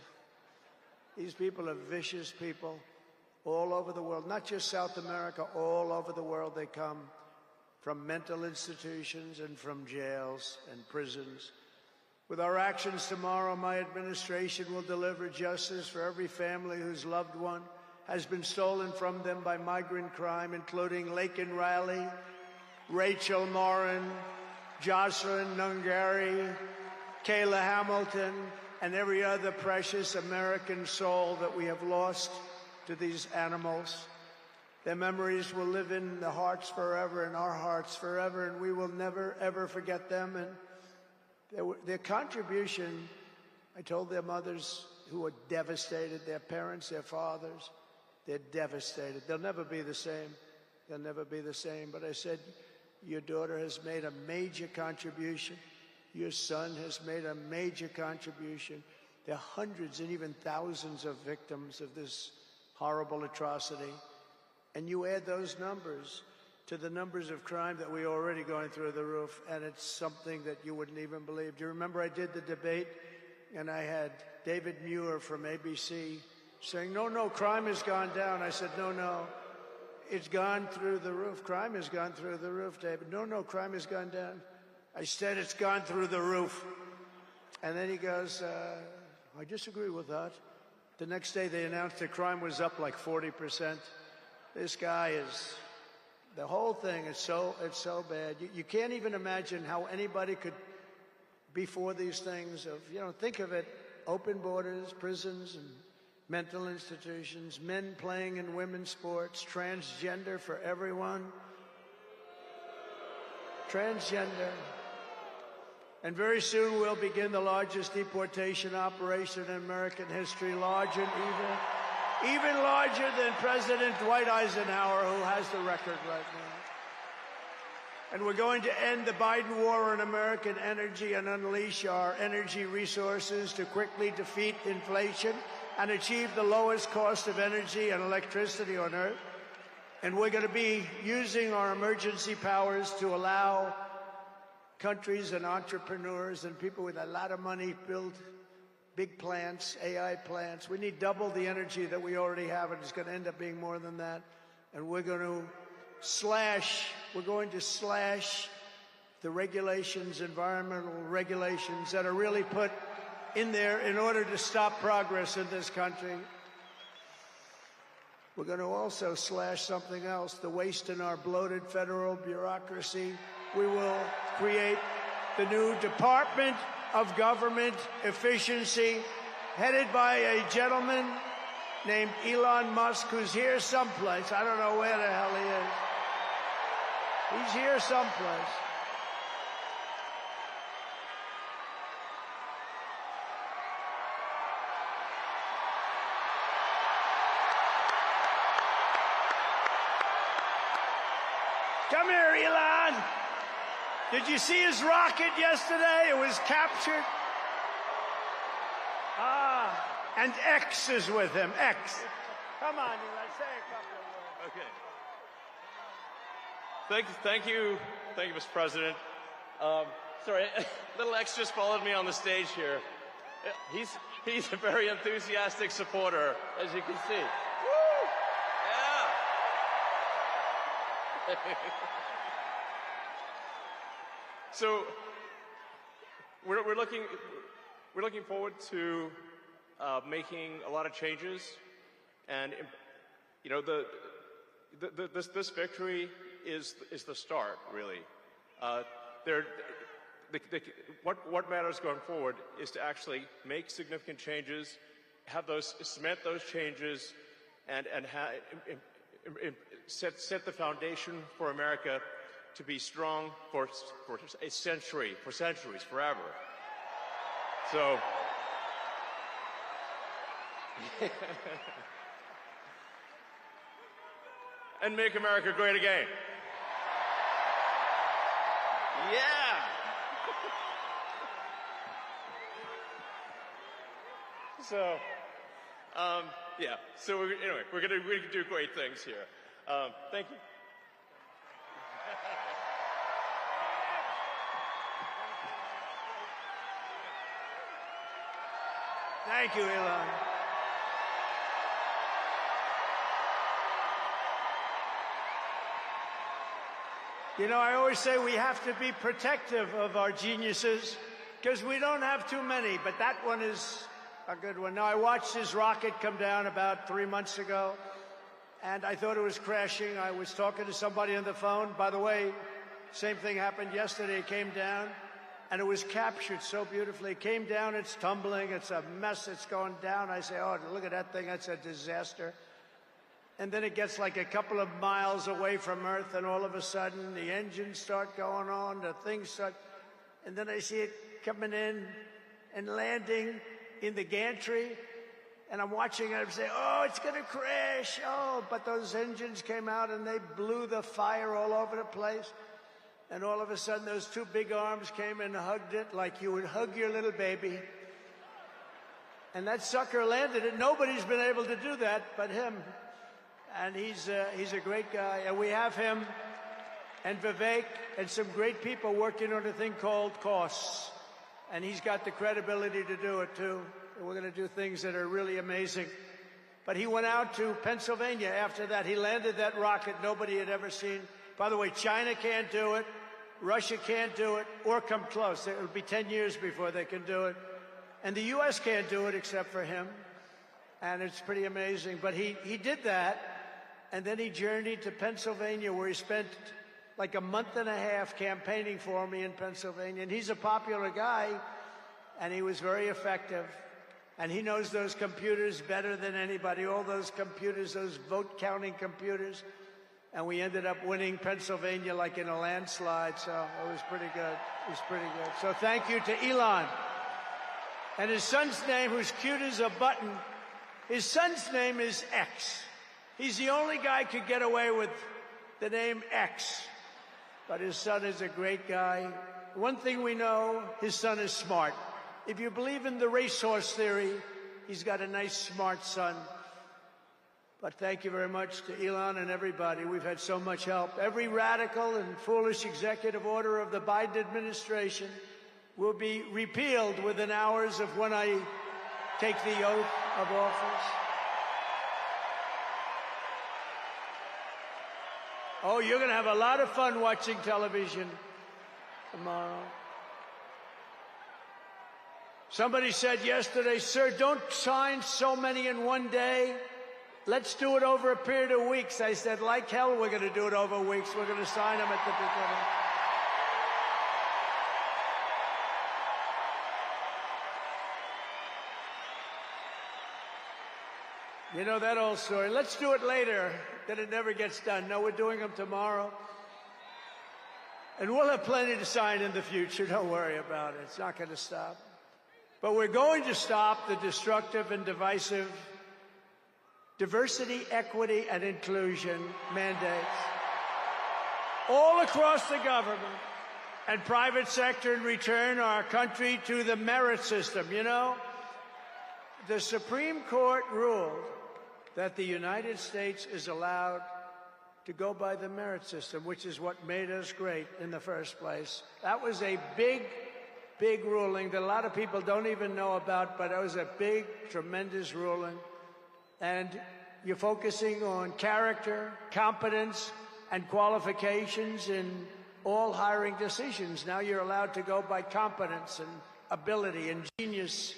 These people are vicious people all over the world, not just South America, all over the world they come, from mental institutions and from jails and prisons. With our actions tomorrow, my administration will deliver justice for every family whose loved one has been stolen from them by migrant crime, including Laken Riley, Rachel Morin, Jocelyn Nungari, Kayla Hamilton, and every other precious American soul that we have lost to these animals. Their memories will live in the hearts forever, in our hearts forever, and we will never, ever forget them. And their contribution, I told their mothers who were devastated, their parents, their fathers, they're devastated. They'll never be the same. They'll never be the same. But I said, your daughter has made a major contribution. Your son has made a major contribution. There are hundreds and even thousands of victims of this horrible atrocity. And you add those numbers to the numbers of crime that we're already going through the roof, and it's something that you wouldn't even believe. Do you remember I did the debate, and I had David Muir from ABC saying, no, crime has gone down. I said, no, it's gone through the roof. Crime has gone through the roof, David. No, crime has gone down. I said it's gone through the roof. And then he goes, I disagree with that. The next day they announced that crime was up like 40%. This guy is, the whole thing is so bad. You can't even imagine how anybody could be for these things of, think of it, open borders, prisons, and mental institutions, men playing in women's sports, transgender for everyone. Transgender. And very soon we'll begin the largest deportation operation in American history, larger and even larger than President Dwight Eisenhower, who has the record right now. And we're going to end the Biden war on American energy and unleash our energy resources to quickly defeat inflation and achieve the lowest cost of energy and electricity on Earth. And we're going to be using our emergency powers to allow countries and entrepreneurs and people with a lot of money build big plants, AI plants. We need double the energy that we already have, and it's going to end up being more than that. And we're going to slash the regulations, environmental regulations that are really put in there in order to stop progress in this country. We're going to also slash something else, the waste in our bloated federal bureaucracy. We will create the new Department of Government Efficiency, headed by a gentleman named Elon Musk, who's here someplace. I don't know where the hell he is. He's here someplace. Come here, Elon. Did you see his rocket yesterday? It was captured. And X is with him. X. Come on, Eli, say a couple of words. Okay. Thank you, Mr. President. Sorry, little X just followed me on the stage here. He's a very enthusiastic supporter, as you can see. Woo! Yeah. So we're looking forward to making a lot of changes, and you know this victory is the start, really. What matters going forward is to actually make significant changes, cement those changes, and set the foundation for America to be strong for a century, for centuries, forever. So. And make America great again. Yeah. So, yeah. So anyway, we're gonna do great things here. Thank you. Thank you, Elon. You know, I always say we have to be protective of our geniuses because we don't have too many, but that one is a good one. Now, I watched his rocket come down about 3 months ago, and I thought it was crashing. I was talking to somebody on the phone. By the way, same thing happened yesterday. It came down, and it was captured so beautifully. It came down, it's tumbling, it's a mess, it's going down. I say, oh, look at that thing, that's a disaster. And then it gets like a couple of miles away from Earth, and all of a sudden the engines start going on, the things start, and then I see it coming in and landing in the gantry, and I'm watching it, I'm saying, oh, it's gonna crash, oh, but those engines came out and they blew the fire all over the place, and all of a sudden those two big arms came and hugged it like you would hug your little baby, and that sucker landed it. Nobody's been able to do that but him. And he's a great guy, and we have him and Vivek and some great people working on a thing called costs, and he's got the credibility to do it too. And we're going to do things that are really amazing. But he went out to Pennsylvania after that. He landed that rocket nobody had ever seen. By the way, China can't do it, Russia can't do it, or come close. It'll be 10 years before they can do it, and the U.S. can't do it except for him. And it's pretty amazing. But he did that. And then he journeyed to Pennsylvania, where he spent like a month and a half campaigning for me in Pennsylvania. And he's a popular guy, and he was very effective. And he knows those computers better than anybody, all those computers, those vote-counting computers. And we ended up winning Pennsylvania like in a landslide, so it was pretty good. It was pretty good. So thank you to Elon. And his son's name, who's cute as a button, his son's name is X. He's the only guy who could get away with the name X. But his son is a great guy. One thing we know, his son is smart. If you believe in the racehorse theory, he's got a nice, smart son. But thank you very much to Elon and everybody. We've had so much help. Every radical and foolish executive order of the Biden administration will be repealed within hours of when I take the oath of office. Oh, you're going to have a lot of fun watching television tomorrow. Somebody said yesterday, sir, don't sign so many in one day. Let's do it over a period of weeks. I said, like hell, we're going to do it over weeks. We're going to sign them at the beginning. You know that old story. Let's do it later. Then it never gets done. No, we're doing them tomorrow. And we'll have plenty to sign in the future. Don't worry about it. It's not going to stop. But we're going to stop the destructive and divisive diversity, equity, and inclusion mandates all across the government and private sector and return our country to the merit system. You know, the Supreme Court ruled that the United States is allowed to go by the merit system, which is what made us great in the first place. That was a big, big ruling that a lot of people don't even know about, but it was a big, tremendous ruling. And you're focusing on character, competence, and qualifications in all hiring decisions. Now you're allowed to go by competence and ability and genius.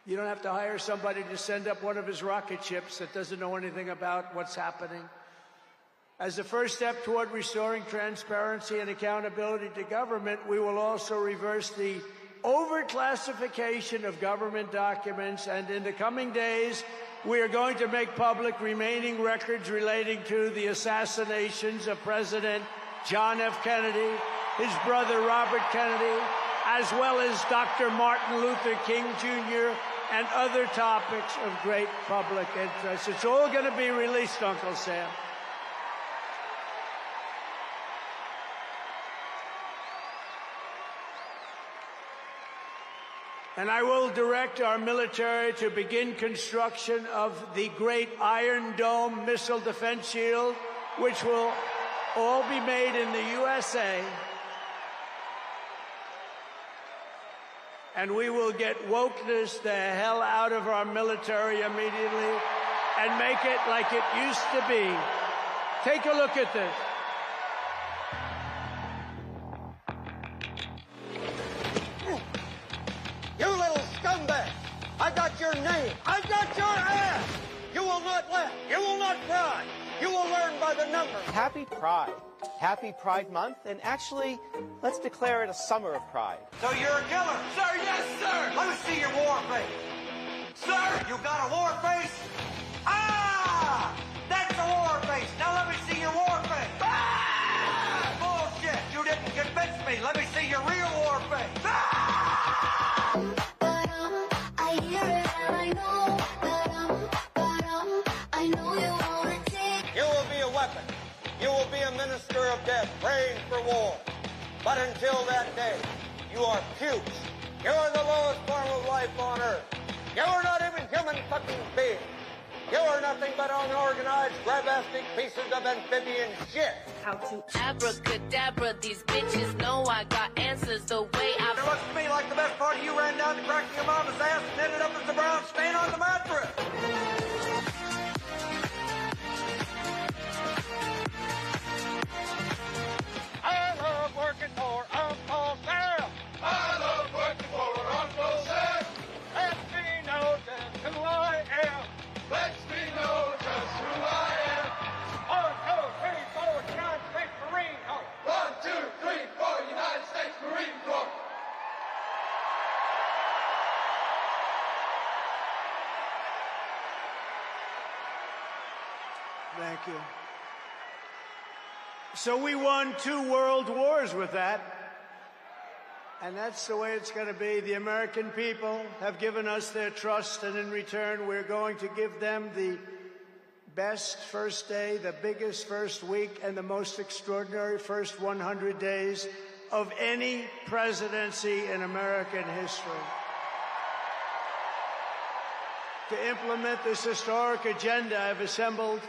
You don't have to hire somebody to send up one of his rocket ships that doesn't know anything about what's happening. As a first step toward restoring transparency and accountability to government, we will also reverse the overclassification of government documents, and in the coming days, we are going to make public remaining records relating to the assassinations of President John F. Kennedy, his brother Robert Kennedy, as well as Dr. Martin Luther King Jr., and other topics of great public interest. It's all going to be released, Uncle Sam. And I will direct our military to begin construction of the great Iron Dome missile defense shield, which will all be made in the USA. And we will get wokeness the hell out of our military immediately and make it like it used to be. Take a look at this. You little scumbag! I got your name. I got your ass! You will not laugh. You will not cry. You will learn by the numbers. Happy Pride. Happy Pride Month, and actually, let's declare it a summer of pride. So you're a killer? Sir, yes, sir! Let me see your war face. Sir, you got a war face? Ah! That's a war face. Now let me see your war face. Ah! Bullshit! You didn't convince me. Let me see your real war face. Ah! I hear it and I know I know you wanna take. You will be a weapon. You will be a minister of death, praying for war. But until that day, you are puke. You are the lowest form of life on earth. You are not even human fucking beings. You are nothing but unorganized, grabastic pieces of amphibian shit. How to abracadabra, these bitches know I got answers the way I... It looks to me like the best part of you ran down the crack of your mama's ass and ended up as a brown stain on the mattress. I love working for Uncle Sam. I love working for Uncle Sam. Let me know just who I am. Let me know just who I am. 1, 2, 3, 4, United States Marine Corps. 1, 2, 3, 4, United States Marine Corps. Thank you. So we won 2 world wars with that. And that's the way it's going to be. The American people have given us their trust, and in return, we're going to give them the best first day, the biggest first week, and the most extraordinary first 100 days of any presidency in American history. To implement this historic agenda, I've assembled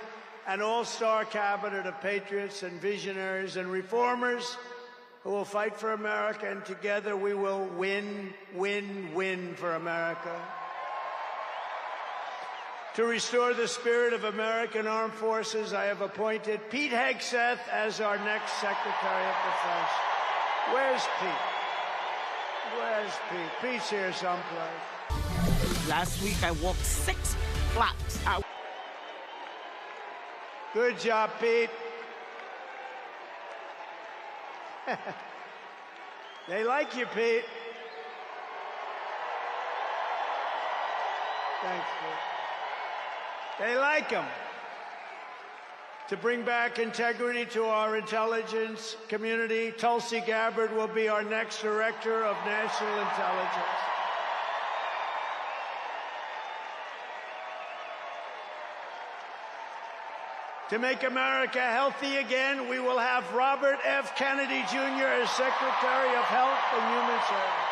an all-star cabinet of patriots and visionaries and reformers who will fight for America, and together we will win, win, win for America. To restore the spirit of American Armed Forces, I have appointed Pete Hegseth as our next Secretary of Defense. Where's Pete? Where's Pete? Pete's here someplace. Last week I walked 6 blocks. Good job, Pete. They like you, Pete. Thanks, Pete. They like him. To bring back integrity to our intelligence community, Tulsi Gabbard will be our next Director of National Intelligence. To make America healthy again, we will have Robert F. Kennedy Jr. as Secretary of Health and Human Services.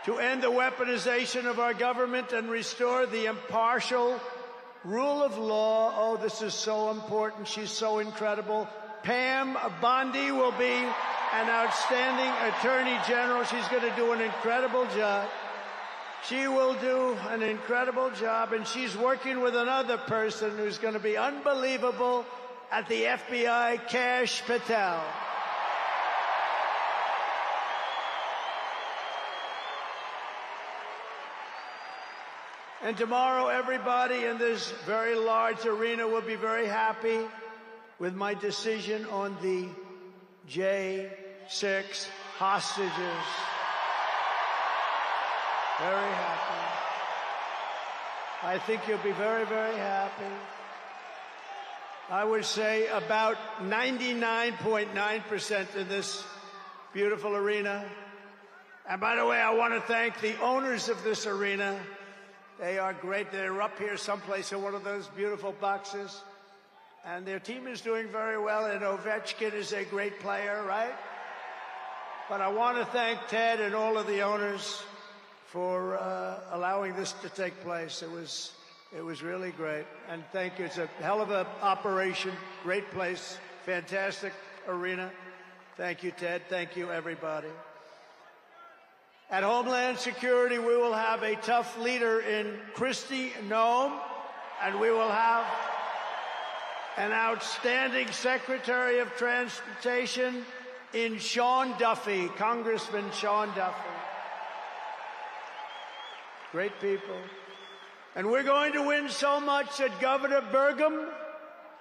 to end the weaponization of our government and restore the impartial rule of law. Oh, this is so important. She's so incredible. Pam Bondi will be an outstanding Attorney General. She's going to do an incredible job. She will do an incredible job, and she's working with another person who's going to be unbelievable at the FBI, Kash Patel. And tomorrow, everybody in this very large arena will be very happy with my decision on the J6 hostages. Very happy. I think you'll be very, very happy. I would say about 99.9% in this beautiful arena. And by the way, I want to thank the owners of this arena. They are great. They're up here someplace in one of those beautiful boxes. And their team is doing very well, and Ovechkin is a great player, right? But I want to thank Ted and all of the owners for allowing this to take place. It was really great. And thank you. It's a hell of an operation. Great place. Fantastic arena. Thank you, Ted. Thank you, everybody. At Homeland Security, we will have a tough leader in Kristi Noem, and we will have an outstanding Secretary of Transportation in Sean Duffy, Congressman Sean Duffy. Great people. And we're going to win so much that Governor Burgum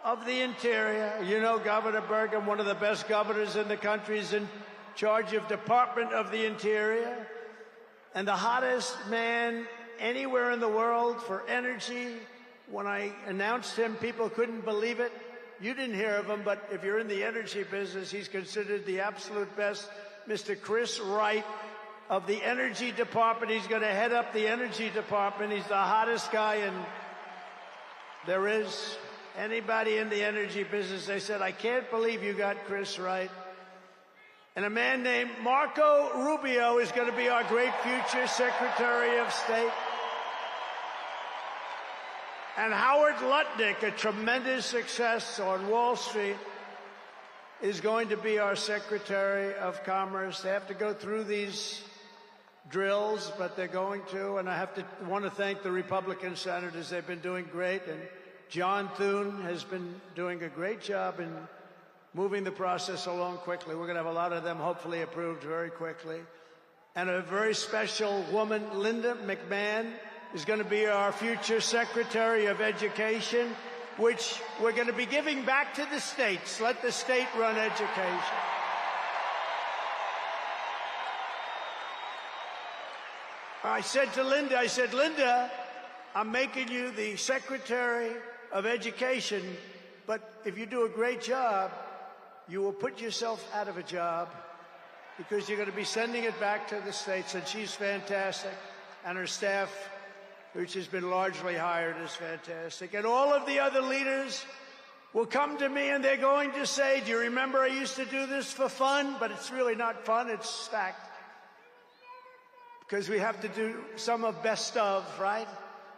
of the Interior, you know Governor Burgum, one of the best governors in the country, is in charge of Department of the Interior, and the hottest man anywhere in the world for energy. When I announced him, people couldn't believe it. You didn't hear of him, but if you're in the energy business, he's considered the absolute best. Mr. Chris Wright of the Energy Department. He's going to head up the Energy Department. He's the hottest guy, and there is anybody in the energy business. They said, I can't believe you got Chris Wright. And a man named Marco Rubio is going to be our great future Secretary of State. And Howard Lutnick, a tremendous success on Wall Street, is going to be our Secretary of Commerce. They have to go through these drills, but they're going to. And I want to thank the Republican senators. They've been doing great. And John Thune has been doing a great job in moving the process along quickly. We're going to have a lot of them hopefully approved very quickly. And a very special woman, Linda McMahon, is going to be our future Secretary of Education, which we're going to be giving back to the states. Let the state run education. I said to Linda, Linda, I'm making you the Secretary of Education, but if you do a great job, you will put yourself out of a job because you're going to be sending it back to the states. And she's fantastic. And her staff, which has been largely hired, is fantastic. And all of the other leaders will come to me and they're going to say, do you remember I used to do this for fun? But it's really not fun, it's fact. Because we have to do some of best of, right?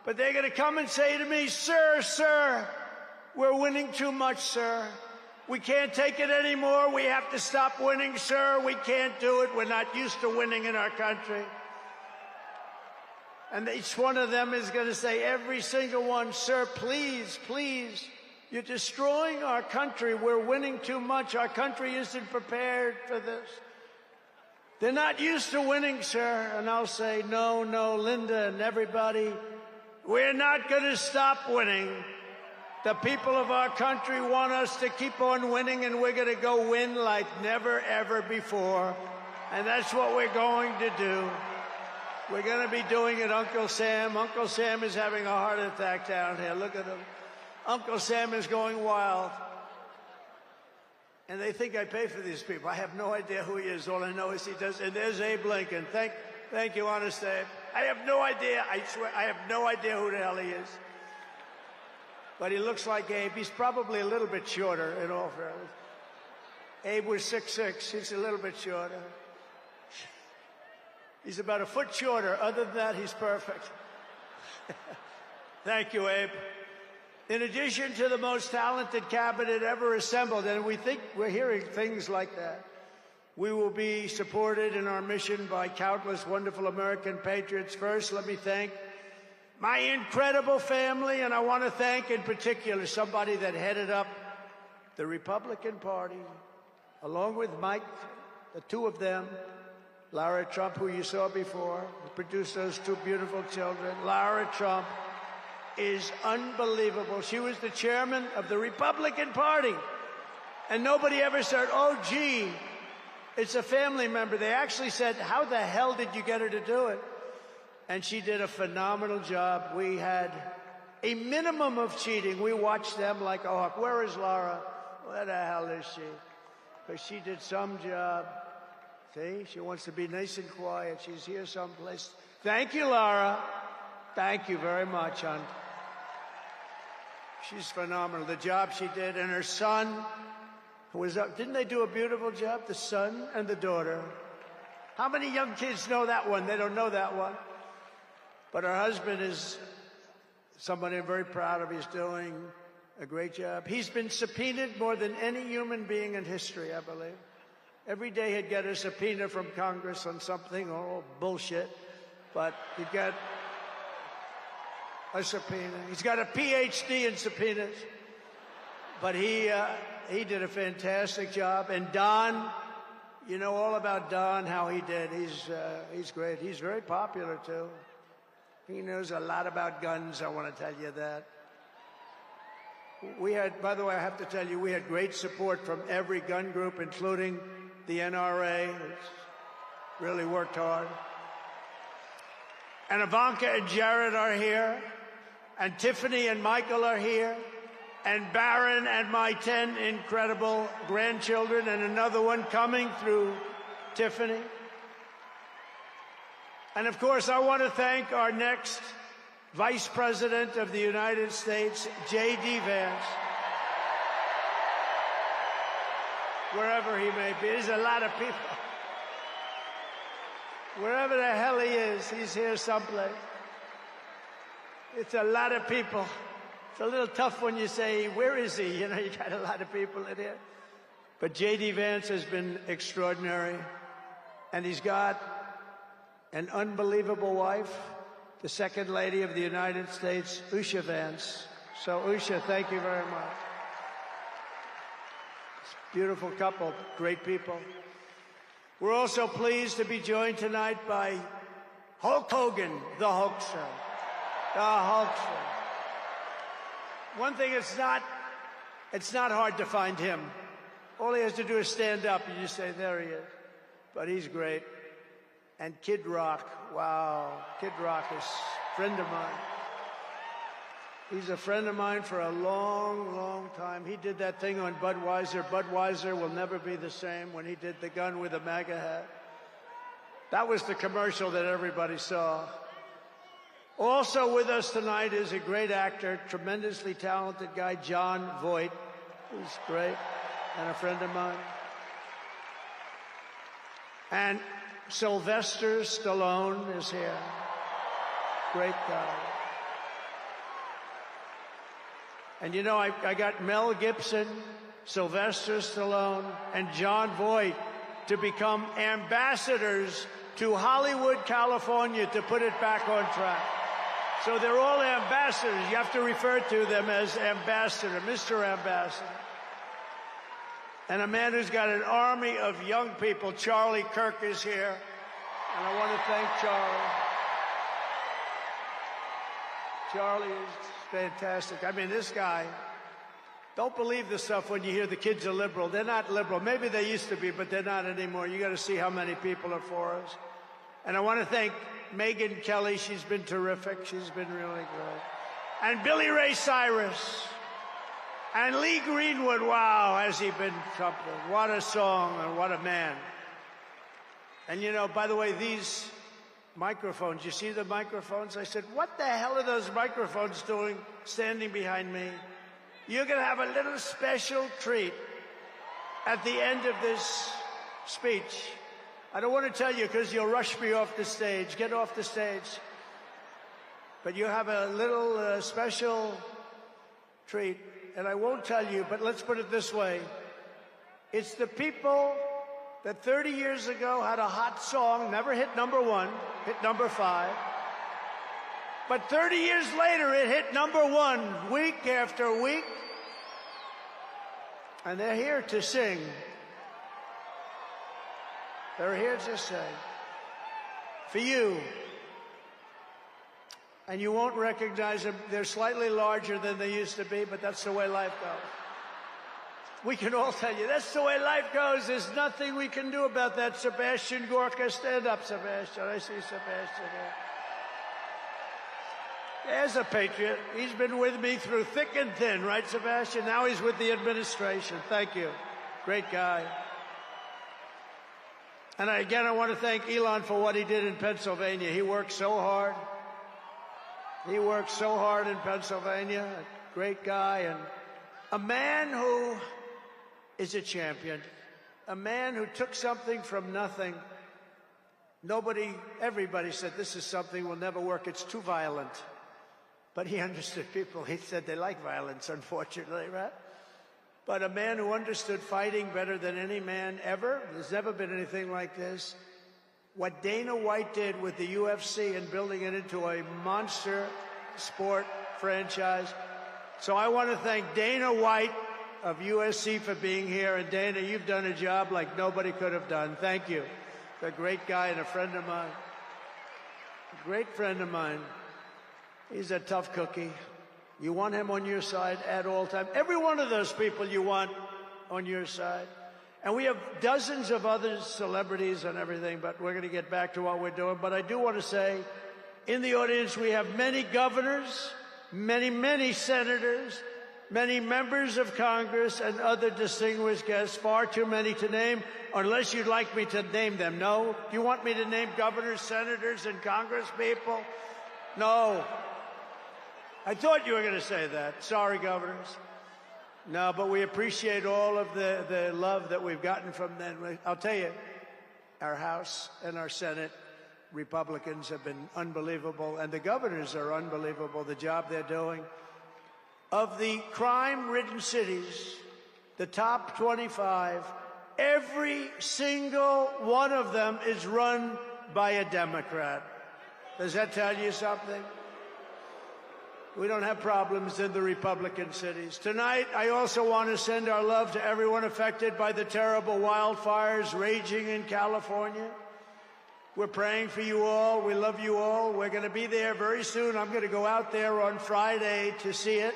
But they're going to come and say to me, sir, we're winning too much, sir. We can't take it anymore. We have to stop winning, sir. We can't do it. We're not used to winning in our country. And each one of them is going to say, every single one, sir, please, you're destroying our country. We're winning too much. Our country isn't prepared for this. They're not used to winning, sir. And I'll say, no, Linda and everybody, we're not going to stop winning. The people of our country want us to keep on winning, and we're going to go win like never, ever before. And that's what we're going to do. We're going to be doing it, Uncle Sam. Uncle Sam is having a heart attack down here. Look at him. Uncle Sam is going wild. And they think I pay for these people. I have no idea who he is. All I know is he does. And there's Abe Lincoln. Thank you, honest Abe. I have no idea. I swear, I have no idea who the hell he is. But he looks like Abe. He's probably a little bit shorter, in all fairness. Abe was 6'6". He's a little bit shorter. He's about a foot shorter. Other than that, he's perfect. Thank you, Abe. In addition to the most talented cabinet ever assembled, and we think we're hearing things like that, we will be supported in our mission by countless wonderful American patriots. First, let me thank my incredible family, and I want to thank in particular somebody that headed up the Republican Party, along with Mike, the two of them, Lara Trump, who you saw before, who produced those two beautiful children. Lara Trump is unbelievable. She was the chairman of the Republican Party, and nobody ever said, oh, gee, it's a family member. They actually said, how the hell did you get her to do it? And she did a phenomenal job. We had a minimum of cheating. We watched them like a hawk. Where is Lara? Where the hell is she? Because she did some job. See, she wants to be nice and quiet. She's here someplace. Thank you, Lara. Thank you very much, hon. She's phenomenal. The job she did, and her son was up. Didn't they do a beautiful job? The son and the daughter. How many young kids know that one? They don't know that one. But her husband is somebody I'm very proud of. He's doing a great job. He's been subpoenaed more than any human being in history, I believe. Every day he'd get a subpoena from Congress on something, oh, bullshit. But he'd get a subpoena. He's got a PhD in subpoenas. But he did a fantastic job. And Don, you know all about Don, how he did. He's great. He's very popular, too. He knows a lot about guns, I want to tell you that. We had, by the way, I have to tell you, we had great support from every gun group, including the NRA, which really worked hard. And Ivanka and Jared are here, and Tiffany and Michael are here, and Barron and my 10 incredible grandchildren, and another one coming through Tiffany. And of course, I want to thank our next Vice President of the United States, J.D. Vance. Wherever he may be, there's a lot of people. Wherever the hell he is, he's here someplace. It's a lot of people. It's a little tough when you say, where is he? You know, you got a lot of people in here. But J.D. Vance has been extraordinary. And he's got an unbelievable wife, the Second Lady of the United States, Usha Vance. So, Usha, thank you very much. Beautiful couple, great people. We're also pleased to be joined tonight by Hulk Hogan, the Hulkster. The Hulkster. One thing, it's not hard to find him. All he has to do is stand up and you say, there he is. But he's great. And Kid Rock, wow. Kid Rock is a friend of mine. He's a friend of mine for a long, long time. He did that thing on Budweiser. Budweiser will never be the same when he did the gun with a MAGA hat. That was the commercial that everybody saw. Also with us tonight is a great actor, tremendously talented guy, John Voight, who's great and a friend of mine. And Sylvester Stallone is here. Great guy. And you know, I got Mel Gibson, Sylvester Stallone, and John Voight to become ambassadors to Hollywood, California, to put it back on track. So they're all ambassadors. You have to refer to them as ambassador, Mr. Ambassador. And a man who's got an army of young people, Charlie Kirk, is here. And I want to thank Charlie. Charlie is fantastic. I mean, this guy, don't believe the stuff when you hear the kids are liberal. They're not liberal. Maybe they used to be, but they're not anymore. You got to see how many people are for us. And I want to thank Megyn Kelly. She's been terrific. She's been really good. And Billy Ray Cyrus. And Lee Greenwood, wow, has he been something. What a song and what a man. And you know, by the way, these microphones, you see the microphones? I said, what the hell are those microphones doing standing behind me? You're going to have a little special treat at the end of this speech. I don't want to tell you because you'll rush me off the stage. Get off the stage. But you have a little special treat, and I won't tell you, but let's put it this way. It's the people that 30 years ago had a hot song, never hit #1, hit #5. But 30 years later, it hit #1 week after week. And they're here to sing. They're here to sing. For you. And you won't recognize them. They're slightly larger than they used to be, but that's the way life goes. We can all tell you, that's the way life goes. There's nothing we can do about that. Sebastian Gorka, stand up, Sebastian. I see Sebastian there. There's a patriot. He's been with me through thick and thin, right, Sebastian? Now he's with the administration. Thank you. Great guy. And again, I want to thank Elon for what he did in Pennsylvania. He worked so hard. He worked so hard in Pennsylvania. A great guy and a man who is a champion. A man who took something from nothing. Everybody said this is something will never work. It's too violent. But he understood people. He said they like violence, unfortunately, right? But a man who understood fighting better than any man ever. There's never been anything like this. What Dana White did with the UFC and building it into a monster sport franchise. So I want to thank Dana White of USC for being here. And Dana, you've done a job like nobody could have done. Thank you. A great guy and a friend of mine. A great friend of mine. He's a tough cookie. You want him on your side at all times. Every one of those people you want on your side. And we have dozens of other celebrities and everything, but we're going to get back to what we're doing. But I do want to say, in the audience, we have many governors, many senators, many members of Congress, and other distinguished guests, far too many to name, unless you'd like me to name them. No? Do you want me to name governors, senators, and Congress people? No. I thought you were going to say that. Sorry, governors. No, but we appreciate all of the love that we've gotten from them. I'll tell you, our House and our Senate Republicans have been unbelievable, and the governors are unbelievable, the job they're doing. Of the crime-ridden cities, the top 25, every single one of them is run by a Democrat. Does that tell you something? We don't have problems in the Republican cities. Tonight, I also want to send our love to everyone affected by the terrible wildfires raging in California. We're praying for you all. We love you all. We're going to be there very soon. I'm going to go out there on Friday to see it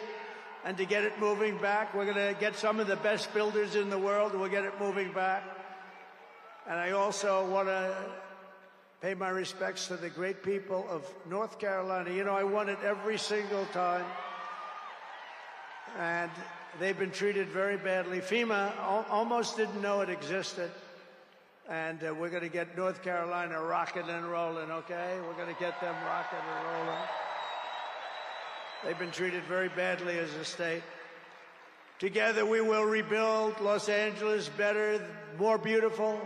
and to get it moving back. We're going to get some of the best builders in the world, and we'll get it moving back. And I also want to pay my respects to the great people of North Carolina. You know, I won it every single time. And they've been treated very badly. FEMA almost didn't know it existed. And we're going to get North Carolina rocking and rolling, okay? We're going to get them rocking and rolling. They've been treated very badly as a state. Together we will rebuild Los Angeles better, more beautiful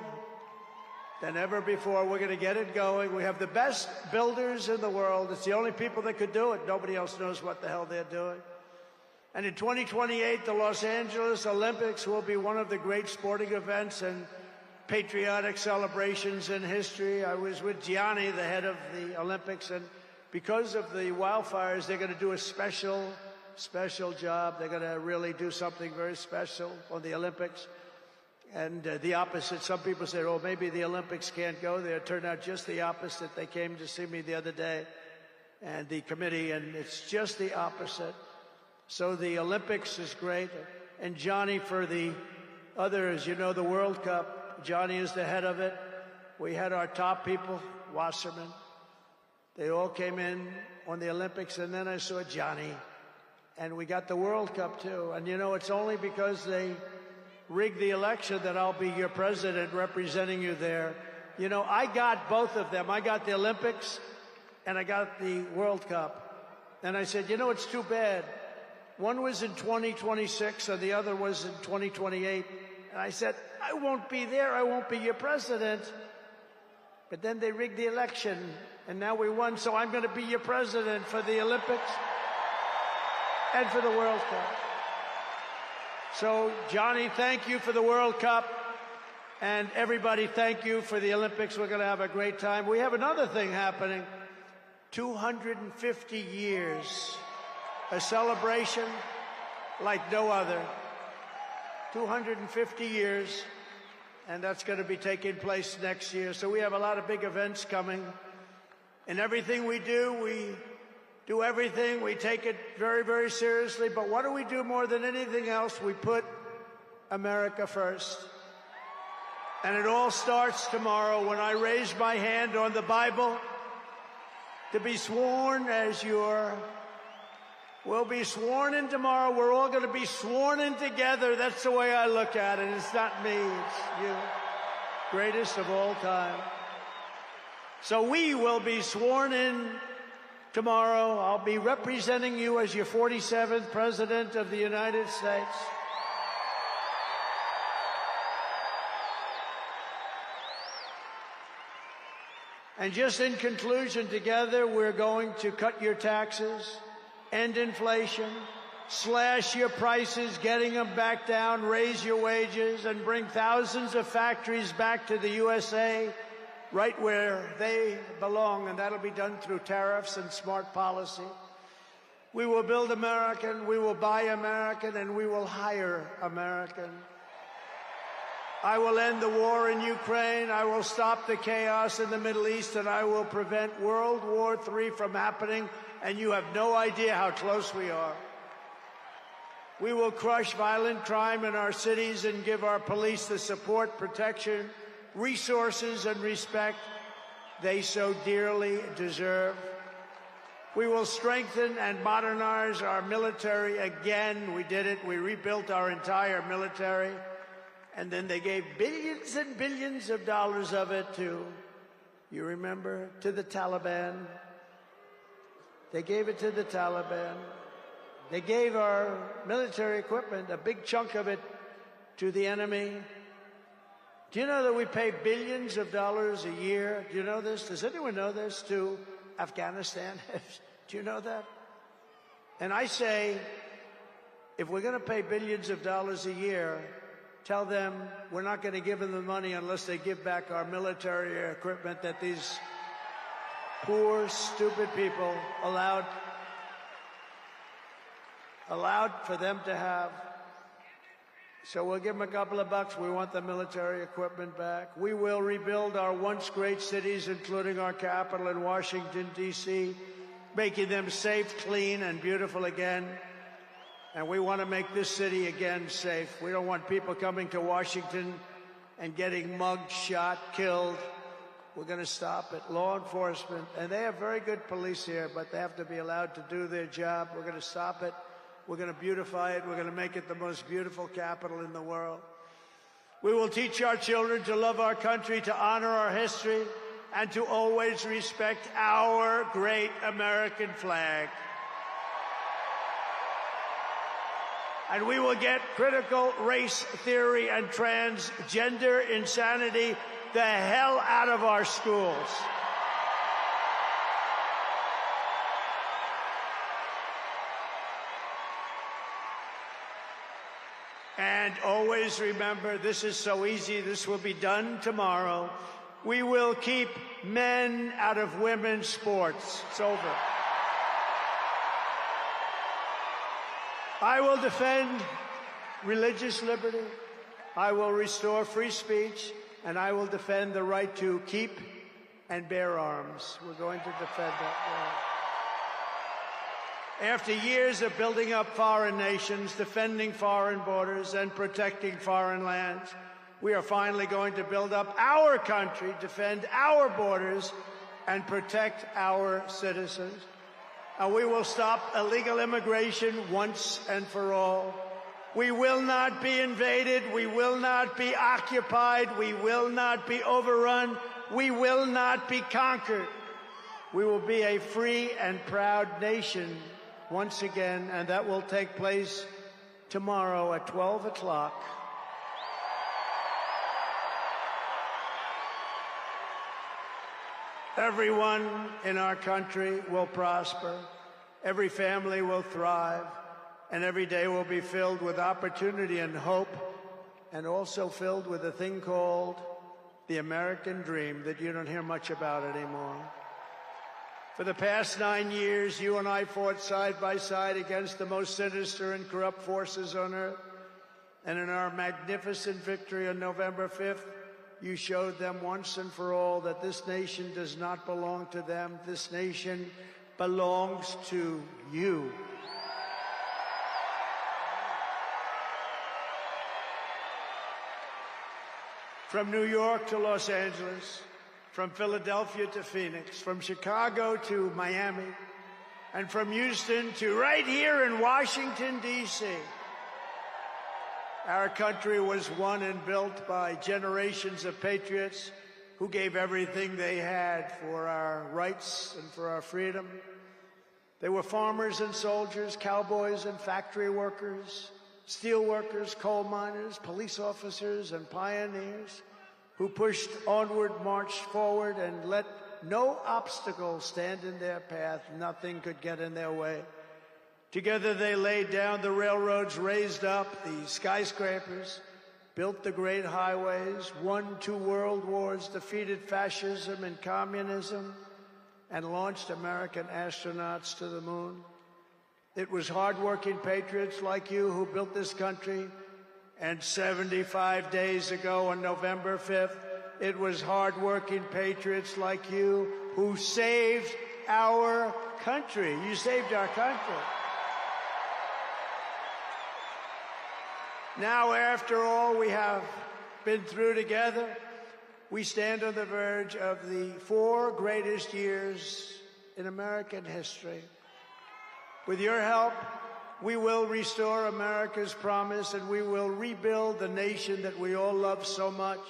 than ever before. We're going to get it going. We have the best builders in the world. It's the only people that could do it. Nobody else knows what the hell they're doing. And in 2028, the Los Angeles Olympics will be one of the great sporting events and patriotic celebrations in history. I was with Gianni, the head of the Olympics, and because of the wildfires, they're going to do a special job. They're going to really do something very special on the Olympics. And the opposite. Some people say, oh, maybe the Olympics can't go there. It turned out just the opposite. They came to see me the other day, and the committee, and it's just the opposite. So the Olympics is great. And Johnny, for the others, you know, the World Cup, Johnny is the head of it. We had our top people, Wasserman. They all came in on the Olympics, and then I saw Johnny. And we got the World Cup, too. And, you know, it's only because they rigged the election that I'll be your president representing you there. You know, I got both of them. I got the Olympics and I got the World Cup. And I said, you know, it's too bad. One was in 2026 and the other was in 2028. And I said, I won't be there. I won't be your president. But then they rigged the election, and now we won, so I'm going to be your president for the Olympics and for the World Cup. So, Johnny, thank you for the World Cup. And everybody, thank you for the Olympics. We're going to have a great time. We have another thing happening. 250 years. A celebration like no other. 250 years. And that's going to be taking place next year. So we have a lot of big events coming. And everything we do everything. We take it very, very seriously. But what do we do more than anything else? We put America first. And it all starts tomorrow when I raise my hand on the Bible to be sworn as we'll be sworn in tomorrow. We're all going to be sworn in together. That's the way I look at it. It's not me, it's you. Greatest of all time. So we will be sworn in tomorrow. I'll be representing you as your 47th President of the United States. And just in conclusion, together, we're going to cut your taxes, end inflation, slash your prices, getting them back down, raise your wages, and bring thousands of factories back to the USA, right where they belong, and that'll be done through tariffs and smart policy. We will build American, we will buy American, and we will hire American. I will end the war in Ukraine, I will stop the chaos in the Middle East, and I will prevent World War III from happening, and you have no idea how close we are. We will crush violent crime in our cities and give our police the support, protection, resources, and respect they so dearly deserve. We will strengthen and modernize our military again. We did it. We rebuilt our entire military. And then they gave billions and billions of dollars of it to, you remember, to the Taliban. They gave it to the Taliban. They gave our military equipment, a big chunk of it, to the enemy. Do you know that we pay billions of dollars a year? Do you know this? Does anyone know this? To Afghanistan? Do you know that? And I say, if we're going to pay billions of dollars a year, tell them we're not going to give them the money unless they give back our military equipment that these poor, stupid people allowed for them to have. So we'll give them a couple of bucks. We want the military equipment back. We will rebuild our once great cities, including our capital in Washington, D.C., making them safe, clean, and beautiful again. And we want to make this city again safe. We don't want people coming to Washington and getting mugged, shot, killed. We're going to stop it. Law enforcement, and they have very good police here, but they have to be allowed to do their job. We're going to stop it. We're going to beautify it. We're going to make it the most beautiful capital in the world. We will teach our children to love our country, to honor our history, and to always respect our great American flag. And we will get critical race theory and transgender insanity the hell out of our schools. And always remember, this is so easy, this will be done tomorrow. We will keep men out of women's sports. It's over. I will defend religious liberty. I will restore free speech, and I will defend the right to keep and bear arms. We're going to defend that. After years of building up foreign nations, defending foreign borders, and protecting foreign lands, we are finally going to build up our country, defend our borders, and protect our citizens. And we will stop illegal immigration once and for all. We will not be invaded. We will not be occupied. We will not be overrun. We will not be conquered. We will be a free and proud nation once again, and that will take place tomorrow at 12 o'clock. Everyone in our country will prosper, every family will thrive, and every day will be filled with opportunity and hope, and also filled with a thing called the American dream that you don't hear much about anymore. For the past 9 years, you and I fought side by side against the most sinister and corrupt forces on earth. And in our magnificent victory on November 5th, you showed them once and for all that this nation does not belong to them. This nation belongs to you. From New York to Los Angeles, from Philadelphia to Phoenix, from Chicago to Miami, and from Houston to right here in Washington, D.C. Our country was won and built by generations of patriots who gave everything they had for our rights and for our freedom. They were farmers and soldiers, cowboys and factory workers, steel workers, coal miners, police officers, and pioneers who pushed onward, marched forward, and let no obstacle stand in their path. Nothing could get in their way. Together they laid down the railroads, raised up the skyscrapers, built the great highways, won 2 world wars, defeated fascism and communism, and launched American astronauts to the moon. It was hard-working patriots like you who built this country, and 75 days ago on November 5th, it was hard-working patriots like you who saved our country. You saved our country. Now, after all we have been through together, we stand on the verge of the 4 greatest years in American history. With your help, we will restore America's promise, and we will rebuild the nation that we all love so much.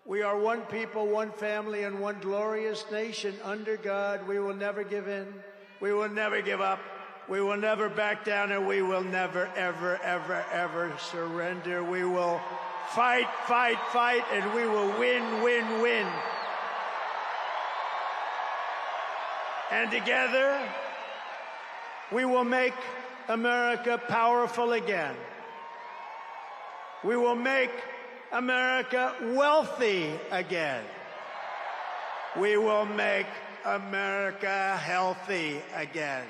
We are one people, one family, and one glorious nation under God. We will never give in. We will never give up. We will never back down, and we will never, ever, ever, ever surrender. We will fight, fight, fight, and we will win, win, win. And together, we will make America powerful again. We will make America wealthy again. We will make America healthy again.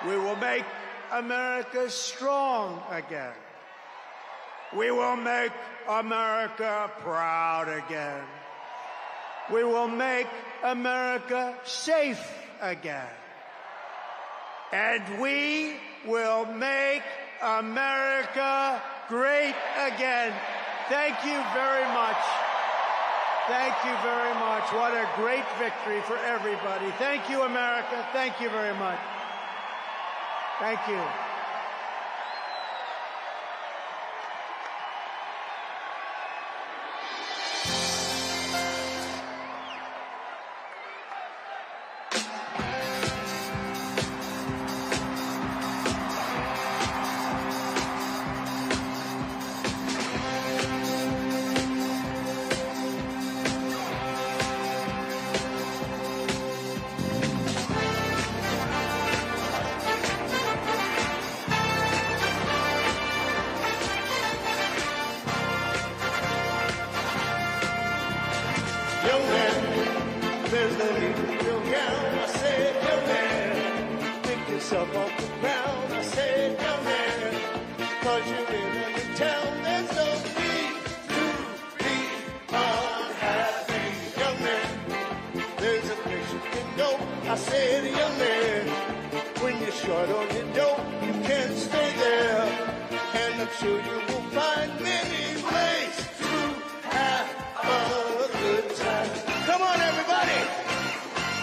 We will make America strong again. We will make America proud again. We will make America safe again. And we will make America great again. Thank you very much. Thank you very much. What a great victory for everybody. Thank you, America. Thank you very much. Thank you.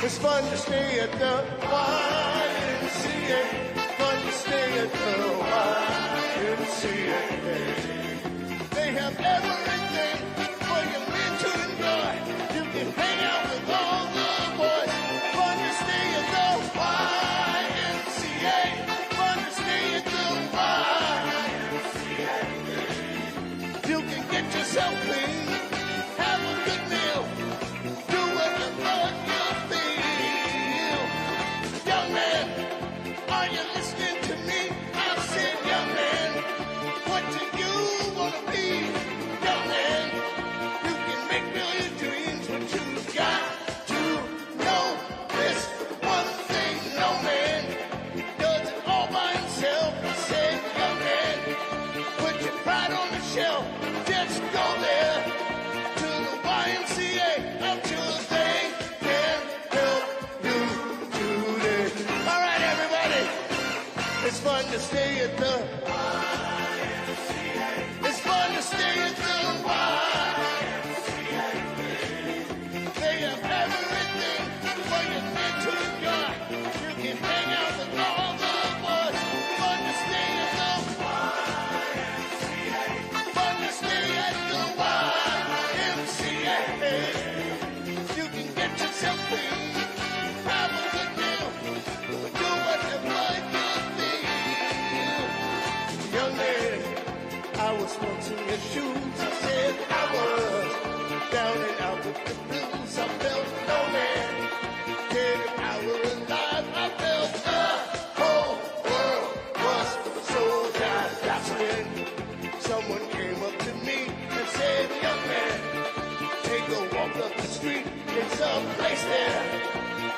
It's fun to stay at the YMCA. Fun to stay at the YMCA. They have everything for your men to enjoy. You can hang out with all the boys. Fun to stay at the YMCA. Fun to stay at the YMCA. You can get yourself clean, have a good meal, do what place there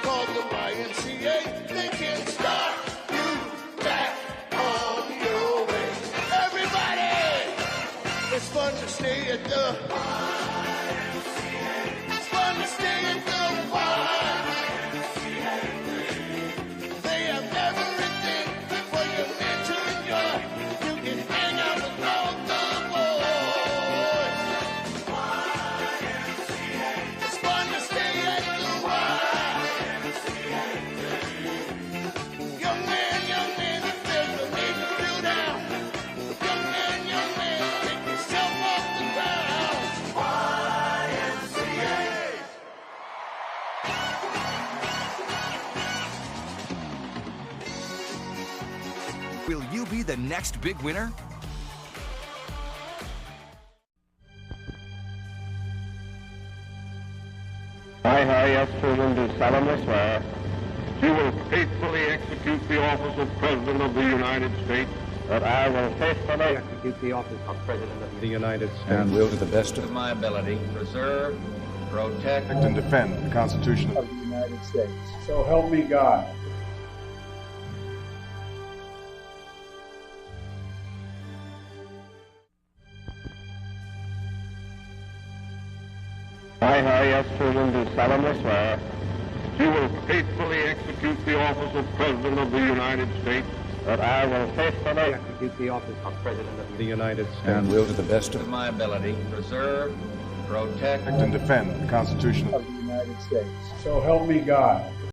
called the YMCA. They can start you back on your way. Everybody, it's fun to stay at the YMCA. It's fun to stay at the YMCA. They have everything for your man to enjoy. You can hang out with all the boys. YMCA. It's fun to stay at the YMCA. Young man, there's no need to feel down. Young man, take yourself off the ground. YMCA. Will you be the next big winner? I, yes, children, do solemnly swear. She will faithfully execute the office of President of the United States. That I will faithfully execute the office of President of the United States. And will, to the best of my ability, preserve, protect, and defend the Constitution of the United States. So help me God. I, yes, children, do solemnly swear. She will faithfully execute the office of President of the United States. That I will faithfully execute the office of President of the United States. And will, to the best of my ability, preserve, protect, and defend the Constitution of the United States. So help me God.